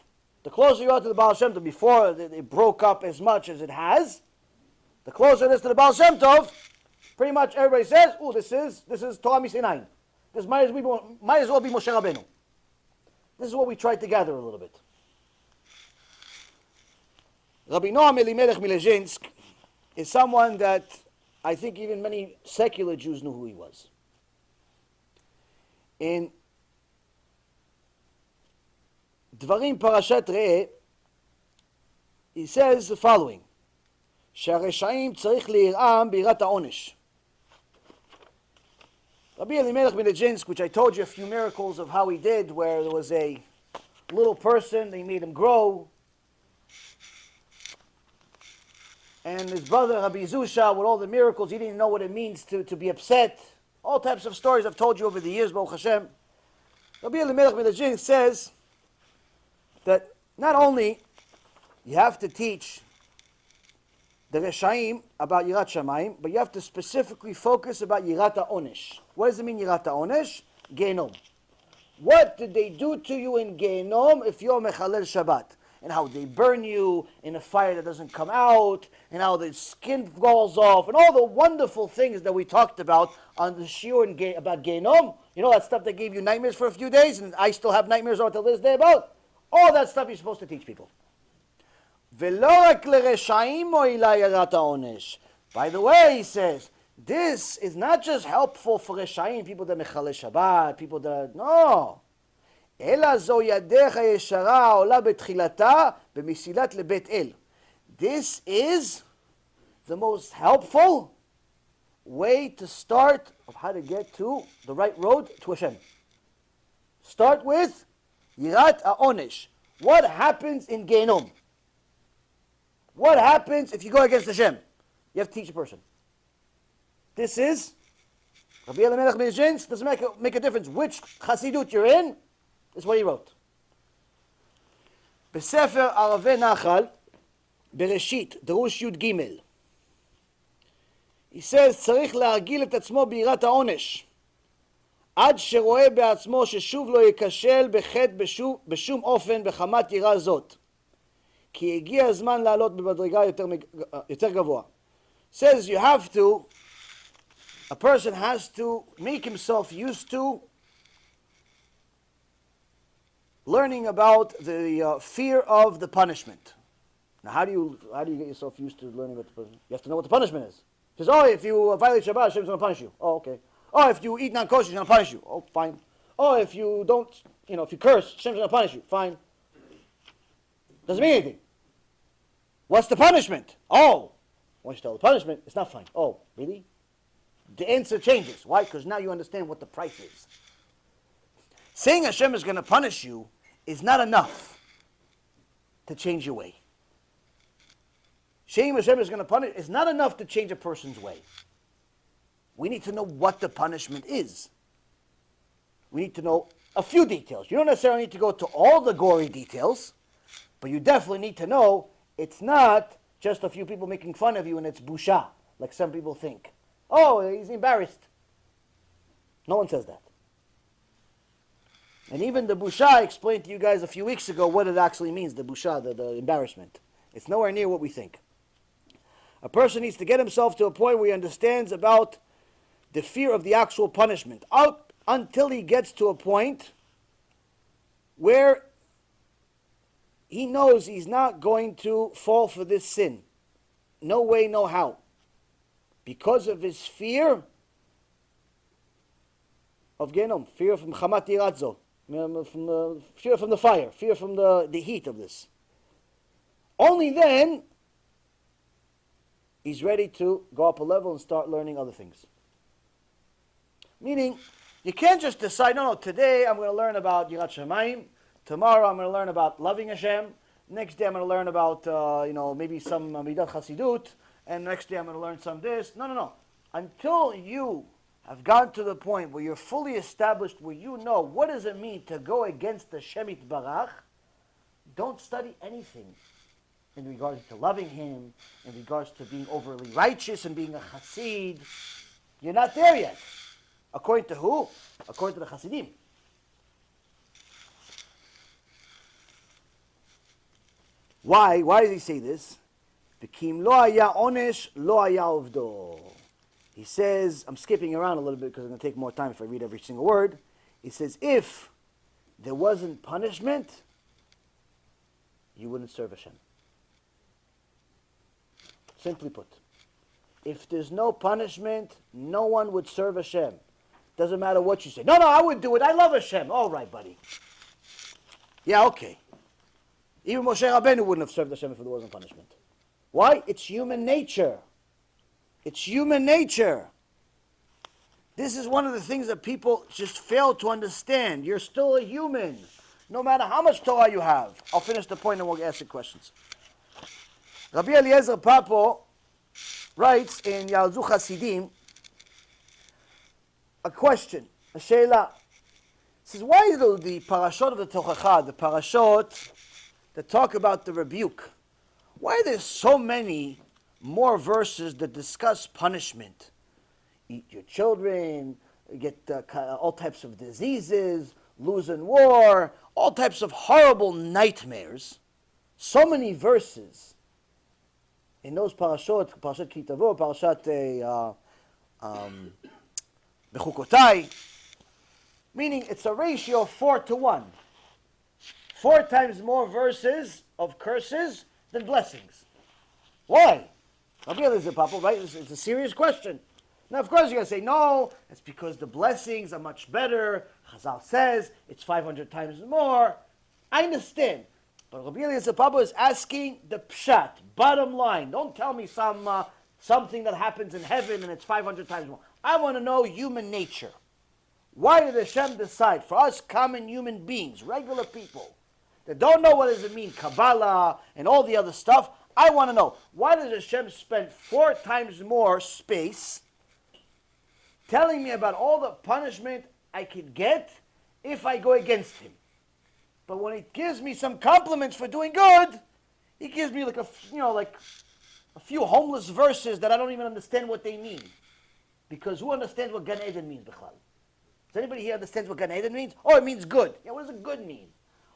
The closer you are to the Baal Shem Tov, before it broke up as much as it has, the closer it is to the Baal Shem Tov, pretty much everybody says, oh, this is Torah Misinai. This might as well be Moshe Rabbeinu. This is what we tried to gather a little bit. Rabbi Noam Elimelech Milezhinsk is someone that I think even many secular Jews knew who he was. In Dvarim Parashat Re'eh, he says the following: שהרשעים צריך ליראם ביראת העונש. Rabbi Elimelech Milezhinsk, which I told you a few miracles of how he did, where there was a little person, they made him grow, and his brother Rabbi Zusha, with all the miracles, he didn't know what it means to be upset. All types of stories I've told you over the years, Baruch Hashem. Rabbi Elimelech Milezhinsk says that not only you have to teach the Reshaim about Yirat Shamayim, but you have to specifically focus about Yirat HaOnesh. What does it mean, Yirat HaOnesh? Gehinom. What did they do to you in Gehinom if you're Mechalel Shabbat? And how they burn you in a fire that doesn't come out, and how the skin falls off, and all the wonderful things that we talked about on the shiur about Gehinom. You know that stuff that gave you nightmares for a few days, and I still have nightmares until this day about? All that stuff you're supposed to teach people. By the way, he says, this is not just helpful for Reshaim, people that Mechalel Shabbat, people that, no. אלא זו ידך הישרה העולה בתחילתה במסילת לבית אל. This is the most helpful way to start of how to get to the right road to Hashem. Start with Yirat HaOnesh. What happens in Gehinom? What happens if you go against Hashem? You have to teach a person. This is Rabbi Elimelech Milezhinsk. Doesn't make a difference which chassidut you're in. This is what he wrote. בספר ערבי נחל, בראשית, דרוש י"ג. He says, צריך להרגיל את עצמו ביראת העונש, עד שרואה בעצמו ששוב לא ייכשל בחטא בשום אופן בחמת יראה זאת. כי הגיע הזמן לעלות במדרגה יותר גבוה. Says you have to, a person has to make himself used to learning about the fear of the punishment. Now, how do you get yourself used to learning about the punishment? You have to know what the punishment is. He says, oh, if you violate Shabbat, Hashem's going to punish you. Oh, okay. Oh, if you eat non-kosher, He's going to punish you. Oh, fine. Oh, if you don't, if you curse, Hashem's going to punish you. Fine. Doesn't mean anything. What's the punishment? Oh, Once you tell the punishment, it's not fine. Oh, really? The answer changes. Why? Because now you understand what the price is. Saying Hashem is going to punish you is not enough to change your way. Saying Hashem is going to punish is not enough to change a person's way. We need to know what the punishment is. We need to know a few details. You don't necessarily need to go to all the gory details, but you definitely need to know it's not just a few people making fun of you and it's busha, like some people think. Oh, he's embarrassed. No one says that. And even the busha, I explained to you guys a few weeks ago what it actually means, the busha, the embarrassment. It's nowhere near what we think. A person needs to get himself to a point where he understands about the fear of the actual punishment, out until he gets to a point where he knows he's not going to fall for this sin. No way, no how. Because of his fear of Gehinom, fear from Chamat Yiradzo, fear from the fire, fear from the heat of this. Only then he's ready to go up a level and start learning other things. Meaning, you can't just decide, no, today I'm going to learn about Yirat Shamayim, tomorrow I'm going to learn about loving Hashem, next day I'm going to learn about, maybe some midat chassidut, and next day I'm going to learn some this. No. Until you have gotten to the point where you're fully established, where you know what does it mean to go against the Shem Yitbarach, don't study anything in regards to loving Him, in regards to being overly righteous and being a chassid. You're not there yet. According to who? According to the chassidim. Why? Why does he say this? V'kim lo haya onesh lo haya uvdo. He says, I'm skipping around a little bit because it's going to take more time if I read every single word. He says, if there wasn't punishment, you wouldn't serve Hashem. Simply put. If there's no punishment, no one would serve Hashem. Doesn't matter what you say. No, I would do it. I love Hashem. All right, buddy. Yeah, okay. Even Moshe Rabbeinu wouldn't have served Hashem if there wasn't punishment. Why? It's human nature. It's human nature. This is one of the things that people just fail to understand. You're still a human, no matter how much Torah you have. I'll finish the point and we'll ask the questions. Rabbi Eliezer Papo writes in Yalzu Chasidim a question, a sheila. He says, why do the parashot of the Tochacha, the parashot that talk about the rebuke, why are there so many more verses that discuss punishment? Eat your children, get all types of diseases, lose in war, all types of horrible nightmares. So many verses in those parashot, parashat Kitavo, parashat Bechukotai, meaning it's a ratio of 4-1. 4 times more verses of curses than blessings. Why? Rabbi Eliezer Papa, right? It's a serious question. Now, of course, you're going to say, no, it's because the blessings are much better. Chazal says it's 500 times more. I understand. But Rabbi Eliezer Papa is asking the pshat, bottom line. Don't tell me something that happens in heaven and it's 500 times more. I want to know human nature. Why did Hashem decide for us common human beings, regular people, that don't know what does it mean, Kabbalah and all the other stuff? I want to know, why does Hashem spend 4 times more space telling me about all the punishment I could get if I go against Him? But when He gives me some compliments for doing good, He gives me like a few homeless verses that I don't even understand what they mean. Because who understands what Gan Eden means, Bichlal? Does anybody here understand what Gan Eden means? Oh, it means good. Yeah, what does a good mean?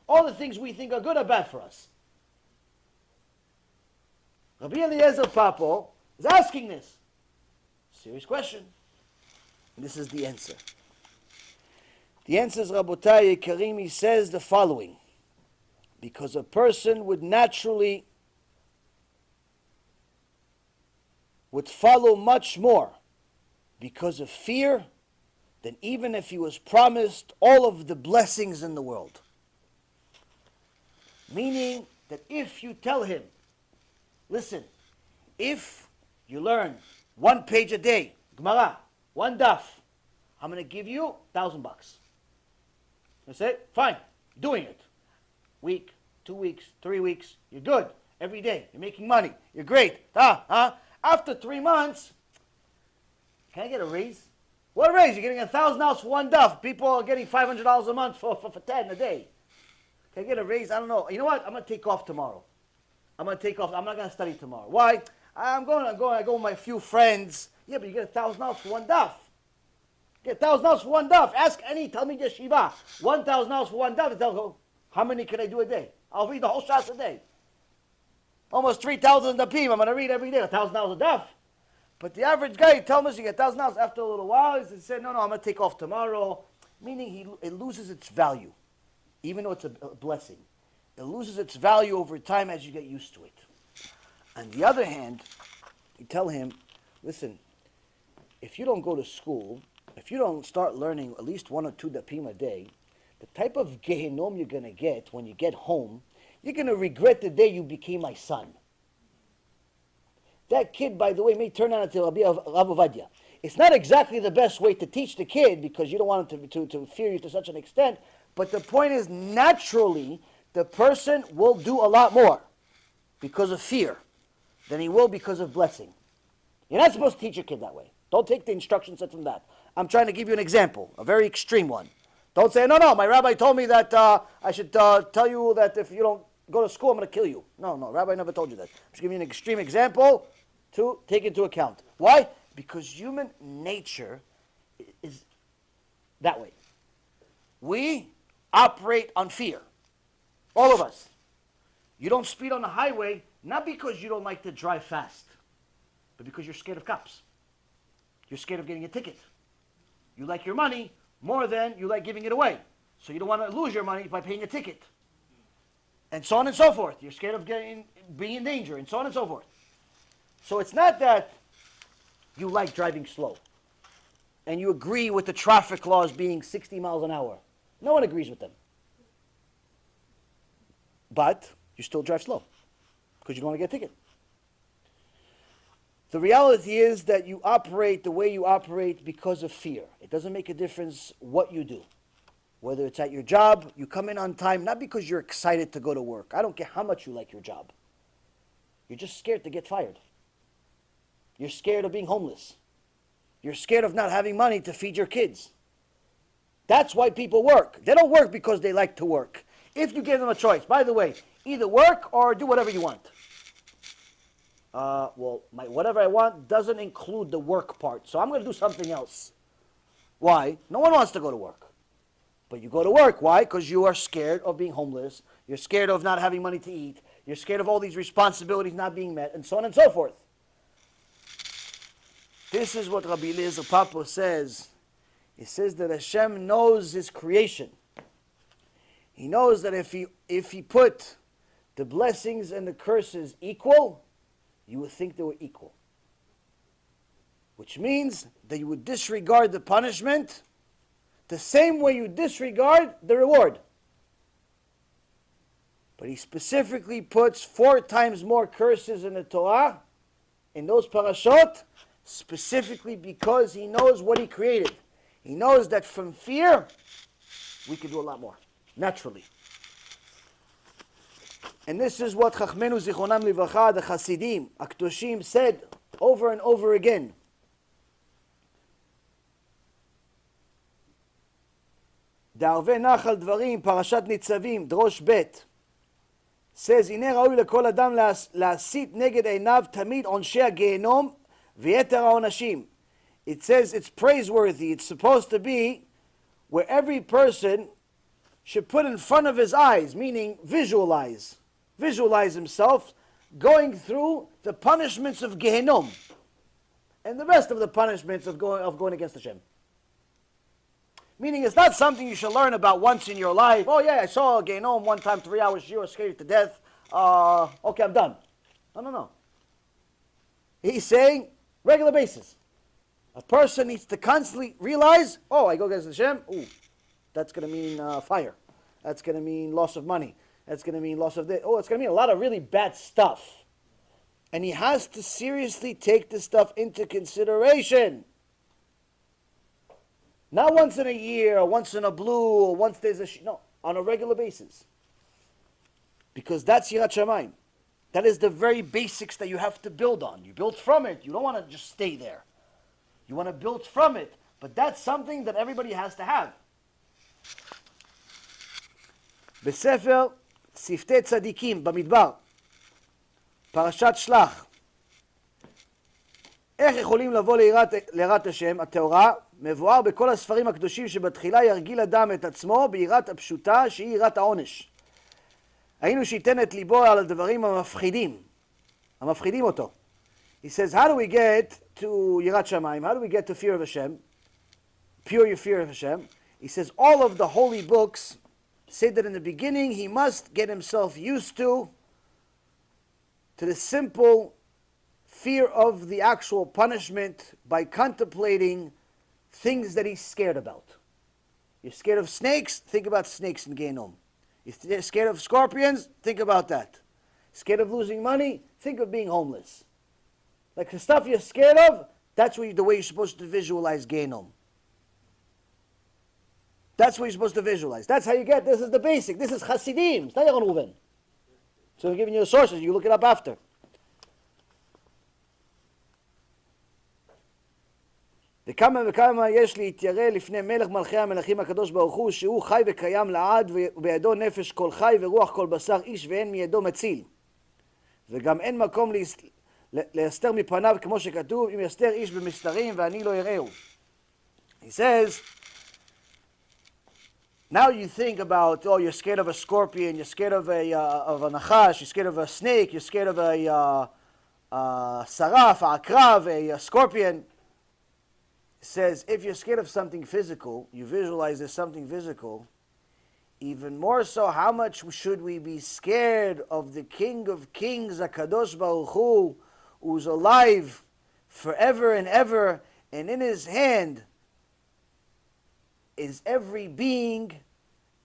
All the things we think are good are bad for us. Rabbi Eliezer Papo is asking this. Serious question. And this is the answer. The answer is, Rabotai Karim, he says the following. Because a person would naturally would follow much more because of fear than even if he was promised all of the blessings in the world. Meaning that if you tell him, listen, if You learn 1 page a day, Gemara, 1 daf. I'm going to give you $1,000. I say, fine, doing it. Week, 2 weeks, 3 weeks, you're good. Every day, you're making money. You're great. After 3 months, can I get a raise? What raise? You're getting $1,000 for 1 daf. People are getting $500 a month for 10 a day. Can I get a raise? I don't know. You know what? I'm going to take off tomorrow. I'm going to take off. I'm not going to study tomorrow. Why? I go with my few friends. Yeah, but you get $1,000 for 1 daf. Get $1,000 for 1 daf. Ask any Talmid yeshiva. $1,000 for 1 daf. They tell, how many can I do a day? I'll read the whole shas a day. Almost 3,000 dafim. I'm going to read every day. $1,000 a daf. But the average guy, tell me you get $1,000 after a little while. He said, no, I'm going to take off tomorrow. Meaning it loses its value. Even though it's a blessing. It loses its value over time as you get used to it. On the other hand, you tell him, listen, if you don't go to school, if you don't start learning at least 1 or 2 dapim a day, the type of Gehinom you're going to get when you get home, you're going to regret the day you became my son. That kid, by the way, may turn out into Rabbi Ovadia. It's not exactly the best way to teach the kid because you don't want him to fear you to such an extent, but the point is, naturally, the person will do a lot more because of fear than he will because of blessing. You're not supposed to teach your kid that way. Don't take the instruction set from that. I'm trying to give you an example, a very extreme one. Don't say, no, my rabbi told me that I should tell you that if you don't go to school, I'm going to kill you. No, rabbi never told you that. I'm just giving you an extreme example to take into account. Why? Because human nature is that way. We operate on fear. All of us. You don't speed on the highway, not because you don't like to drive fast, but because you're scared of cops. You're scared of getting a ticket. You like your money more than you like giving it away. So you don't want to lose your money by paying a ticket. And so on and so forth. You're scared of being in danger, and so on and so forth. So it's not that you like driving slow, and you agree with the traffic laws being 60 miles an hour. No one agrees with them. But you still drive slow because you don't want to get a ticket. The reality is that you operate the way you operate because of fear. It doesn't make a difference what you do. Whether it's at your job, you come in on time, not because you're excited to go to work. I don't care how much you like your job. You're just scared to get fired. You're scared of being homeless. You're scared of not having money to feed your kids. That's why people work. They don't work because they like to work. If you give them a choice, by the way, either work or do whatever you want. Whatever I want doesn't include the work part, so I'm going to do something else. Why? No one wants to go to work. But you go to work. Why? Because you are scared of being homeless. You're scared of not having money to eat. You're scared of all these responsibilities not being met, and so on and so forth. This is what Rabbi Eliezer Papo says. He says that Hashem knows His creation. He knows that if he put the blessings and the curses equal, you would think they were equal. Which means that you would disregard the punishment the same way you disregard the reward. But He specifically puts 4 times more curses in the Torah, in those parashot, specifically because He knows what He created. He knows that from fear, we can do a lot more, naturally. And this is what Chachmenu Zichronam Livracha, the Chassidim, Akdoshim, said over and over again. Da'arvei Nachal Dvarim, Parashat Nitzavim, Drosh Bet, says, הנה ראוי לכל אדם להסית נגד עיניו תמיד עונשי הגיהנום ויתר העונשים. It says it's praiseworthy. It's supposed to be where every person should put in front of his eyes, meaning visualize himself going through the punishments of Gehinom and the rest of the punishments of going against Hashem. Meaning it's not something you should learn about once in your life. Oh yeah, I saw Gehinom one time, 3 hours, you were scared to death. Okay, I'm done. No. He's saying regular basis. A person needs to constantly realize, I go against Hashem, that's going to mean fire. That's going to mean loss of money. That's going to mean loss of this. It's going to mean a lot of really bad stuff. And he has to seriously take this stuff into consideration. Not once in a year, or once in a blue, or once there's a... no, on a regular basis. Because that's Yirat Shamayim. That is the very basics that you have to build on. You build from it. You don't want to just stay there. You want to build from it. But that's something that everybody has to have. בספר שפתי צדיקים במדבר, פרשת שלח, איך יכולים לבוא ליראת השם, התורה, מבואר בכל הספרים הקדושים שבתחילה ירגיל אדם את עצמו ביראת הפשוטה שהיא יראת העונש. היינו שייתן את ליבו על הדברים המפחידים אותו. He says, how do we get to Yirat Shamayim? How do we get to fear of Hashem? Pure fear of Hashem. He says, all of the holy books say that in the beginning he must get himself used to the simple fear of the actual punishment by contemplating things that he's scared about. You're scared of snakes? Think about snakes in Gehinom. You're scared of scorpions? Think about that. Scared of losing money? Think of being homeless. Like the stuff you're scared of, that's the way you're supposed to visualize Gehinom. That's what you're supposed to visualize. That's how you get, this is the basic. This is Hasidim. It's not Yaron Reuven. So I'm giving you the sources. You look it up after. וכמה וכמה יש להתיירא לפני מלך מלכי המלכים הקדוש ברוך הוא, שהוא חי וקיים לעד, ובידו נפש כל חי ורוח כל בשר איש, ואין מידו מציל. וגם אין מקום להסתר מפניו, כמו שכתוב, אם יסתר איש במסתרים ואני לא יראהו. He says, now you think about, oh, you're scared of a scorpion, you're scared of a nachash, you're scared of a snake, you're scared of a saraf, a akrav, a scorpion. It says, if you're scared of something physical, you visualize there's something physical, even more so, how much should we be scared of the King of Kings, HaKadosh Baruch Hu, who's alive forever and ever, and in his hand is every being,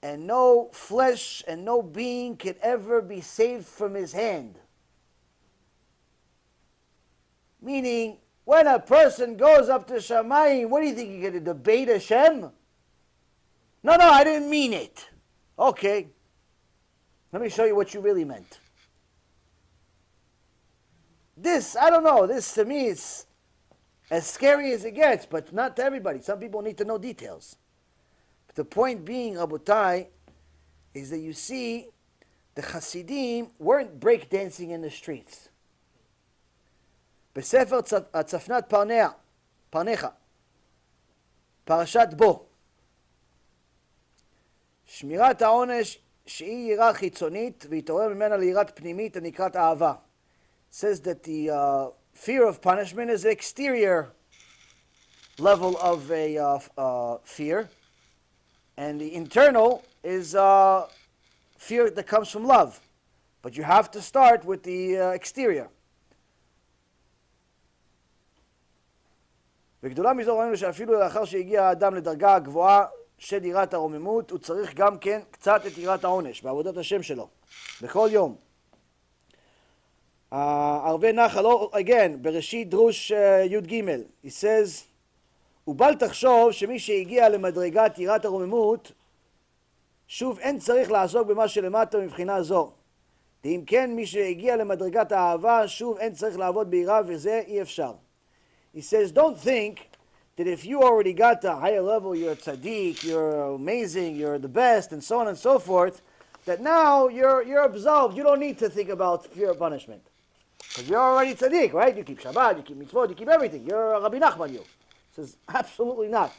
and no flesh and no being can ever be saved from his hand. Meaning, when a person goes up to Shamayim, what do you think, you're going to debate Hashem? No, I didn't mean it. Okay, let me show you what you really meant. This, I don't know, this to me is as scary as it gets, but not to everybody. Some people need to know details. But the point being, Rabotai, is that you see, the Hasidim weren't breakdancing in the streets. בספר הצפנת פרנך, פרשת בו, שמירת העונש שהיא יראה חיצונית והתעורר ממנה ליראת פנימית הנקראת אהבה. Says that the fear of punishment is the exterior level of a fear, and the internal is fear that comes from love. But you have to start with the exterior. וגדולה מזו ראינו שאפילו לאחר שהגיע האדם לדרגה הגבוהה של יראת הרוממות, הוא צריך גם כן קצת את יראת העונש בעבודת השם שלו, בכל יום. ערבי נחל, again, בראשית דרוש י"ג, he says, ובל תחשוב שמי שהגיע למדרגת יראת הרוממות, שוב אין צריך לעסוק במה שלמטה מבחינה זו. ואם כן, מי שהגיע למדרגת האהבה, שוב אין צריך לעבוד ביראה, וזה אי אפשר. He says, don't think that if you already got the higher level, you're a tzaddik, you're amazing, you're the best, and so on and so forth, that now you're absolved. You don't need to think about fear of punishment. Because you're already tzaddik, right? You keep Shabbat, you keep mitzvot, you keep everything. You're a Rabbi Nachman, you. He says, absolutely not.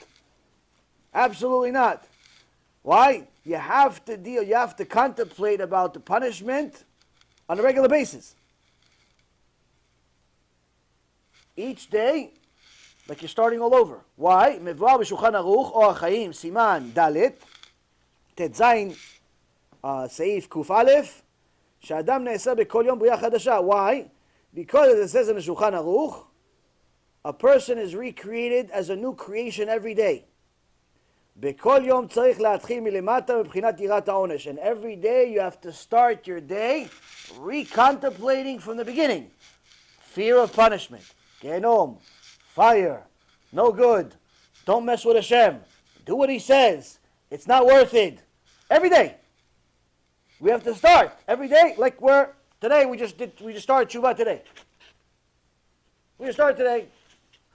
Absolutely not. Why? You have to contemplate about the punishment on a regular basis. Each day, like you're starting all over. Why? מבואר בשולחן ערוך, אור החיים, סימן ד' ט"ז סעיף ק"א, שאדם נעשה בכל יום בריאה חדשה. Why? Because it says in the Shulchan Aruch, a person is recreated as a new creation every day. בכל יום צריך להתחיל מלמטה מבחינת יראת העונש. And every day you have to start your day recontemplating from the beginning. fear of punishment, Gehinom, fire, no good, don't mess with Hashem, do what He says, it's not worth it. Every day. We have to start every day, like today we just started tshuva today. We just started today.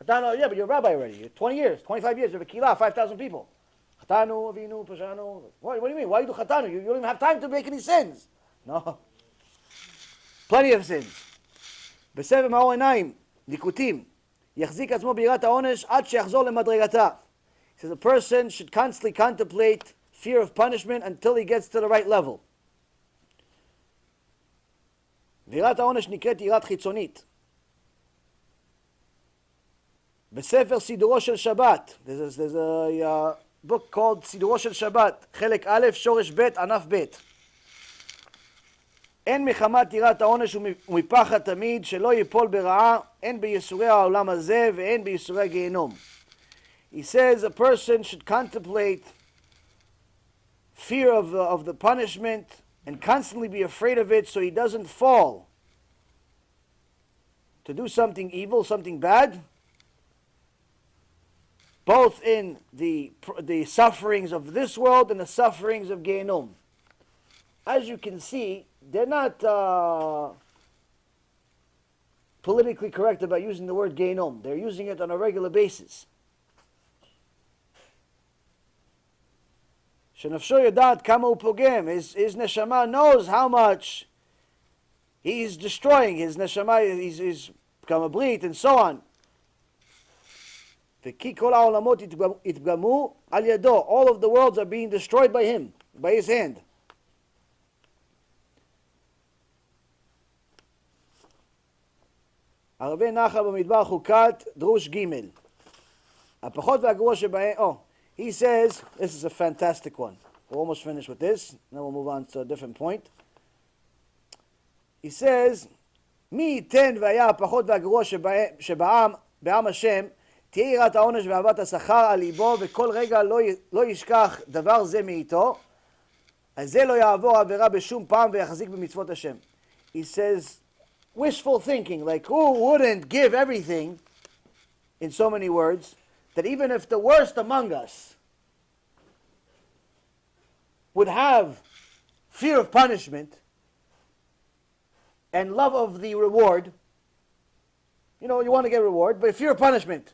Yeah, but you're a rabbi already. You're 20 years, 25 years. You have a kila, 5,000 people. Chatanu, avinu, pashanu. What do you mean? Why you do chatanu? You don't even have time to make any sins. No. Plenty of sins. בספר מאור עיניים, ליקוטים, יחזיק עצמו ביראת העונש עד שיחזור למדרגתה. He says a person should constantly contemplate fear of punishment until he gets to the right level. ויראת העונש נקראת יראת חיצונית. בספר סידורו של שבת, there's a book called סידורו של שבת, חלק א', שורש ב', ענף ב'. אין מחמת יראת העונש ומפחד תמיד שלא ייפול ברעה, אין בייסורי העולם הזה ואין בייסורי הגיהינום. He says a person should contemplate fear of the punishment and constantly be afraid of it so he doesn't fall to do something evil, something bad, both in the sufferings of this world and the sufferings of Gehinom. As you can see, they're not politically correct about using the word Gehinom. They're using it on a regular basis. שנפשו יודעת כמה הוא פוגם. His neshama knows how much he's destroying. His neshama, he's become a brit and so on. וכי כל העולמות יתגמו על ידו. All of the worlds are being destroyed by him, by his hand. ערבי נחל במדבר חוקת דרוש ג' הפחות והגרוע שבהם, he says, this is a fantastic one. We're almost finished with this. Now we'll move on to a different point. He says, מי ייתן והיה הפחות והגרוע בעם השם, תהיה יראת העונש ואהבת השכר על ליבו, וכל רגע לא ישכח דבר זה מאיתו, אז זה לא יעבור עבירה בשום פעם ויחזיק במצוות השם. He says, wishful thinking, like who wouldn't give everything, in so many words, that even if the worst among us would have fear of punishment and love of the reward, you want to get reward, but fear of punishment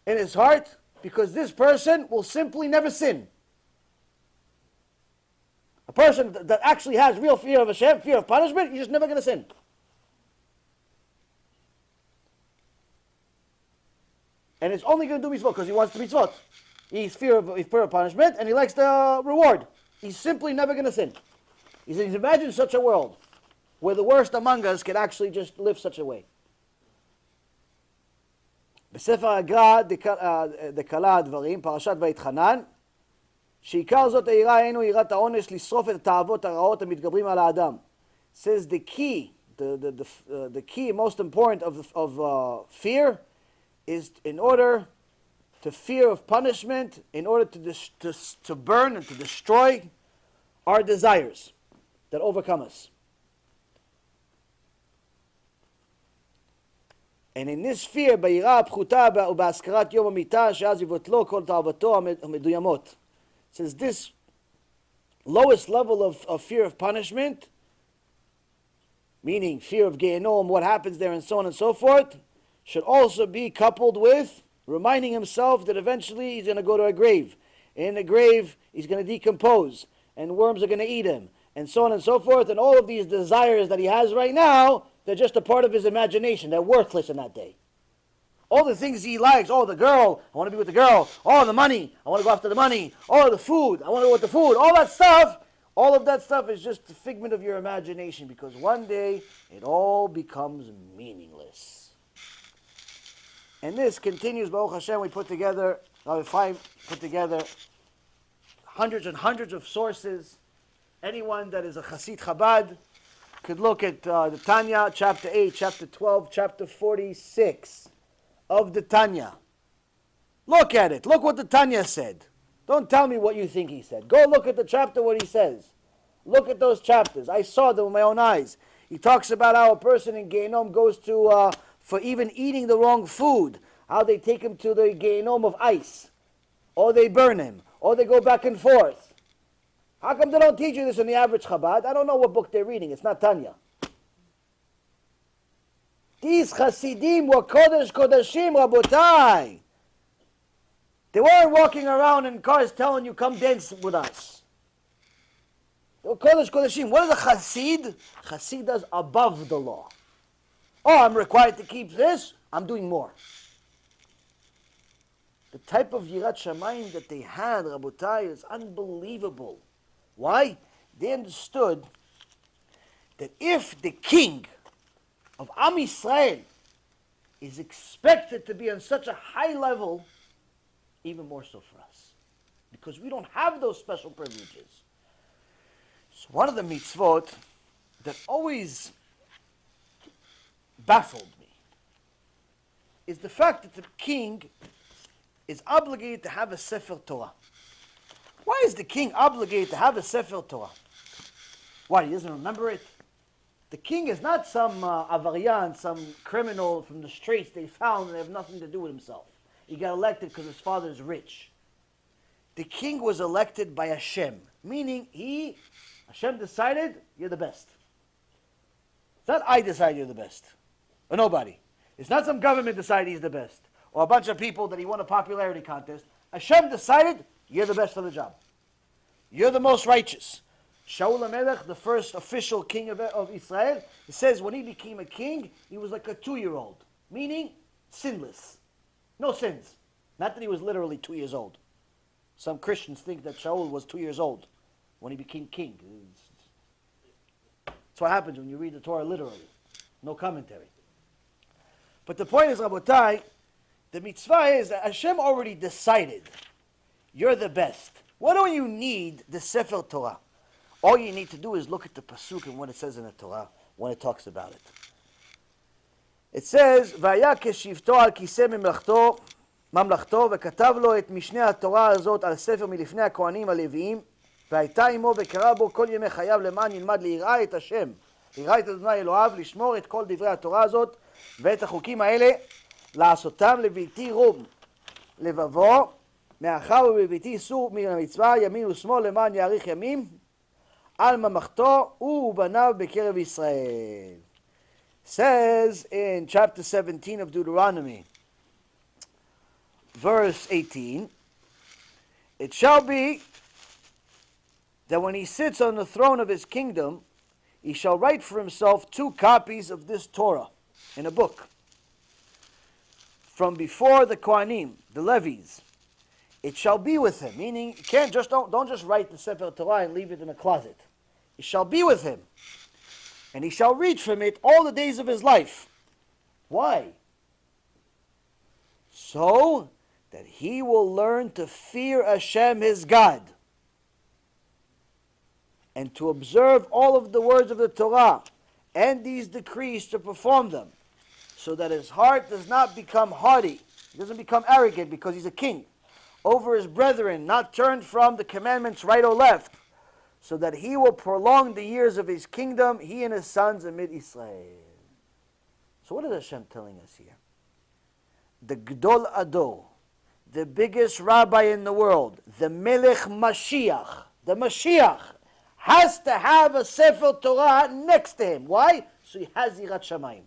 in his heart, because this person will simply never sin. A person that actually has real fear of Hashem, fear of punishment, he's just never going to sin. And it's only going to do mitzvot because he wants to mitzvot. He's fear of punishment and he likes the reward. He's simply never going to sin. He says, imagine such a world where the worst among us can actually just live such a way. בספר הגר"א דקלה הדברים, פרשת ויתחנן, שעיקר זאת היראה אינו יראת העונש לשרוף את התאוות הרעות המתגברים על האדם. Says the key, the key, most important of fear is in order to fear of punishment, in order to burn and to destroy our desires that overcome us. And in this fear, ביראה הפחותה ובהזכרת יום המיתה, שאז יבוטלו כל תאוותו המדוימות. Says this lowest level of fear of punishment, meaning fear of Gehinom, what happens there and so on and so forth, should also be coupled with reminding himself that eventually he's going to go to a grave. In the grave, he's going to decompose, and worms are going to eat him, and so on and so forth. And all of these desires that he has right now, they're just a part of his imagination. They're worthless in that day. All the things he likes, the girl, I want to be with the girl, the money, I want to go after the money, the food, I want to go with the food, all that stuff, all of that stuff is just a figment of your imagination, because one day it all becomes meaningless. And this continues, Baruch Hashem, we put together hundreds and hundreds of sources. Anyone that is a chassid Chabad could look at the Tanya, chapter 8, chapter 12, chapter 46 of the Tanya. Look at it. Look what the Tanya said. Don't tell me what you think he said. Go look at the chapter, what he says. Look at those chapters. I saw them with my own eyes. He talks about how a person in Gehinom goes to, for even eating the wrong food, how they take him to the Gehinom of ice, or they burn him, or they go back and forth. How come they don't teach you this in the average Chabad? I don't know what book they're reading. It's not Tanya. These Hasidim were Kodesh Kodashim, Rabotai. They weren't walking around in cars telling you, come dance with us. They were Kodesh Kodashim. What is a Hasid? Hasid does above the law. Oh, I'm required to keep this. I'm doing more. The type of Yirat Shamayim that they had, Rabotai, is unbelievable. Why? They understood that if the king of Am Yisrael is expected to be on such a high level, even more so for us. Because we don't have those special privileges. So one of the mitzvot that always baffled me is the fact that the king is obligated to have a Sefer Torah. Why is the king obligated to have a Sefer Torah? Why, he doesn't remember it? The king is not some avarian, some criminal from the streets they found and they have nothing to do with himself. He got elected because his father is rich. The king was elected by Hashem, meaning Hashem decided, you're the best. It's not I decide you're the best, or nobody. It's not some government decided he's the best, or a bunch of people that he won a popularity contest. Hashem decided, you're the best for the job. You're the most righteous. Shaul HaMelech, the first official king of Israel, it says when he became a king, he was like a 2-year-old, meaning sinless. No sins. Not that he was literally 2 years old. Some Christians think that Shaul was 2 years old when he became king. That's what happens when you read the Torah literally. No commentary. But the point is, Rabotai, the mitzvah is that Hashem already decided you're the best. What do you need the Sefer Torah? All you need to do is look at the pasuk and what it says in the Torah when it talks about it. It says, "Vaya keshivto al kiseh ממלכתו וכתב לו את משנה התורה הזאת על ספר מלפני הכהנים הלוויים והייתה עמו וקרא בו כל ימי חייו למען ילמד ליראה את השם, ליראה את אדוני אלוהיו, לשמור את כל דברי התורה הזאת ואת החוקים האלה, לעשותם לבלתי רום לבבו, מאחר ובלתי איסור מן המצווה ימין ושמאל למען יאריך ימים על ממלכתו ובניו בקרב ישראל." Says in chapter 17 of Deuteronomy, verse 18, it shall be that when he sits on the throne of his kingdom, he shall write for himself 2 copies of this Torah in a book from before the Kohanim, the Levies. It shall be with him, meaning you can't just don't just write the Sefer Torah and leave it in a closet. It shall be with him, and he shall read from it all the days of his life. Why? So that he will learn to fear Hashem his God and to observe all of the words of the Torah and these decrees to perform them, so that his heart does not become haughty, he doesn't become arrogant because he's a king, over his brethren, not turned from the commandments right or left, so that he will prolong the years of his kingdom, he and his sons amid Israel. So what is Hashem telling us here? The Gdol Ador, the biggest rabbi in the world, the Melech Mashiach, the Mashiach, has to have a Sefer Torah next to him. Why? So he has Yirat Shamayim.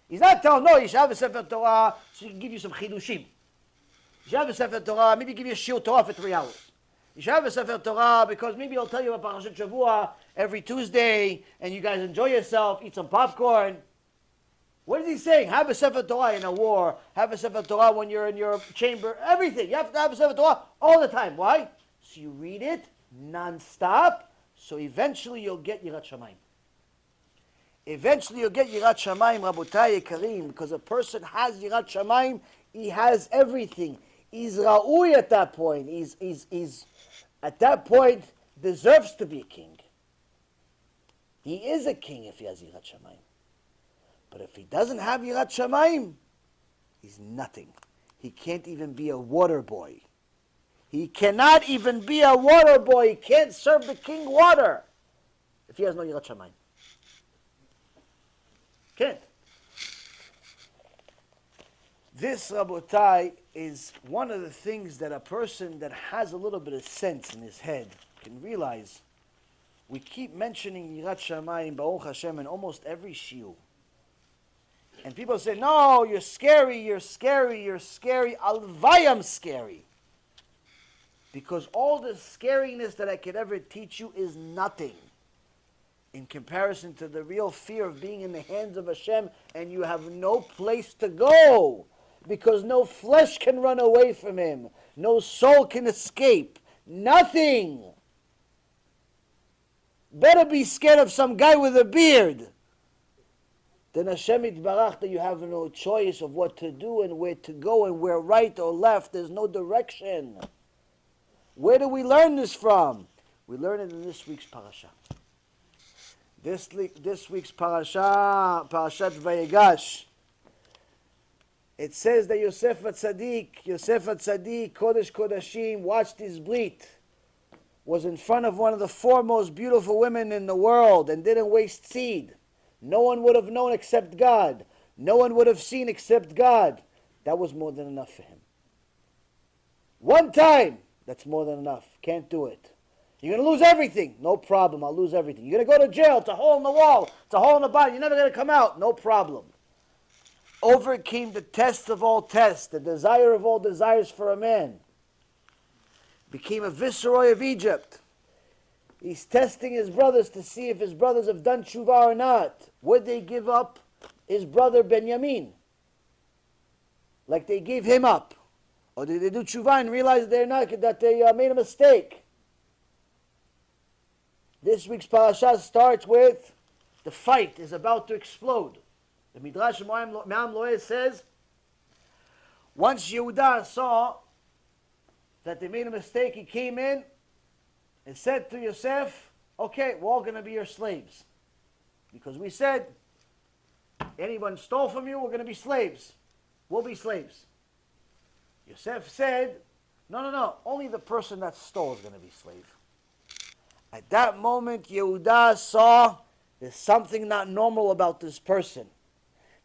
He's not telling, no, you should have a Sefer Torah so he can give you some chidushim. You should have a Sefer Torah, maybe give you a shiur Torah for 3 hours. You should have a Sefer Torah because maybe he'll tell you about Parashat Shavua every Tuesday and you guys enjoy yourself, eat some popcorn. What is he saying? Have a Sefer Torah in a war. Have a Sefer Torah when you're in your chamber. Everything. You have to have a Sefer Torah all the time. Why? So you read it non-stop, so eventually you'll get Yirat Shamayim. Eventually you'll get Yirat Shamayim, Rabotai Yekarim, because a person has Yirat Shamayim, he has everything. He's Ra'ui at that point. He's at that point deserves to be a king. He is a king if he has Yirat Shamayim. But if he doesn't have Yirat Shamayim, he's nothing. He can't even be a water boy. He cannot even be a water boy. He can't serve the king water. If he has no yirat shamayim. Can't. This, Rabotai, is one of the things that a person that has a little bit of sense in his head can realize. We keep mentioning yirat shamayim, Baruch Hashem, in almost every shiur. And people say, no, you're scary, you're scary, you're scary. Alvayam scary. Because all the scariness that I could ever teach you is nothing in comparison to the real fear of being in the hands of Hashem and you have no place to go. Because no flesh can run away from Him. No soul can escape. Nothing. Better be scared of some guy with a beard than Hashem Yitbarach, that you have no choice of what to do and where to go and where right or left. There's no direction. Where do we learn this from? We learn it in this week's parasha. This week's parasha, Parashat Vayegash. It says that Yosef HaTzaddik, Kodesh Kodashim, watched his brit, was in front of one of the foremost beautiful women in the world and didn't waste seed. No one would have known except God. No one would have seen except God. That was more than enough for him. One time, that's more than enough. Can't do it. You're going to lose everything. No problem, I'll lose everything. You're going to go to jail. It's a hole in the wall. It's a hole in the body. You're never going to come out. No problem. Overcame the test of all tests, the desire of all desires for a man. Became a viceroy of Egypt. He's testing his brothers to see if his brothers have done tshuva or not. Would they give up his brother Benjamin? Like they gave him up. Or did they do tshuva and realize that they made a mistake? This week's parasha starts with the fight is about to explode. The Midrash Me'am Loeh says, once Yehuda saw that they made a mistake, he came in and said to Yosef, okay, we're all going to be your slaves. Because we said, anyone stole from you, we're going to be slaves. We'll be slaves. Yosef said, no, only the person that stole is going to be slave. At that moment, Yehuda saw there's something not normal about this person.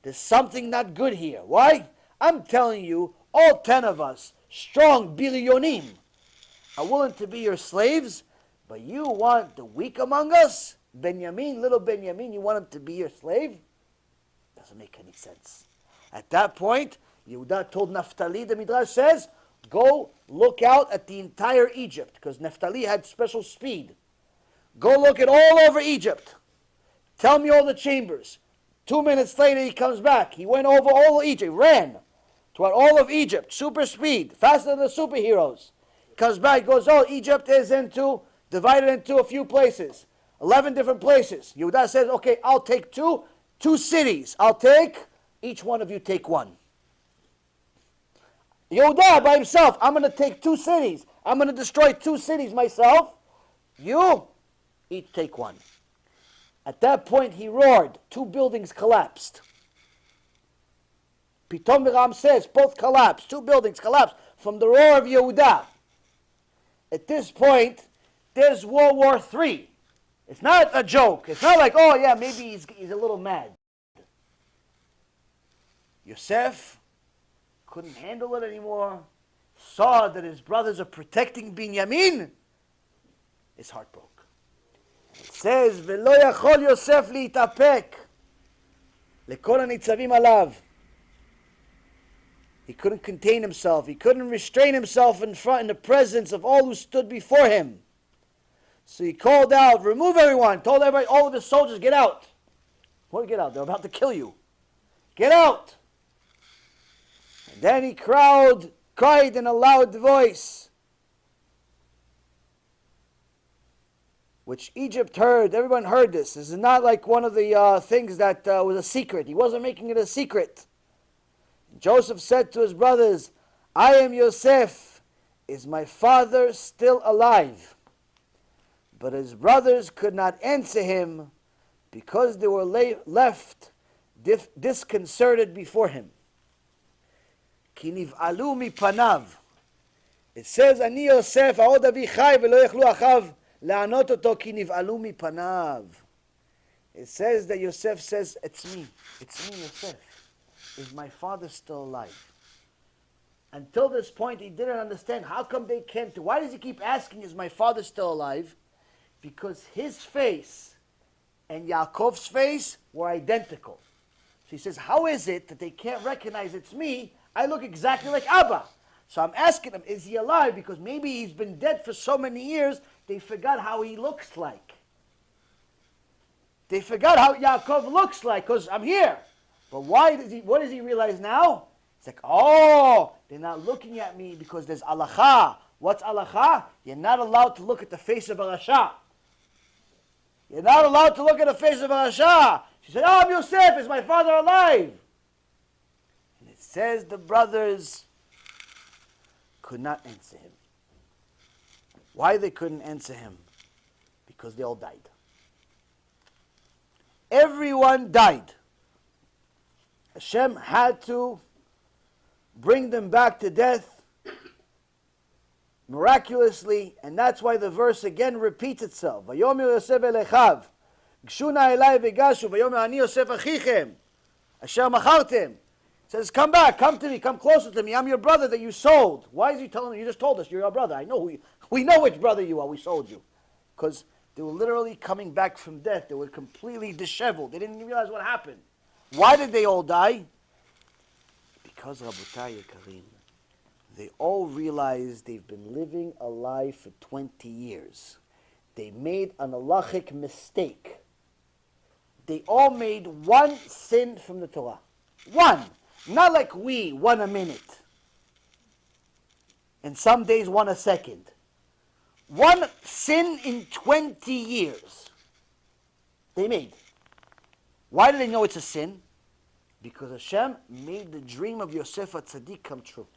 There's something not good here. Why? I'm telling you, all 10 of us, strong bilyonim, are willing to be your slaves, but you want the weak among us, Benjamin, little Benjamin, you want him to be your slave? Doesn't make any sense. At that point, Yehuda told Naphtali, the Midrash says, go look out at the entire Egypt, because Naphtali had special speed. Go look at all over Egypt. Tell me all the chambers. 2 minutes later, he comes back. He went over all of Egypt, ran to all of Egypt, super speed, faster than the superheroes. Comes back, goes, Egypt is divided into a few places, 11 different places. Yehuda says, okay, I'll take two cities. Each one of you take one. Yehuda by himself, I'm going to take 2 cities. I'm going to destroy 2 cities myself. You, each take one. At that point, he roared. 2 buildings collapsed. Pitom Miram says, both collapsed. 2 buildings collapsed from the roar of Yehuda. At this point, there's World War III. It's not a joke. It's not like, maybe he's a little mad. Yosef couldn't handle it anymore. Saw that his brothers are protecting Binyamin. His heart broke. It says, "V'lo yachol Yosef li'itapek lekol hanitzavim alav." He couldn't contain himself. He couldn't restrain himself in the presence of all who stood before him. So he called out, "Remove everyone!" Told everybody, all of the soldiers, get out. What, get out? They're about to kill you. Get out! And then he cried in a loud voice, which Egypt heard. Everyone heard this. This is not like one of the things that was a secret. He wasn't making it a secret. Joseph said to his brothers, I am Yosef. Is my father still alive? But his brothers could not answer him because they were left disconcerted before him. Ki niv'alu mipanav. It says, Ani Yosef, ha'od avi chai ve'lo yachlu achav לענות אותו כי נבהלו מפניו. It says that Yosef says, it's me, Yosef. Is my father still alive? Until this point, he didn't understand. How come they can't? Why does he keep asking, is my father still alive? Because his face and Yaakov's face were identical. So he says, how is it that they can't recognize it's me? I look exactly like Abba. So I'm asking him, is he alive? Because maybe he's been dead for so many years, they forgot how he looks like. They forgot how Yaakov looks like, because I'm here. But what does he realize now? It's like, oh, they're not looking at me because there's alacha. What's alacha? You're not allowed to look at the face of a rasha. You're not allowed to look at the face of a rasha. She said, oh, I'm Yosef, is my father alive? And it says the brothers could not answer him. Why they couldn't answer him? Because they all died. Everyone died. Hashem had to bring them back to death miraculously, and that's why the verse again repeats itself. Vayomer Yosef elechav, gshu na elai v'gashu, vayomer ani Yosef achichem, asher machartem. It says, come back, come to me, come closer to me. I'm your brother that you sold. Why is he telling you? You just told us you're our brother. I know we know which brother you are. We sold you. Because they were literally coming back from death. They were completely disheveled. They didn't even realize what happened. Why did they all die? Because, Rabotai Yekarim, they all realized they've been living a life for 20 years. They made an halachic mistake. They all made one sin from the Torah. One. Not like we, one a minute. And some days one a second. One sin in 20 years. They made. Why do they know it's a sin? Because Hashem made the dream of Yosef HaTzaddik come true.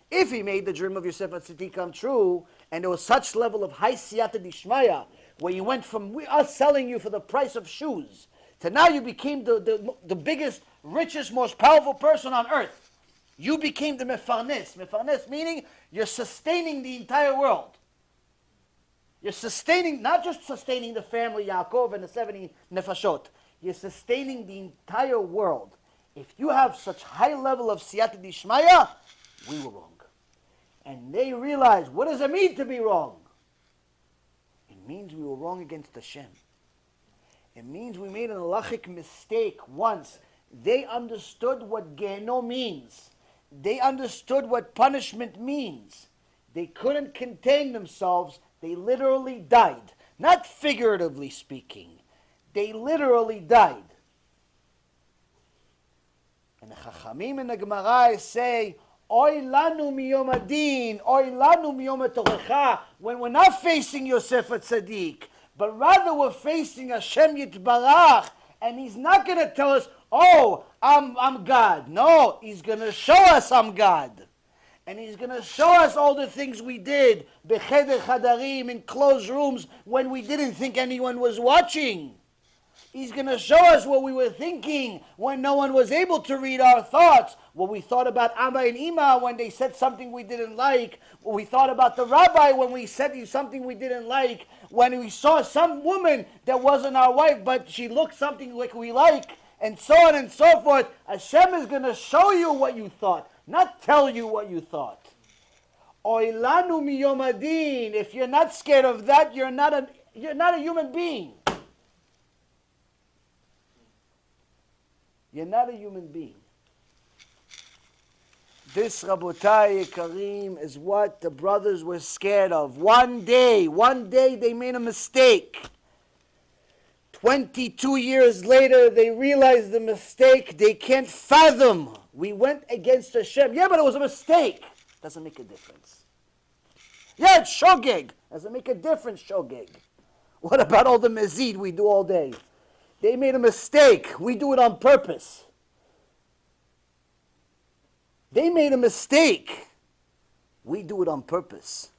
If he made the dream of Yosef HaTzaddik come true, and there was such level of high siyata dishmaya, where you went from us selling you for the price of shoes, to now you became the biggest, richest, most powerful person on earth. You became the mefarnes. Mefarnes meaning you're sustaining the entire world. You're sustaining, not just sustaining the family, Yaakov and the 70 nefashot. You're sustaining the entire world. If you have such high level of siyata dishmaya, we were wrong. And they realized, what does it mean to be wrong? It means we were wrong against Hashem. It means we made an halachic mistake once. They understood what Gehinom means. They understood what punishment means. They couldn't contain themselves. They literally died. Not figuratively speaking. They literally died. And the Chachamim and the Gemara say, Oy lanu miyom adin, oy lanu miyom torecha, when we're not facing Yosef HaTzaddik, but rather we're facing Hashem Yitbarach, and He's not going to tell us, oh, I'm God. No, He's going to show us I'm God. And He's going to show us all the things we did, becheder chadarim, in closed rooms, when we didn't think anyone was watching. He's going to show us what we were thinking when no one was able to read our thoughts. What we thought about Abba and Ima when they said something we didn't like. What we thought about the rabbi when we said something we didn't like. When we saw some woman that wasn't our wife, but she looked something like we like. And so on and so forth. Hashem is going to show you what you thought, not tell you what you thought. Oilanu miyom adin. If you're not scared of that, you're not a human being. You're not a human being. This, Rabotai Karim, is what the brothers were scared of. One day they made a mistake. 22 years later, they realized the mistake. They can't fathom. We went against Hashem. Yeah, but it was a mistake. Doesn't make a difference. Yeah, it's shogeg. Doesn't make a difference, shogeg. What about all the mezid we do all day? They made a mistake. We do it on purpose. They made a mistake. We do it on purpose.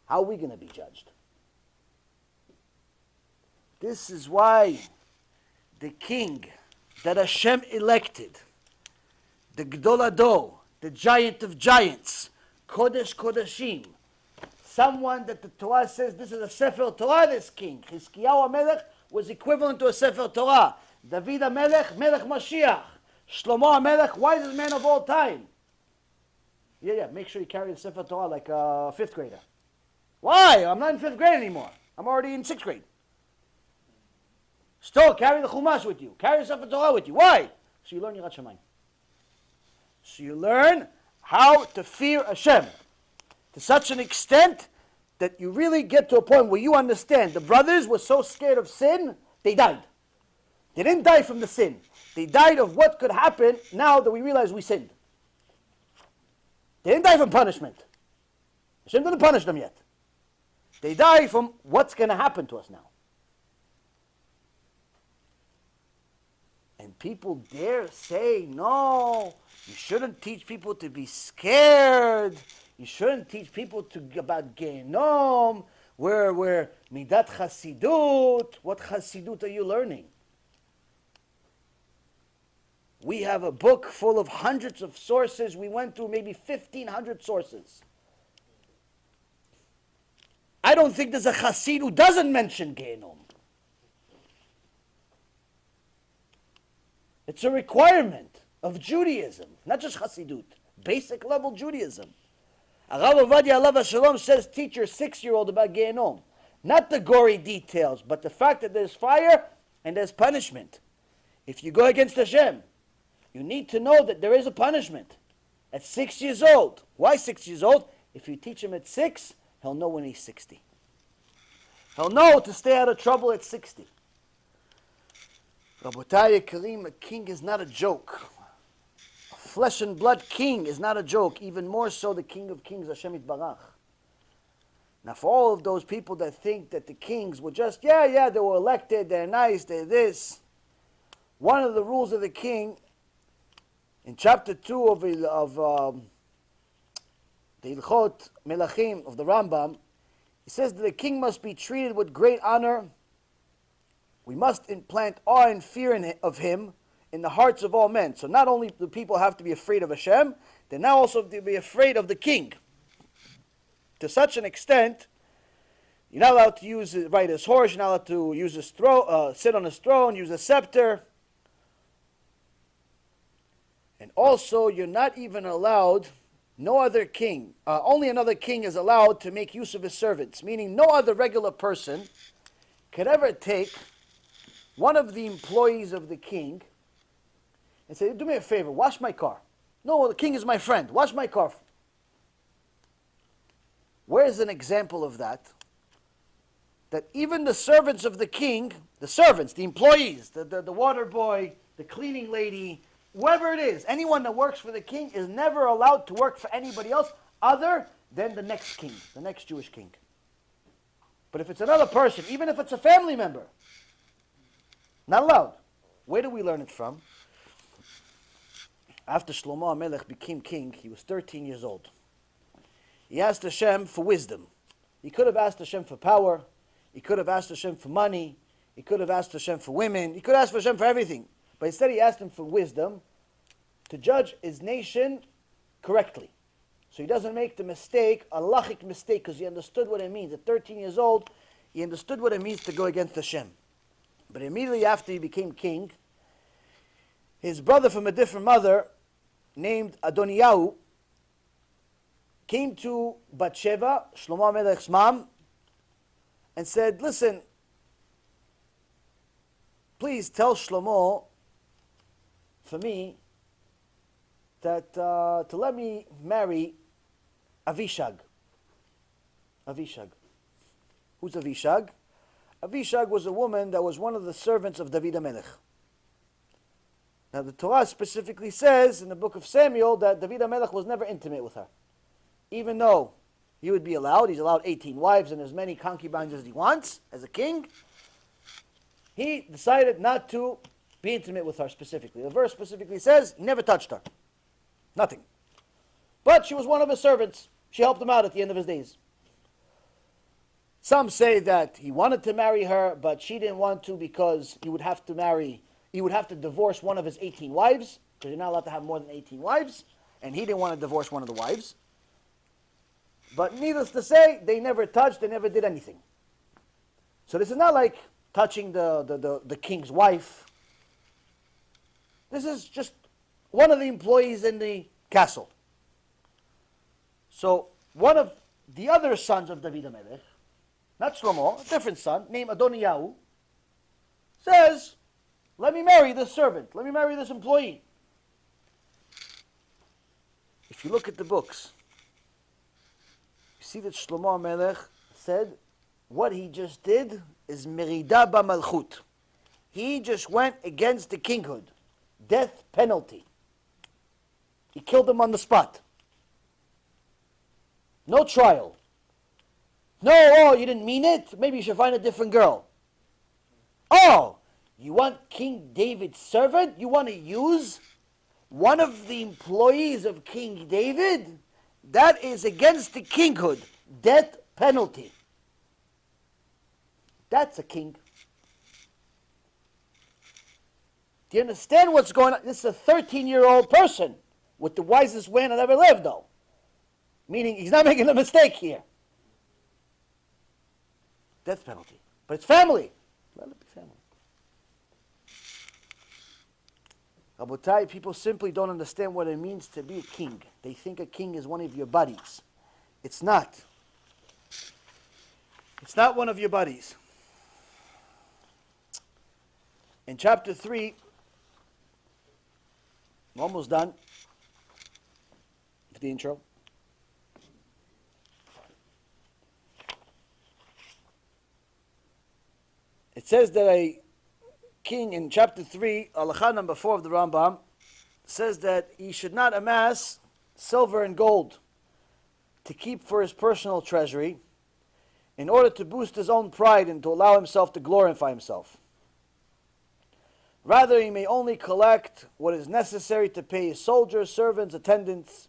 How are we going to be judged? This is why the king that Hashem elected, the Gdol Ador, the giant of giants, Kodesh Kodashim, someone that the Torah says this is a Sefer Torah, this king. Chizkiyahu HaMelech was equivalent to a Sefer Torah. David HaMelech, Melech Mashiach. Shlomo HaMelech, wisest man of all time. Yeah, make sure you carry the Sefer Torah like a 5th grader. Why? I'm not in 5th grade anymore. I'm already in 6th grade. Still, carry the Chumash with you. Carry the Sefer Torah with you. Why? So you learn Yirat Shamayim. So you learn how to fear Hashem to such an extent that you really get to a point where you understand the brothers were so scared of sin, they died. They didn't die from the sin. They died of what could happen now that we realize we sinned. They didn't die from punishment. Hashem didn't punish them yet. They die from what's going to happen to us now. And people dare say, no, you shouldn't teach people to be scared. You shouldn't teach people about Gehinom, where midat chassidut. What chassidut are you learning? We have a book full of hundreds of sources. We went through maybe 1,500 sources. I don't think there's a chassid who doesn't mention Gehinom. It's a requirement of Judaism, not just chassidut, basic level Judaism. Rav Ovadia Alav Shalom says teach your 6-year-old about Gehinom. Not the gory details, but the fact that there's fire and there's punishment. If you go against Hashem, you need to know that there is a punishment. At 6 years old. Why 6 years old? If you teach him at 6, he'll know when he's 60. He'll know to stay out of trouble at 60. Rabotai Karim, a king is not a joke. A flesh and blood king is not a joke. Even more so the King of Kings, Hashem Yitbarach. Now for all of those people that think that the kings were just, they were elected, they're nice, they're this. One of the rules of the king, in chapter 2 of the Ilchot Melachim of the Rambam, he says that the king must be treated with great honor. We must implant awe and fear of him in the hearts of all men. So not only do people have to be afraid of Hashem, they now also have to be afraid of the king. To such an extent, you're not allowed to ride his horse, you're not allowed to use his sit on his throne, use a scepter. And also, you're not even allowed, no other king, only another king is allowed to make use of his servants, meaning no other regular person could ever take one of the employees of the king and say, do me a favor, wash my car. No, the king is my friend, wash my car. Where's an example of that? That even the servants of the king, the servants, the employees, the water boy, the cleaning lady, whoever it is, anyone that works for the king is never allowed to work for anybody else other than the next king, the next Jewish king. But if it's another person, even if it's a family member, not allowed. Where do we learn it from? After Shlomo HaMelech became king, he was 13 years old. He asked Hashem for wisdom. He could have asked Hashem for power. He could have asked Hashem for money. He could have asked Hashem for women. He could have asked Hashem for everything. But instead he asked him for wisdom to judge his nation correctly. So he doesn't make the mistake, a halachic mistake, because he understood what it means. At 13 years old, he understood what it means to go against Hashem. But immediately after he became king, his brother from a different mother, named Adoniyahu, came to Bathsheba, Shlomo HaMelech's mom, and said, listen, please tell Shlomo, for me, that to let me marry Avishag. Avishag. Who's Avishag? Avishag was a woman that was one of the servants of David HaMelech. Now the Torah specifically says in the book of Samuel that David HaMelech was never intimate with her. Even though he would be allowed, he's allowed 18 wives and as many concubines as he wants, as a king, he decided not to be intimate with her specifically. The verse specifically says he never touched her. Nothing. But she was one of his servants. She helped him out at the end of his days. Some say that he wanted to marry her, but she didn't want to because he would have to divorce one of his 18 wives, because you're not allowed to have more than 18 wives, and he didn't want to divorce one of the wives. But needless to say, they never touched, they never did anything. So this is not like touching the king's wife. This is just one of the employees in the castle. So one of the other sons of David HaMelech, not Shlomo, a different son, named Adoniyahu, says, let me marry this servant, let me marry this employee. If you look at the books, you see that Shlomo HaMelech said, what he just did is merida b'malchut. He just went against the kinghood. Death penalty. He killed him on the spot. No trial. No, oh, you didn't mean it? Maybe you should find a different girl. Oh, you want King David's servant? You want to use one of the employees of King David? That is against the kinghood. Death penalty. That's a king. Do you understand what's going on? This is a 13-year-old person with the wisest man that ever lived, though. Meaning he's not making a mistake here. Death penalty. But it's family. Let it be family. Rabotai, people simply don't understand what it means to be a king. They think a king is one of your buddies. It's not. It's not one of your buddies. In chapter 3, I'm almost done with the intro. It says that a king in chapter 3, halakha number 4 of the Rambam, says that he should not amass silver and gold to keep for his personal treasury in order to boost his own pride and to allow himself to glorify himself. Rather, he may only collect what is necessary to pay his soldiers, servants, attendants.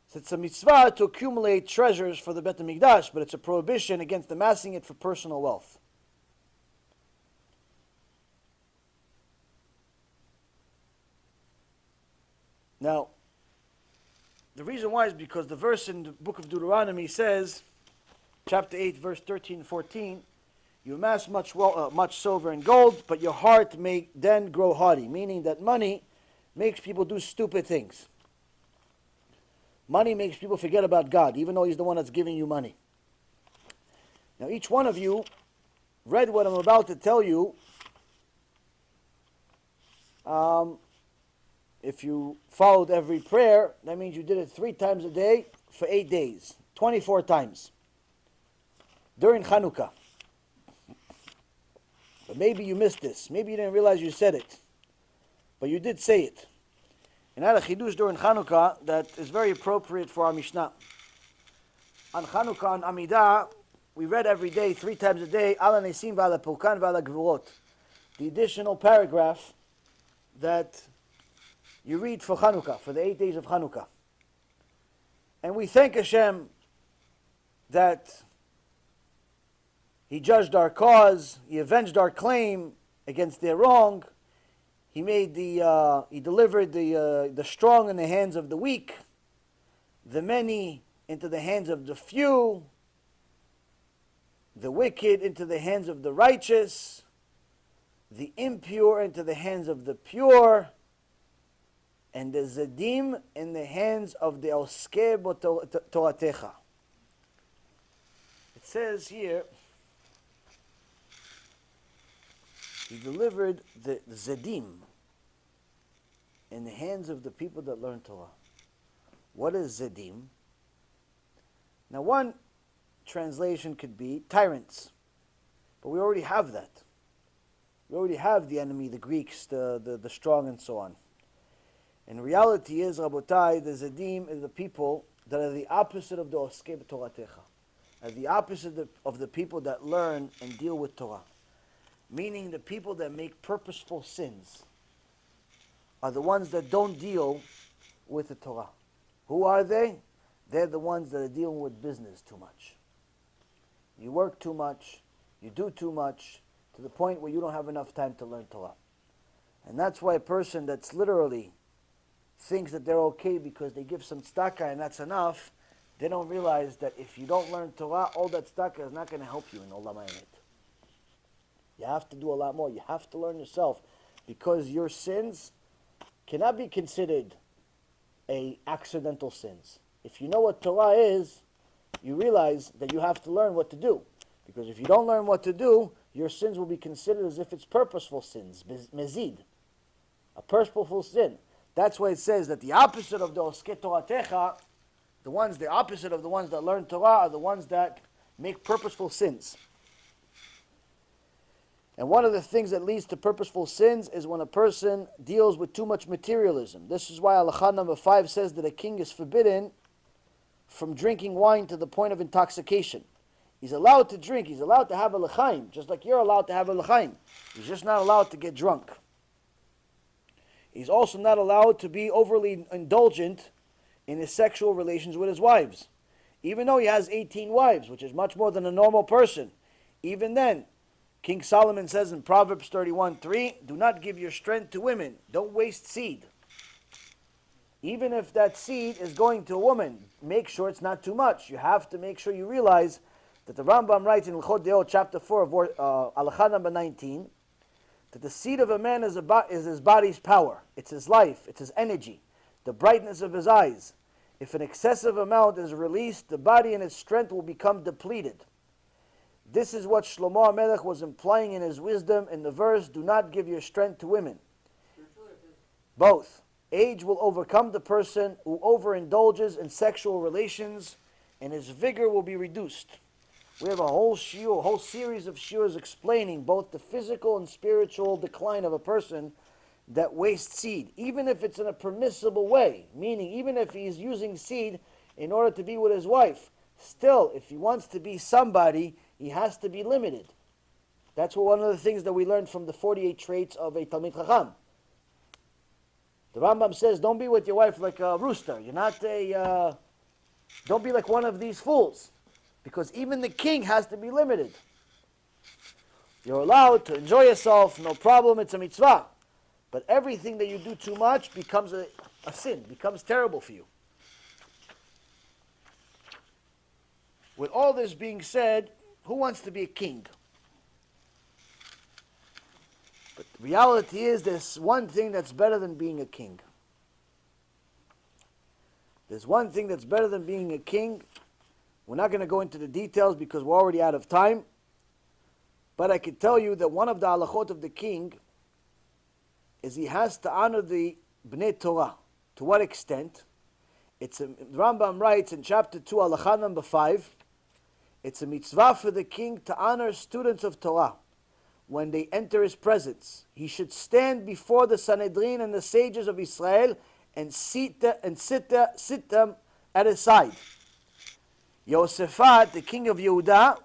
So it's a mitzvah to accumulate treasures for the Bet HaMikdash, but it's a prohibition against amassing it for personal wealth. Now, the reason why is because the verse in the book of Deuteronomy says, chapter 8, verse 13 and 14, you amass much silver and gold, but your heart may then grow haughty, meaning that money makes people do stupid things. Money makes people forget about God, even though He's the one that's giving you money. Now, each one of you read what I'm about to tell you. If you followed every prayer, that means you did it 3 times a day for 8 days, 24 times during Hanukkah. But maybe you missed this. Maybe you didn't realize you said it. But you did say it. And I had a chidush during Hanukkah that is very appropriate for our Mishnah. On Hanukkah, on Amidah, we read every day, 3 times a day, Ala Nesim V'ala Pulkan V'ala Gvurot. The additional paragraph that you read for Hanukkah, for the 8 days of Hanukkah. And we thank Hashem that He judged our cause, He avenged our claim against their wrong. He delivered the strong in the hands of the weak, the many into the hands of the few, the wicked into the hands of the righteous, the impure into the hands of the pure, and the zedim in the hands of the oskeh b'toratecha. It says here, He delivered the zedim in the hands of the people that learn Torah. What is zedim? Now, one translation could be tyrants, but we already have that. We already have the enemy, the Greeks, the strong, and so on. And reality is, Rabotai, the zedim is the people that are the opposite of the oskeh b'toratecha, are the opposite of the people that learn and deal with Torah. Meaning the people that make purposeful sins are the ones that don't deal with the Torah. Who are they? They're the ones that are dealing with business too much. You work too much, you do too much, to the point where you don't have enough time to learn Torah. And that's why a person that's literally thinks that they're okay because they give some tzedakah and that's enough, they don't realize that if you don't learn Torah, all that tzedakah is not going to help you in Olam Ha'emet. You have to do a lot more. You have to learn yourself, because your sins cannot be considered accidental sins. If you know what Torah is, you realize that you have to learn what to do. Because if you don't learn what to do, your sins will be considered as if it's purposeful sins, mezid, a purposeful sin. That's why it says that the opposite of the oskei Toratecha, the opposite of the ones that learn Torah are the ones that make purposeful sins. And one of the things that leads to purposeful sins is when a person deals with too much materialism. This is why halakha number 5 says that a king is forbidden from drinking wine to the point of intoxication. He's allowed to drink, he's allowed to have a l'chaim, just like you're allowed to have a l'chaim. He's just not allowed to get drunk. He's also not allowed to be overly indulgent in his sexual relations with his wives. Even though he has 18 wives, which is much more than a normal person, even then, King Solomon says in Proverbs 31:3, do not give your strength to women. Don't waste seed. Even if that seed is going to a woman, make sure it's not too much. You have to make sure you realize that the Rambam writes in L'chot Deot, chapter 4, halakha number 19, that the seed of a man is his body's power. It's his life. It's his energy. The brightness of his eyes. If an excessive amount is released, the body and its strength will become depleted. This is what Shlomo HaMelech was implying in his wisdom in the verse, do not give your strength to women. Both. Age will overcome the person who overindulges in sexual relations, and his vigor will be reduced. We have a whole series of shiurs explaining both the physical and spiritual decline of a person that wastes seed, even if it's in a permissible way, meaning even if he's using seed in order to be with his wife. Still, if he wants to be somebody, he has to be limited. That's one of the things that we learned from the 48 traits of a Talmid Chacham. The Rambam says, don't be with your wife like a rooster. You're not don't be like one of these fools. Because even the king has to be limited. You're allowed to enjoy yourself, no problem, it's a mitzvah. But everything that you do too much becomes a sin, becomes terrible for you. With all this being said, who wants to be a king? But the reality is there's one thing that's better than being a king. There's one thing that's better than being a king. We're not going to go into the details because we're already out of time. But I can tell you that one of the halachot of the king is he has to honor the Bnei Torah. To what extent? Rambam writes in chapter 2, halakha number 5, it's a mitzvah for the king to honor students of Torah when they enter his presence. He should stand before the Sanhedrin and the sages of Israel and sit them at his side. Yosef HaTzaddik, the king of Yehuda,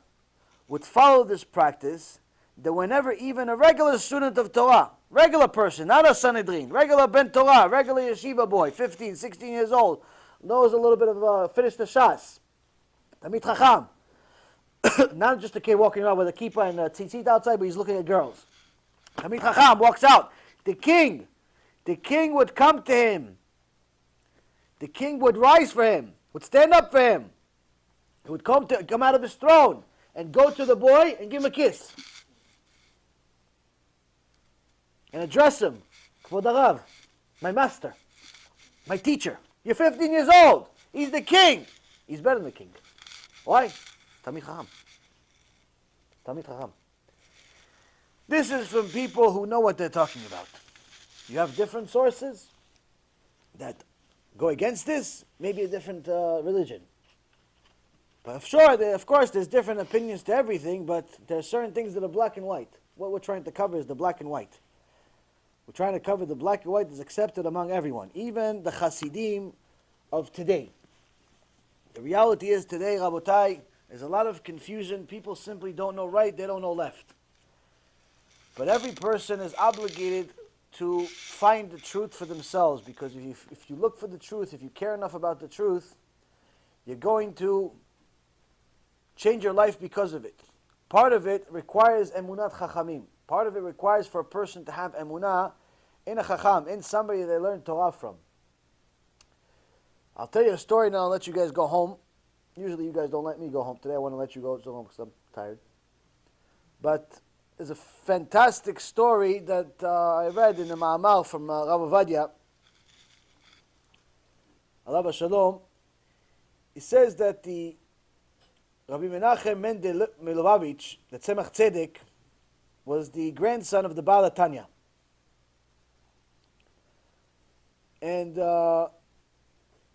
would follow this practice that whenever even a regular student of Torah, regular person, not a Sanhedrin, regular Ben Torah, regular yeshiva boy, 15, 16 years old, knows a little bit of, finish the Shas, Talmid Chacham, not just a kid walking around with a kippah and a tzitzit outside, but he's looking at girls. Talmid Chacham walks out. The king would come to him. The king would rise for him, would stand up for him. He would come out of his throne and go to the boy and give him a kiss. And address him. Kvod Harav, my master, my teacher. You're 15 years old. He's the king. He's better than the king. Why? Talmid Chacham. Talmid Chacham. This is from people who know what they're talking about. You have different sources that go against this, maybe a different religion. But of course, there's different opinions to everything, but there are certain things that are black and white. What we're trying to cover is the black and white. We're trying to cover the black and white that's accepted among everyone, even the chassidim of today. The reality is today, Rabotai, there's a lot of confusion. People simply don't know right, they don't know left. But every person is obligated to find the truth for themselves, because if you look for the truth, if you care enough about the truth, you're going to change your life because of it. Part of it requires emunat chachamim. Part of it requires for a person to have emunah in a chacham, in somebody they learn Torah from. I'll tell you a story now. I'll let you guys go home. Usually you guys don't let me go home. Today I want to let you go home because I'm tired. But there's a fantastic story that I read in the Ma'amar from Rabbi Ovadia, Alav Shalom. He says that the Rabbi Menachem Mendel Milovavitch, the Tzemach Tzedek, was the grandson of the Baal HaTanya. And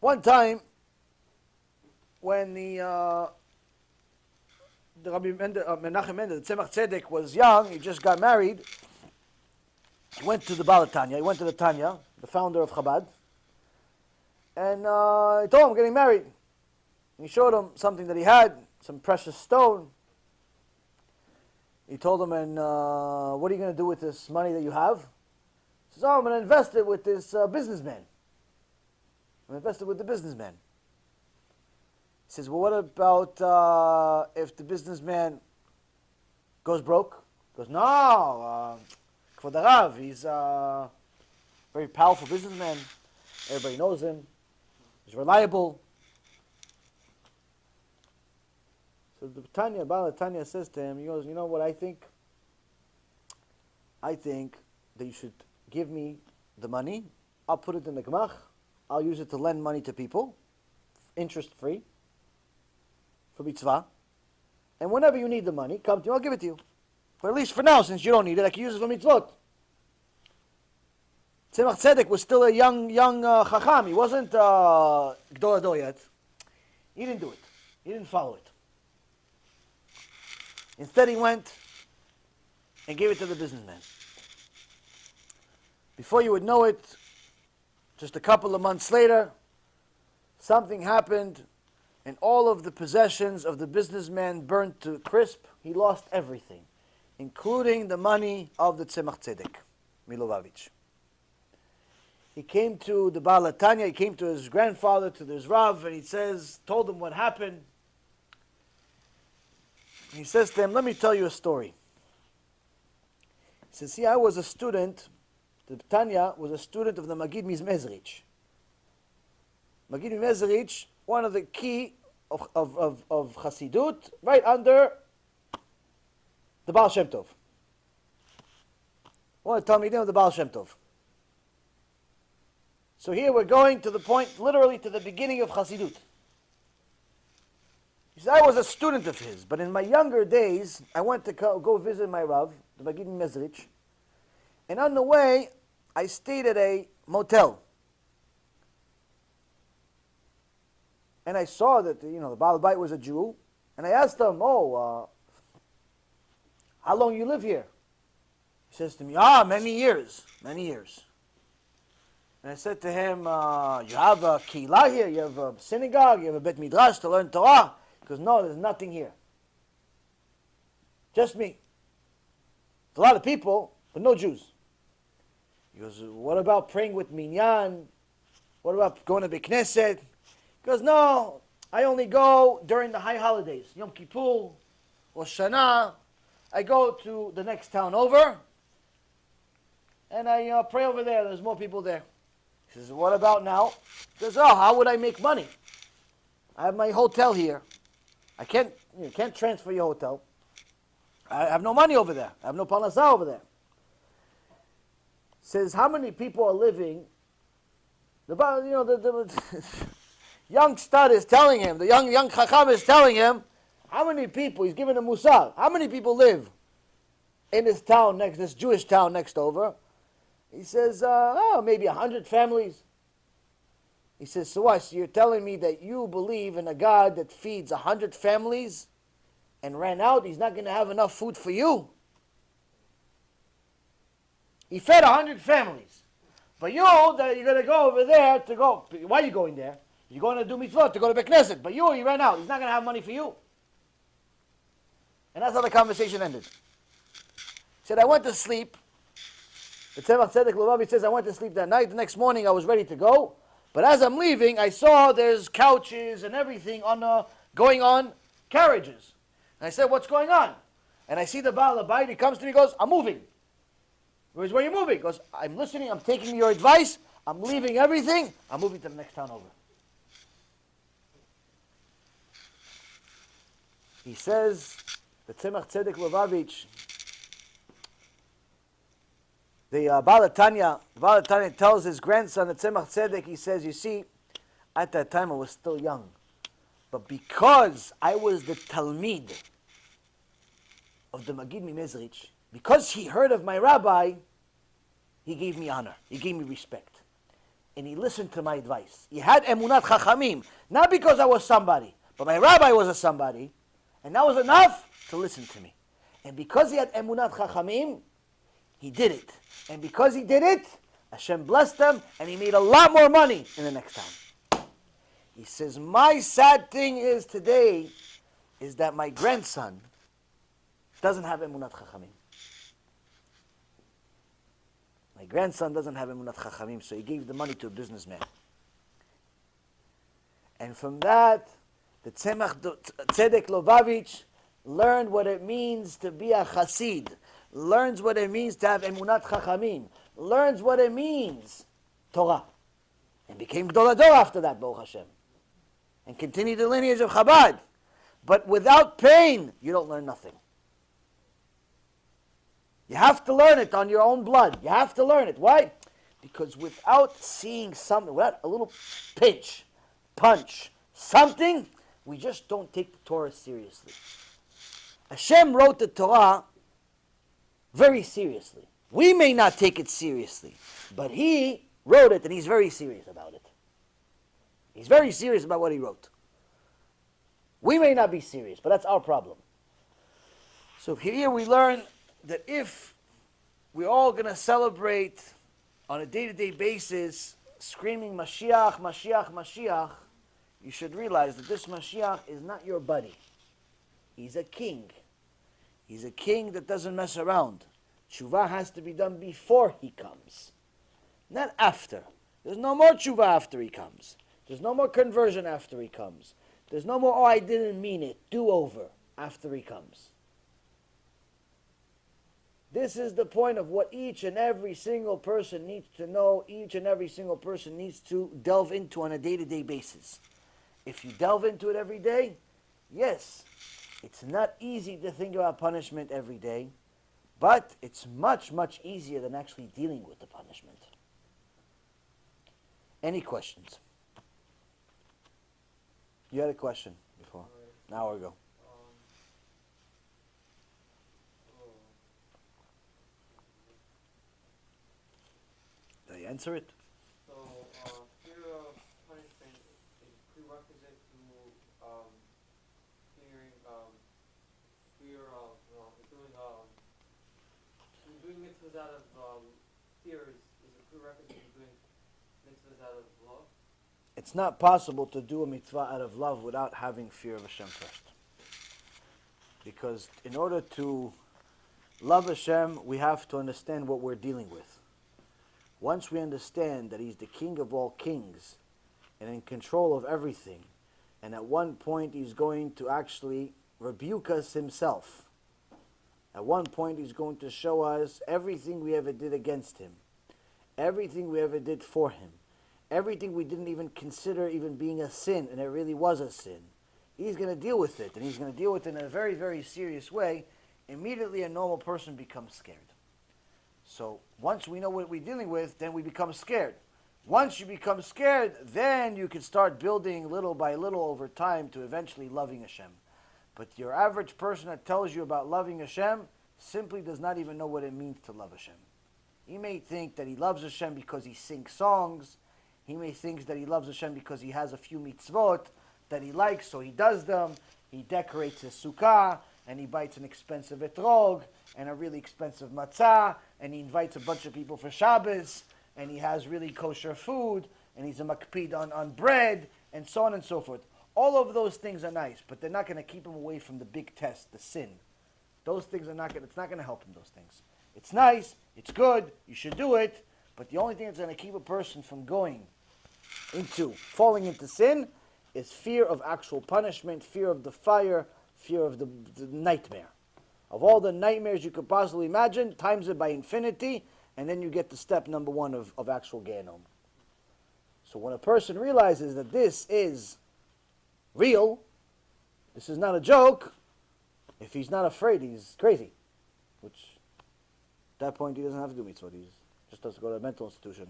one time, when the Rabbi Menachem Mendel, the Tzemach Tzedek, was young, he just got married, he went to the Baal HaTanya, he went to the Tanya, the founder of Chabad, and he told him, I'm getting married. And he showed him something that he had, some precious stone. He told him, and what are you going to do with this money that you have? He says, oh, I'm going to invest it with this businessman. I'm going to invest it with the businessman. He says, well, what about if the businessman goes broke? He goes, no, Kvod Harav, he's a very powerful businessman. Everybody knows him. He's reliable. So the Baal HaTanya says to him, he goes, you know what I think? I think that you should give me the money. I'll put it in the Gemach. I'll use it to lend money to people, interest-free, for mitzvah. And whenever you need the money, come to me, I'll give it to you. But at least for now, since you don't need it, I can use it for mitzvot. Tzemach Tzedek was still a young Chacham. He wasn't Gdol Ador yet. He didn't do it. He didn't follow it. Instead, he went and gave it to the businessman. Before you would know it, just a couple of months later, something happened, and all of the possessions of the businessman burned to crisp. He lost everything, including the money of the Tzemach Tzedek, Milovavitch. He came to the Baal HaTanya, he came to his grandfather, to his Rav, and he told him what happened. He says to him, let me tell you a story. He says, see, I was a student, the Tanya was a student of the Magid Mezrich. Magid Mezrich, one of the key of chassidut, right under the Baal Shem Tov. One of the Talmidim of the Baal Shem Tov. So here we're going to the point, literally to the beginning of chassidut. He said, I was a student of his, but in my younger days, I went to go visit my Rav, the Magid Mezrich, and on the way, I stayed at a motel. And I saw that, the Baal Bait was a Jew, and I asked him, how long you live here? He says to me, many years. And I said to him, you have a keilah here, you have a synagogue, you have a bet midrash to learn Torah? He goes, no, there's nothing here. Just me. There's a lot of people, but no Jews. He goes, what about praying with minyan? What about going to Beit Knesset? He goes, no, I only go during the high holidays. Yom Kippur, Rosh Hashanah. I go to the next town over, and I pray over there. There's more people there. He says, what about now? He goes, how would I make money? I have my hotel here. I can't transfer your hotel. I have no money over there. I have no parnasah over there. Says, how many people are living? The young stud is telling him, the young Chacham is telling him, how many people, he's giving a mussar, how many people live in this town this Jewish town next over? He says, maybe 100 families. He says, so what? So you're telling me that you believe in a God that feeds 100 families and ran out? He's not going to have enough food for you? He fed 100 families. But you're going to go over there to go. Why are you going there? You're going to do mitzvot, to go to Beit Knesset. But you ran out. He's not going to have money for you. And that's how the conversation ended. He said, I went to sleep. The Tzemach Tzedek Lubavitch says, I went to sleep that night. The next morning I was ready to go. But as I'm leaving, I saw there's couches and everything going on carriages. And I said, what's going on? And I see the Baal HaBayit. He comes to me and goes, I'm moving. Where are you moving? He goes, I'm listening. I'm taking your advice. I'm leaving everything. I'm moving to the next town over. He says, the Tzemach Tzedek Lubavitch, the Baal HaTanya tells his grandson, the Tzemach Tzedek, he says, you see, at that time I was still young. But because I was the Talmid of the Magid Mimezrich, because he heard of my rabbi, he gave me honor, he gave me respect. And he listened to my advice. He had emunat chachamim, not because I was somebody, but my rabbi was a somebody, and that was enough to listen to me. And because he had emunat chachamim, he did it. And because he did it, Hashem blessed him, and he made a lot more money in the next time. He says, my sad thing is today, is that my grandson doesn't have emunat chachamim. My grandson doesn't have emunat chachamim, so he gave the money to a businessman. And from that, the Tzemach Tzedek Lubavitch learned what it means to be a chassid, learns what it means to have emunat chachamim, learns what it means, Torah, and became Gdol Hador after that, Baruch Hashem, and continued the lineage of Chabad. But without pain, you don't learn nothing. You have to learn it on your own blood. You have to learn it. Why? Because without seeing something, without a little pinch, punch, something, we just don't take the Torah seriously. Hashem wrote the Torah very seriously. We may not take it seriously, but He wrote it and He's very serious about it. He's very serious about what He wrote. We may not be serious, but that's our problem. So here we learn that if we're all going to celebrate on a day-to-day basis, screaming Mashiach, Mashiach, Mashiach, you should realize that this Mashiach is not your buddy. He's a king. He's a king that doesn't mess around. Tshuva has to be done before he comes, not after. There's no more tshuva after he comes. There's no more conversion after he comes. There's no more, oh, I didn't mean it, do-over after he comes. This is the point of what each and every single person needs to know, each and every single person needs to delve into on a day-to-day basis. If you delve into it every day, yes, it's not easy to think about punishment every day, but it's much, much easier than actually dealing with the punishment. Any questions? You had a question before. An hour ago. Did I answer it? So, fear of punishment is prerequisite to doing mitzvahs out of fear is a prerequisite to doing mitzvahs out of love? It's not possible to do a mitzvah out of love without having fear of Hashem first. Because in order to love Hashem, we have to understand what we're dealing with. Once we understand that He's the King of all kings and in control of everything, and at one point He's going to actually rebuke us Himself. At one point He's going to show us everything we ever did against Him, everything we ever did for Him, everything we didn't even consider even being a sin, and it really was a sin. He's going to deal with it, and He's going to deal with it in a very, very serious way. Immediately a normal person becomes scared. So once we know what we're dealing with, then we become scared. Once you become scared, then you can start building little by little over time to eventually loving Hashem. But your average person that tells you about loving Hashem simply does not even know what it means to love Hashem. He may think that he loves Hashem because he sings songs. He may think that he loves Hashem because he has a few mitzvot that he likes, so he does them. He decorates his sukkah, and he buys an expensive etrog, and a really expensive matzah, and he invites a bunch of people for Shabbos, and he has really kosher food, and he's a makpid on bread, and so on and so forth. All of those things are nice, but they're not going to keep him away from the big test, the sin. Those things are not going. It's not going to help him. Those things. It's nice. It's good. You should do it. But the only thing that's going to keep a person from falling into sin, is fear of actual punishment, fear of the fire, fear of the nightmare. Of all the nightmares you could possibly imagine, times it by infinity, and then you get to step number one of actual Gehinom. So when a person realizes that this is real, this is not a joke, If he's not afraid, he's crazy. Which, at that point, he doesn't have to do mitzvot. He just has to go to a mental institution.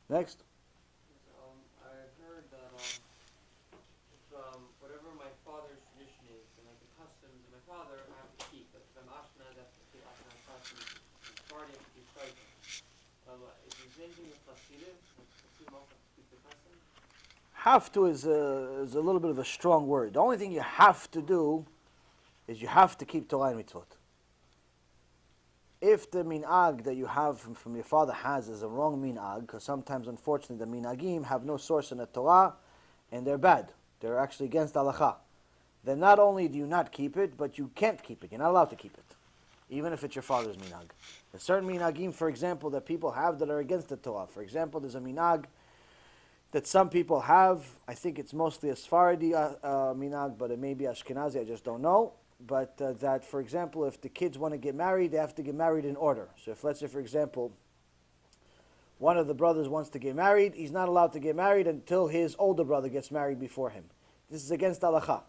Next. I heard that if, whatever my father's tradition is, and like the customs of my father, I have to keep. But if I'm Ashkenaz, I have to keep Ashkenaz customs. If I'm Sephardi, I have to keep Sephardi. If there's anything with chassidut, I have to keep the custom. Have to is a little bit of a strong word. The only thing you have to do is you have to keep Torah and mitzvot. If the minhag that you have from your father has is a wrong minhag, because sometimes, unfortunately, the minhagim have no source in the Torah, and they're bad. They're actually against halacha. Then not only do you not keep it, but you can't keep it. You're not allowed to keep it, even if it's your father's minhag. There's certain minhagim, for example, that people have that are against the Torah. For example, there's a minhag that some people have. I think it's mostly a Sephardi minhag, but it may be Ashkenazi, I just don't know. But that, for example, if the kids want to get married, they have to get married in order. So if, let's say, for example, one of the brothers wants to get married, he's not allowed to get married until his older brother gets married before him. This is against halacha.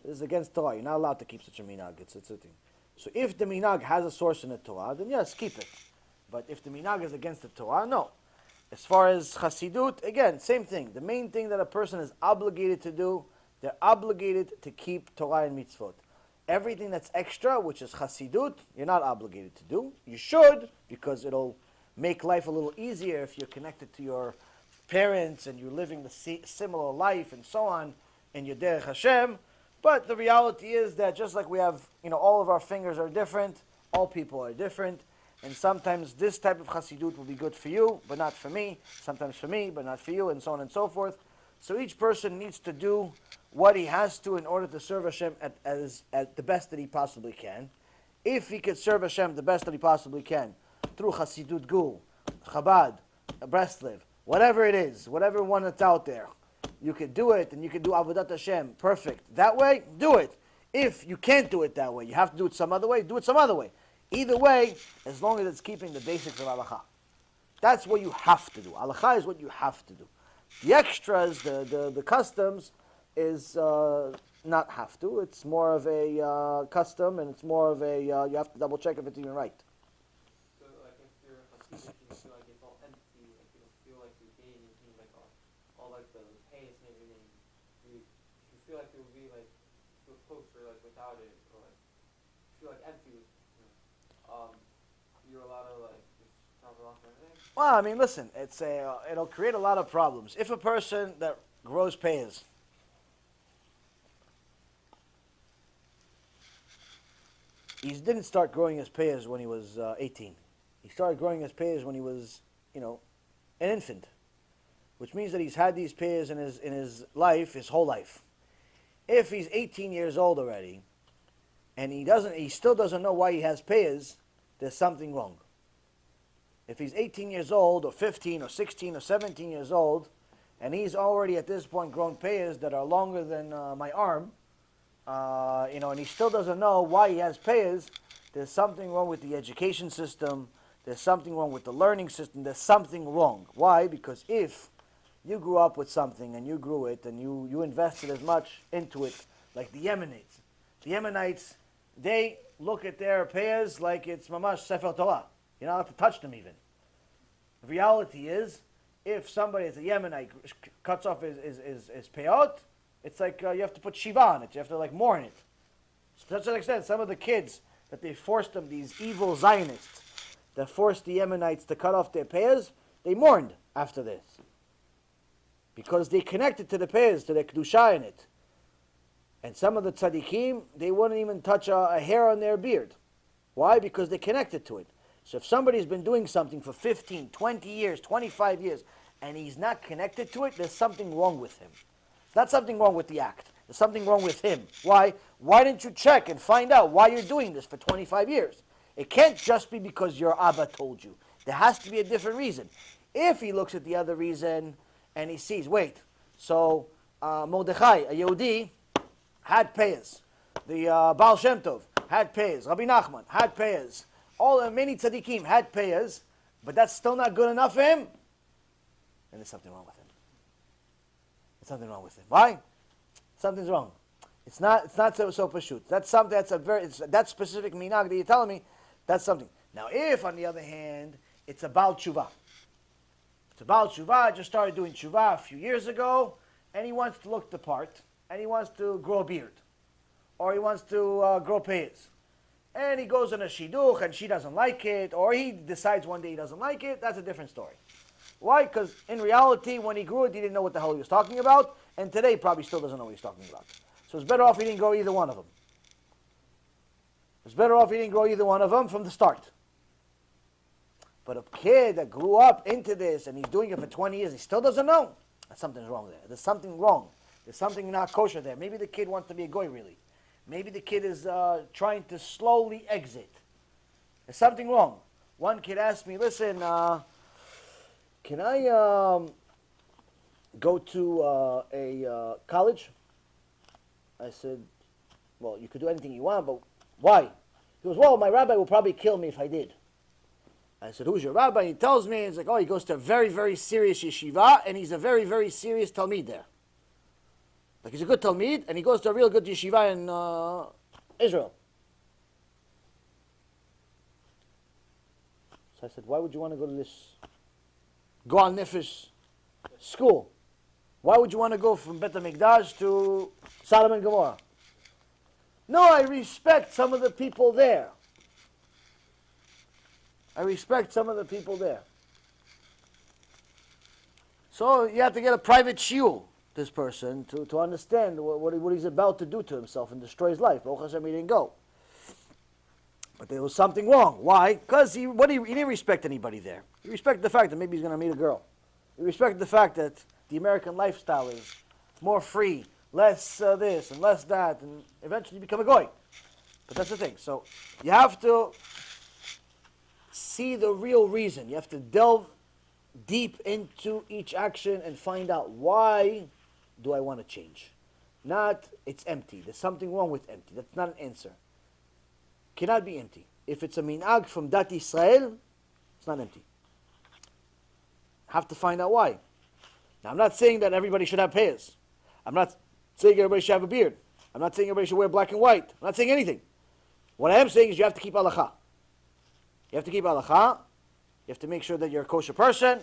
This is against Torah. You're not allowed to keep such a minhag. It's a thing. So if the minhag has a source in the Torah, then yes, keep it. But if the minhag is against the Torah, no. As far as chassidut, again, same thing. The main thing that a person is obligated to do, they're obligated to keep Torah and mitzvot. Everything that's extra, which is chassidut, you're not obligated to do. You should, because it'll make life a little easier if you're connected to your parents and you're living the similar life and so on, and you're derech Hashem. But the reality is that just like we have, all of our fingers are different, all people are different, and sometimes this type of chassidut will be good for you, but not for me. Sometimes for me, but not for you, and so on and so forth. So each person needs to do what he has to in order to serve Hashem at the best that he possibly can. If he could serve Hashem the best that he possibly can, through chassidut gul, Chabad, Breslev, whatever it is, whatever one that's out there, you could do it, and you could do avodat Hashem, perfect. That way, do it. If you can't do it that way, you have to do it some other way, do it some other way. Either way, as long as it's keeping the basics of halacha. That's what you have to do. Halacha is what you have to do. The extras, the customs, is not have to. It's more of a custom, and it's more of a, you have to double check if it's even right. So, like, if you're a chassidut, you feel like it's all empty, like, you don't feel like you're gaining anything, like, all like, the pace and everything. You feel like it would be, like, feel closer, like, without it, or, like, feel like empty, you're allowed to, like, just drop it off and everything? Well, I mean, listen, it'll create a lot of problems. If a person that grows pears, he didn't start growing his pears when he was 18. He started growing his pears when he was, an infant, which means that he's had these pears in his life, his whole life. If he's 18 years old already, and he still doesn't know why he has pears, there's something wrong. If he's 18 years old, or 15, or 16, or 17 years old, and he's already at this point grown pears that are longer than my arm, and he still doesn't know why he has pears, there's something wrong with the education system, there's something wrong with the learning system, there's something wrong. Why? Because if you grew up with something and you grew it and you invested as much into it, like the Yemenites, they look at their pears like it's mamash Sefer Torah. You're not allowed to touch them even. The reality is, if somebody is a Yemenite cuts off his peyot, it's like you have to put shiva on it. You have to mourn it. To such an extent, some of the kids that they forced them, these evil Zionists, that forced the Yemenites to cut off their pears, they mourned after this. Because they connected to the pears, to the kedusha in it. And some of the tzaddikim, they wouldn't even touch a hair on their beard. Why? Because they connected to it. So if somebody's been doing something for 15, 20 years, 25 years, and he's not connected to it, there's something wrong with him. It's not something wrong with the act. There's something wrong with him. Why? Why didn't you check and find out why you're doing this for 25 years? It can't just be because your Abba told you. There has to be a different reason. If he looks at the other reason and he sees, wait, so Mordechai, a Yehudi, had payas. The Baal Shem Tov had payas. Rabbi Nachman had payas. Many tzaddikim had payas, but that's still not good enough for him. And there's something wrong with him. There's something wrong with him. Why? Something's wrong. It's not so pashut. That's something that's that specific minag that you're telling me, that's something. Now if, on the other hand, it's a Baal Tshuva. It's a Baal Tshuva, just started doing Tshuva a few years ago, and he wants to look the part, and he wants to grow a beard, or he wants to grow payas. And he goes on a chidush, and she doesn't like it, or he decides one day he doesn't like it, that's a different story. Why? Because in reality, when he grew it, he didn't know what the hell he was talking about, and today he probably still doesn't know what he's talking about. So it's better off he didn't grow either one of them. It's better off he didn't grow either one of them from the start. But a kid that grew up into this and he's doing it for 20 years, he still doesn't know. Something's wrong there. There's something wrong. There's something not kosher there. Maybe the kid wants to be a goy, really. Maybe the kid is trying to slowly exit. There's something wrong. One kid asked me, listen, can I go to a college? I said, well, you could do anything you want, but why? He goes, well, my rabbi will probably kill me if I did. I said, who's your rabbi? He tells me, he's like, oh, he goes to a very, very serious yeshiva, and he's a very, very serious Talmid there. Like, he's a good Talmid, and he goes to a real good yeshiva in Israel. So I said, why would you want to go to this Goal Nefesh school? Why would you want to go from Bet HaMikdash to Sodom and Gomorrah? No, I respect some of the people there. I respect some of the people there. So you have to get a private shiur, this person, to understand what he's about to do to himself and destroy his life. Baruch Hashem, he didn't go. But there was something wrong. Why? Because he didn't respect anybody there. He respected the fact that maybe he's going to meet a girl. He respected the fact that the American lifestyle is more free, less this and less that, and eventually become a goy. But that's the thing. So you have to see the real reason. You have to delve deep into each action and find out, why do I want to change? Not, it's empty. There's something wrong with empty. That's not an answer. Cannot be empty. If it's a minag from Dat Israel, it's not empty. Have to find out why. Now, I'm not saying that everybody should have payas. I'm not saying everybody should have a beard. I'm not saying everybody should wear black and white. I'm not saying anything. What I am saying is you have to keep halakha. You have to keep halakha. You have to make sure that you're a kosher person.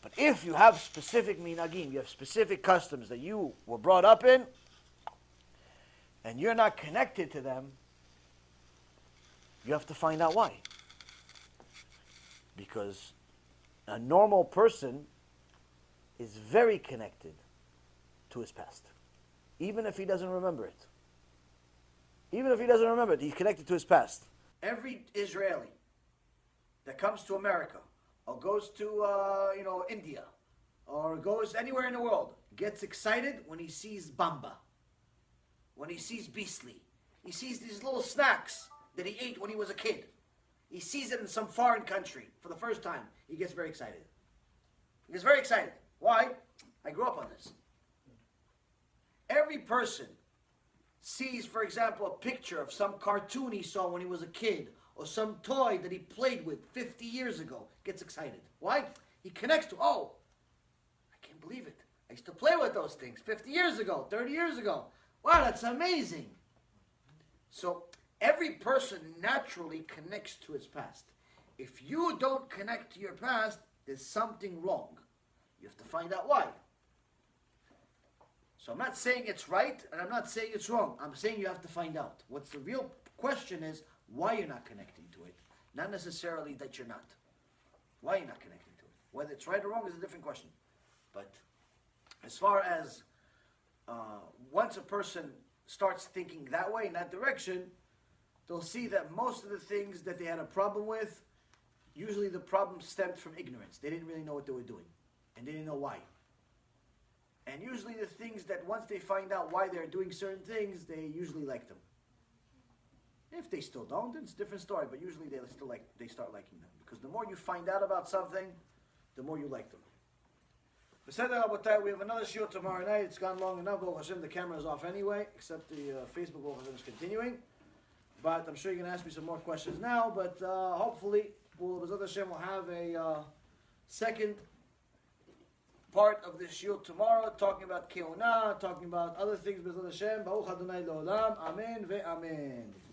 But if you have specific minagim, you have specific customs that you were brought up in, and you're not connected to them, you have to find out why. Because a normal person is very connected to his past. Even if he doesn't remember it. Even if he doesn't remember it, he's connected to his past. Every Israeli that comes to America, or goes to India, or goes anywhere in the world, gets excited when he sees bamba, when he sees beastly. He sees these little snacks that he ate when he was a kid. He sees it in some foreign country for the first time. He gets very excited. He gets very excited. Why? I grew up on this. Every person sees, for example, a picture of some cartoon he saw when he was a kid, or some toy that he played with 50 years ago, gets excited. Why? He connects to, oh, I can't believe it. I used to play with those things 50 years ago, 30 years ago. Wow, that's amazing. So every person naturally connects to his past. If you don't connect to your past, there's something wrong. You have to find out why. So I'm not saying it's right, and I'm not saying it's wrong. I'm saying you have to find out. What's the real question is why you're not connecting to it. Not necessarily that you're not. Why you're not connecting to it. Whether it's right or wrong is a different question. But as far as once a person starts thinking that way, in that direction, they'll see that most of the things that they had a problem with, usually the problem stemmed from ignorance. They didn't really know what they were doing. And they didn't know why. And usually the things that once they find out why they're doing certain things, they usually like them. If they still don't, it's a different story. But usually they start liking them. Because the more you find out about something, the more you like them. We have another shiur tomorrow night. It's gone long enough. Baruch Hashem, the camera is off anyway, except the Facebook Baruch Hashem is continuing. But I'm sure you're going to ask me some more questions now. But hopefully, Hashem will have a second part of this shiur tomorrow, talking about keuna, talking about other things. B'ezrat Hashem, Baruch Adonai Leolam. Amen ve'amen.